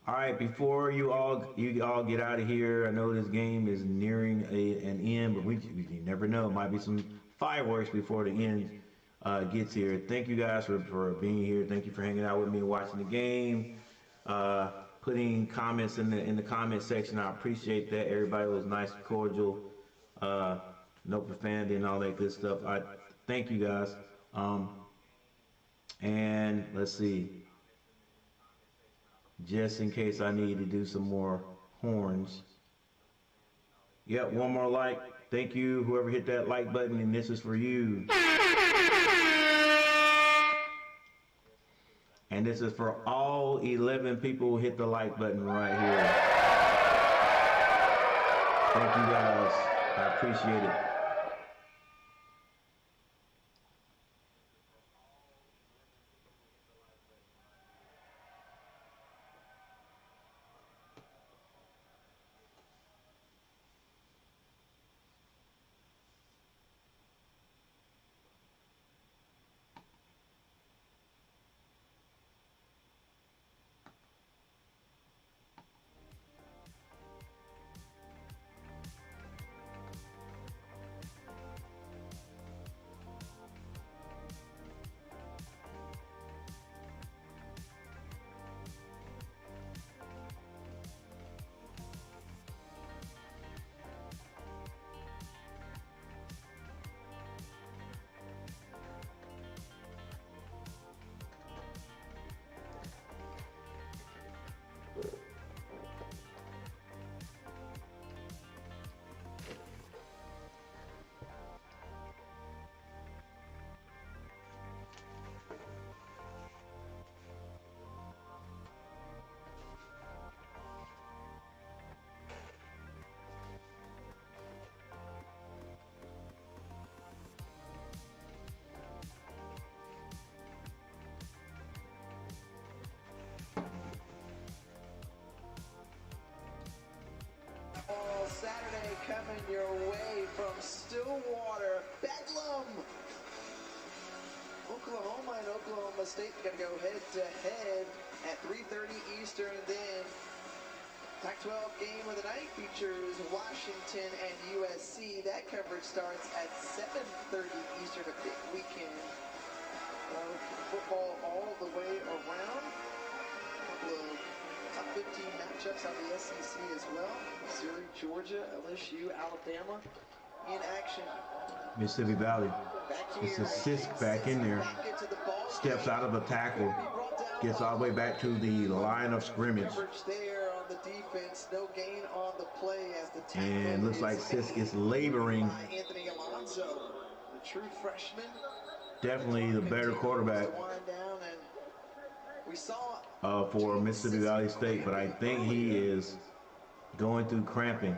All right, before you all get out of here, I know this game is nearing an end, but you never know. It might be some fireworks before the end gets here. Thank you guys for being here. Thank you for hanging out with me, watching the game, putting comments in the comment section. I appreciate that. Everybody was nice, cordial, no profanity and all that good stuff. I thank you guys. And let's see. Just in case I need to do some more horns. Yep, one more like. Thank you, whoever hit that like button, and this is for you. And this is for all 11 people who hit the like button right here. Thank you guys. I appreciate it. Saturday coming your way from Stillwater, Bedlam, Oklahoma and Oklahoma State going to go head-to-head at 3:30 Eastern. Then Pac-12 game of the night features Washington and USC. That coverage starts at 7:30 Eastern, a big weekend of football all the way around. A couple of top 15 matchups out of the SEC as well. Missouri, Georgia, LSU, Alabama in action. Mississippi Valley. It's a Sisk back in there. Steps out of the tackle. Gets all the way back to the line of scrimmage. There on the defense, no gain on the play as the tackle And looks like Sisk is laboring. Anthony Alonso, the true freshman. Definitely the better quarterback for Mississippi Valley State, but I think he is going through cramping.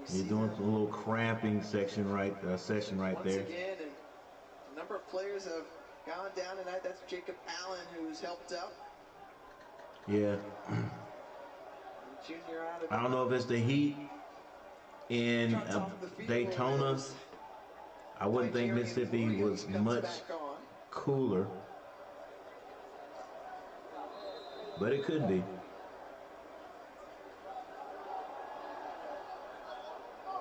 He's doing a little cramping session right there. Once again, and a number of players have gone down tonight. That's Jacob Allen, who's helped up. Yeah. Junior out of I don't know if it's the heat in Daytona. I wouldn't think Mississippi was much cooler, but it could be.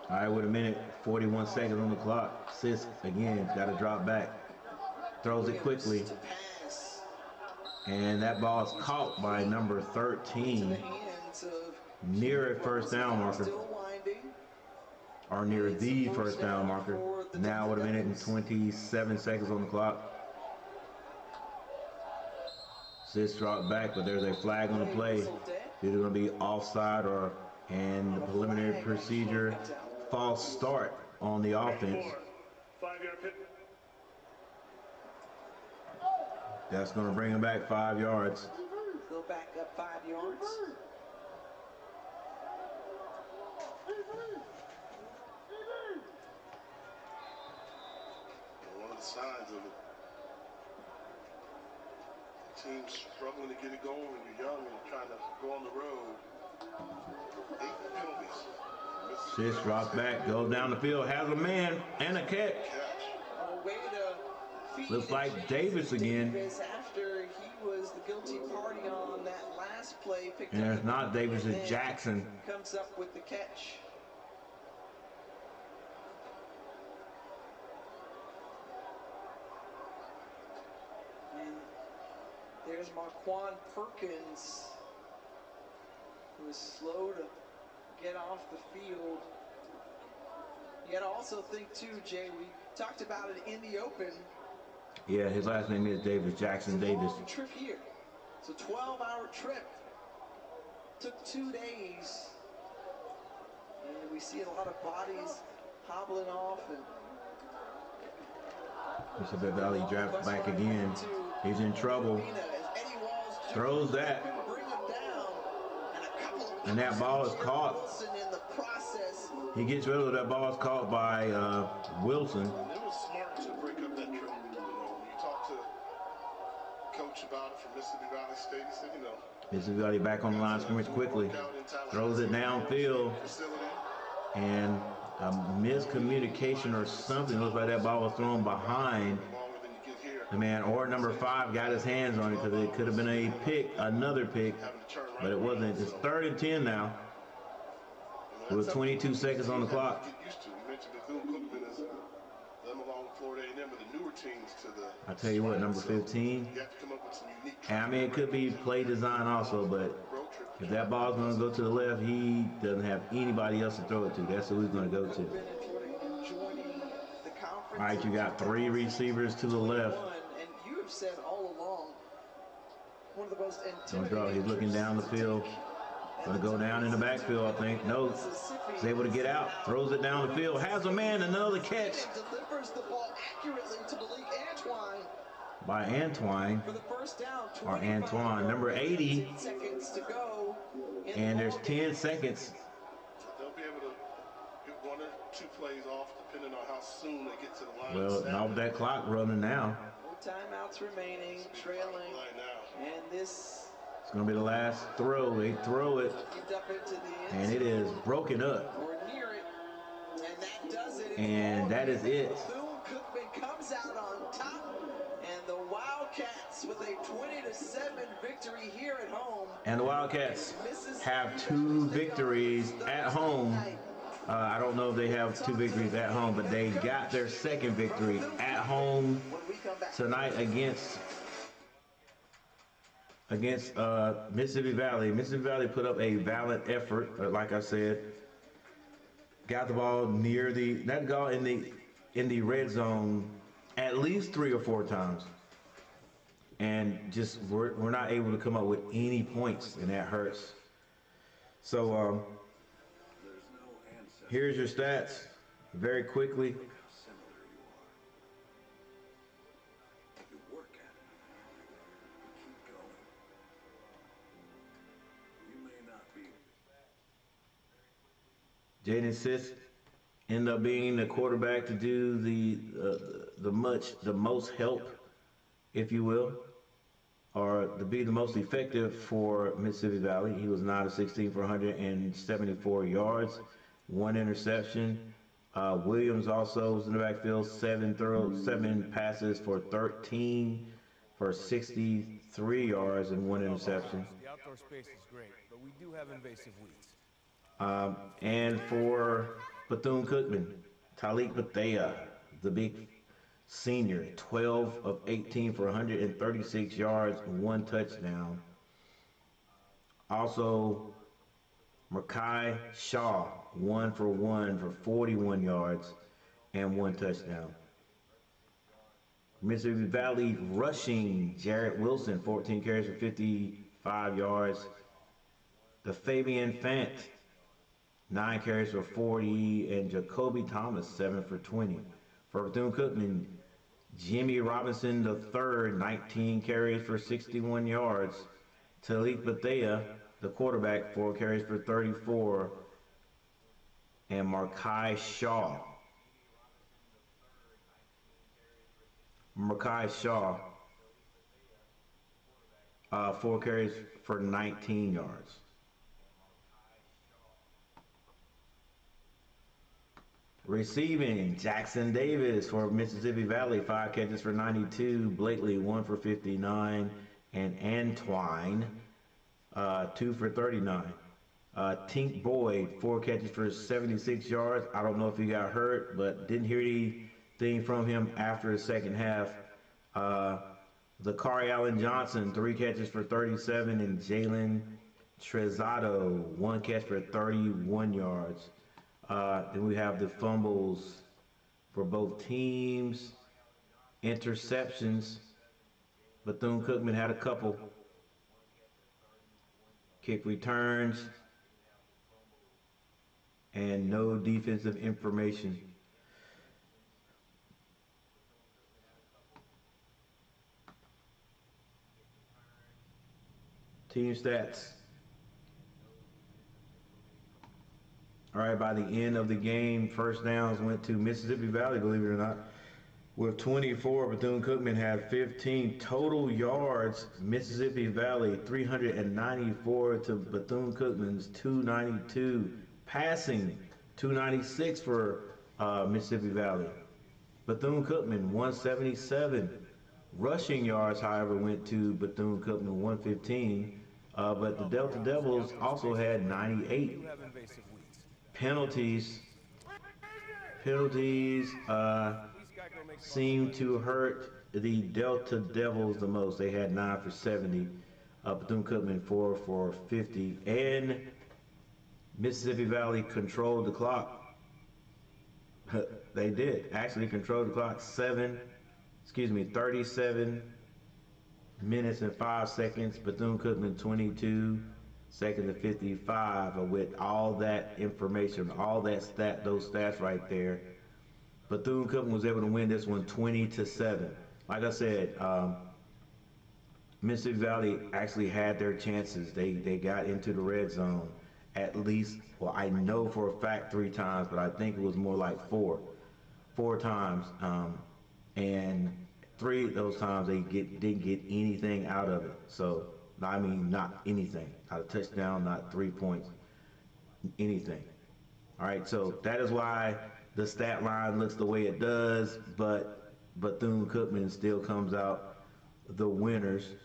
All right, with a minute, 41 seconds on the clock. Sisk, again, got to drop back. Throws it quickly. And that ball is caught by number 13. Near a first down marker. Or near the first down marker. Now with a minute and 27 seconds on the clock. Sisk dropped back, but there's a flag on the play. Either going to be offside or, and the preliminary procedure, false start on the offense. That's going to bring him back 5 yards. Go back up 5 yards. One of the signs of it. The team's struggling to get it going when you're young and trying to go on the road. 8 penalties. Sisk drops back, goes down the field, has a man and a catch. Looks like Davis again. After he was the guilty party on that last play, And it's not Davis, it's Jackson. Comes up with the catch. There's Marquand Perkins, who is slow to get off the field. You got to also think too, Jay, we talked about it in the open. Yeah, his last name is Davis, Jackson Davis. Long trip here. It's a 12-hour trip. Took 2 days. And we see a lot of bodies hobbling off. And Mississippi Valley drafts back again. He's in trouble. Throws that. And that ball is caught. He gets rid of that ball. Is caught by Wilson. It was smart to break up that trip. You talk to Coach about it from Mississippi Valley State. He said, Mississippi Valley back on the line of scrimmage quickly. Throws it downfield. And a miscommunication or something. Looks like that ball was thrown behind the man, or number 5 got his hands on it, because it could have been a pick, another pick, but it wasn't. It's 3rd and 10 now, with 22 seconds on the clock. Get used to. You mentioned Bethune Cookman is them along with Florida A&M are the newer teams to the. I tell you what, number 15. You have to come up with some unique. And I mean, it could be play design also, but if that ball's going to go to the left, he doesn't have anybody else to throw it to. That's who he's going to go to. All right, you got 3 receivers to the left. And you have said all along, one of the most intimidating. He's looking down the field. Going to go down in the backfield, I think. No, he's able to get out. Throws it down the field. Has a man, another catch. Delivers the ball accurately to Malik Antoine. By Antoine. For the first down, or Antoine, number 80. Seconds to go. And there's 10 seconds. They'll be able to get 1 or 2 plays off, depending on how soon they get to the line. Well, now that clock running now. No timeouts remaining, trailing. And this. It's going to be the last throw. They throw it. And it is broken up. Or near it. And that does it. And that is it. Bethune Cookman comes out on top. And the Wildcats with a 20-7 victory here at home. And the Wildcats have 2 victories at home. I don't know if they have 2 victories at home, but they got their 2nd victory at home tonight against Mississippi Valley. Mississippi Valley put up a valiant effort, like I said. Got the ball near in the red zone at least 3 or 4 times, and just we're not able to come up with any points, and that hurts. So here's your stats very quickly. Jaden Sisk ended up being the quarterback to do the most help, if you will, or to be the most effective for Mississippi Valley. He was 9 of 16 for 174 yards, 1 interception. Williams also was in the backfield, 7 passes for 13 for 63 yards and 1 interception. The outdoor space is great, but we do have invasive weeds. And for Bethune Cookman, Talik Bethea, the big senior, 12 of 18 for 136 yards and 1 touchdown. Also, Makai Shaw, 1 for 1 for 41 yards and 1 touchdown. Mississippi Valley rushing, Jarrett Wilson, 14 carries for 55 yards. The Fabian Fant, 9 carries for 40, and Jacoby Thomas, 7 for 20. For Bethune Cookman, Jimmy Robinson III, 19 carries for 61 yards. Talik Bethea, the quarterback, 4 carries for 34. And Makai Shaw. 4 carries for 19 yards. Receiving, Jackson Davis for Mississippi Valley, 5 catches for 92. Blakely, 1 for 59. And Antoine, 2 for 39. Tink Boyd, 4 catches for 76 yards. I don't know if he got hurt, but didn't hear anything from him after the second half. Zakari Allen Johnson, 3 catches for 37, and Jalen Trezado, 1 catch for 31 yards. Then we have the fumbles for both teams. Interceptions. Bethune-Cookman had a couple. Kick returns. And no defensive information. Team stats. All right, by the end of the game, first downs went to Mississippi Valley, believe it or not, with 24. Bethune-Cookman had 15 total yards. Mississippi Valley 394 to Bethune-Cookman's 292. Passing 296 for Mississippi Valley. Bethune-Cookman 177. Rushing yards, however, went to Bethune-Cookman 115. But the Delta Devils also had 98. Penalties seem to hurt the Delta Devils the most. They had 9 for 70. Bethune-Cookman 4 for 50. And Mississippi Valley controlled the clock. They did actually control the clock. 37 minutes and 5 seconds. Bethune-Cookman 22 seconds and 55. With all that information, all that those stats right there, Bethune-Cookman was able to win this one 20-7. Like I said, Mississippi Valley actually had their chances. They got into the red zone at least, well, I know for a fact 3 times, but I think it was more like 4 times. And 3 of those times they didn't get anything out of it. So, I mean, not anything. Not a touchdown, not 3 points, anything. All right, so that is why the stat line looks the way it does, but Bethune-Cookman still comes out the winners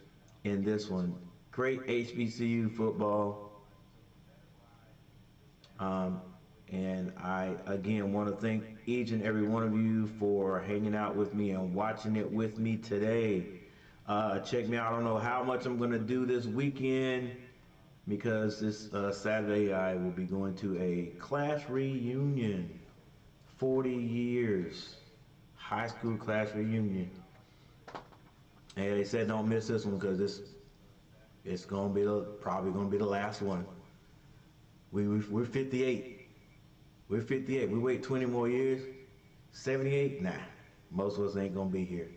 in this one. Great HBCU football. And I, again, want to thank each and every one of you for hanging out with me and watching it with me today. Check me out. I don't know how much I'm going to do this weekend because this Saturday I will be going to a class reunion. 40 years. High school class reunion. And they said don't miss this one because it's going to be probably going to be the last one. We're 58. We're 58. We wait 20 more years. 78? Nah. Most of us ain't gonna be here.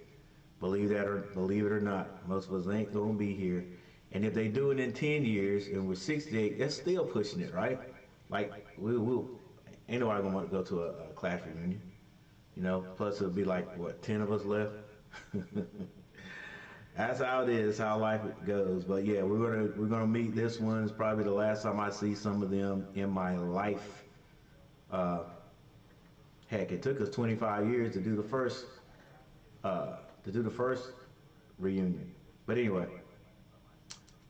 Believe it or not, most of us ain't gonna be here. And if they do it in 10 years and we're 68, that's still pushing it, right? Like ain't nobody gonna want to go to a class reunion. You know, plus it'll be like what, 10 of us left? That's how it is, how life goes. But yeah, we're gonna meet. This one's probably the last time I see some of them in my life. Heck, it took us 25 years to do the first reunion. But anyway,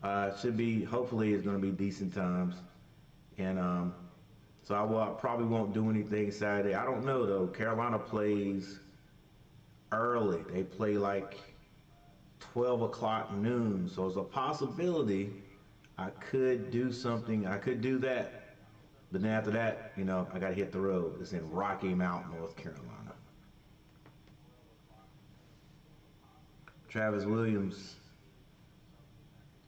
hopefully it's gonna be decent times. And so I probably won't do anything Saturday. I don't know though. Carolina plays early. They play like 12 o'clock noon. So it's a possibility I could do something. I could do that. But then after that, you know, I got to hit the road. It's in Rocky Mount, North Carolina. Travis Williams.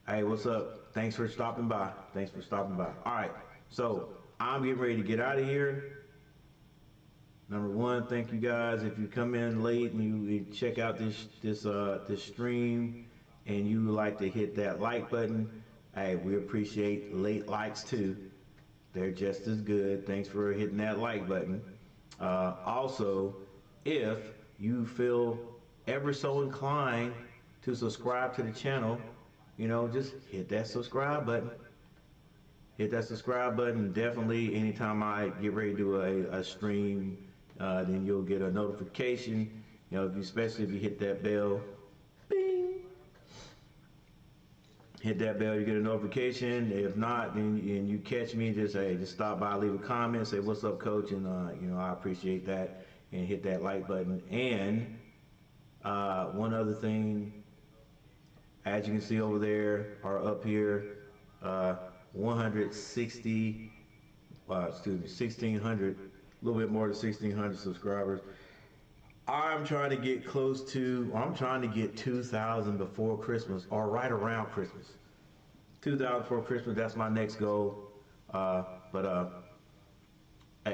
Hey, what's up? Thanks for stopping by. All right. So I'm getting ready to get out of here. Number one, thank you guys. If you come in late and you check out this stream and you would like to hit that like button, hey, we appreciate late likes too. They're just as good. Thanks for hitting that like button. Also, if you feel ever so inclined to subscribe to the channel, you know, just hit that subscribe button. Definitely, anytime I get ready to do a stream, then you'll get a notification. You know, especially if you hit that bell. Bing. Hit that bell, you get a notification. If not, then and you catch me, just stop by, leave a comment, say what's up, coach, and you know, I appreciate that, and hit that like button. And one other thing, as you can see over there or up here, 160, excuse me, 1,600, a little bit more than 1,600 subscribers. I'm trying to get close to, I'm trying to get 2,000 before Christmas or right around Christmas. 2,000 before Christmas, that's my next goal. But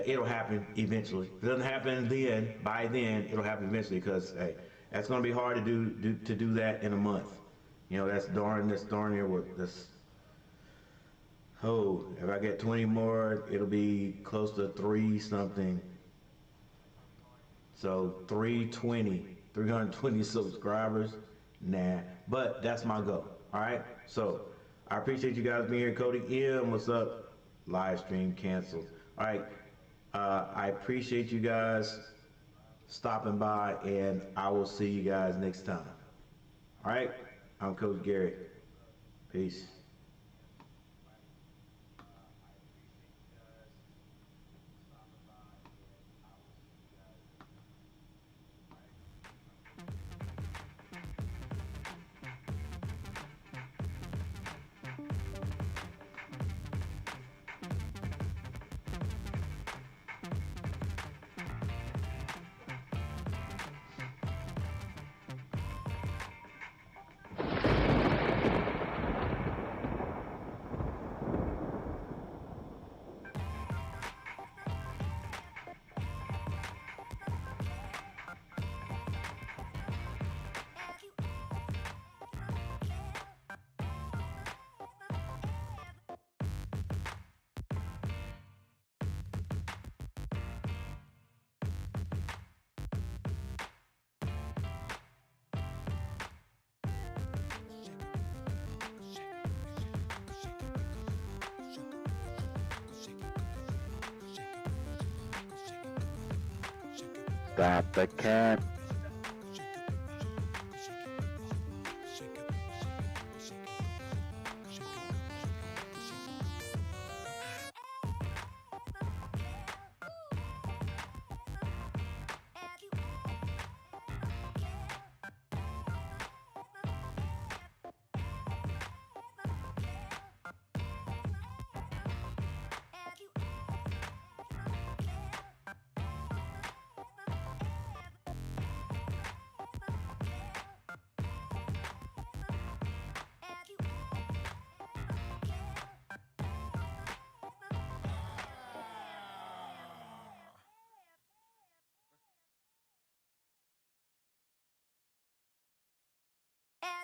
it'll happen eventually. If it doesn't happen then, by then, it'll happen eventually because, hey, that's going to be hard to do that in a month. You know, that's darn near what, that's, oh, if I get 20 more, it'll be close to 3 something. So 320 subscribers, nah, but that's my goal. All right, so I appreciate you guys being here. Cody M, what's up? Live stream canceled. All right, I appreciate you guys stopping by, and I will see you guys next time. All right, I'm Coach Gary. Peace. Stop the cap.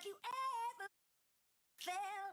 Have you ever felt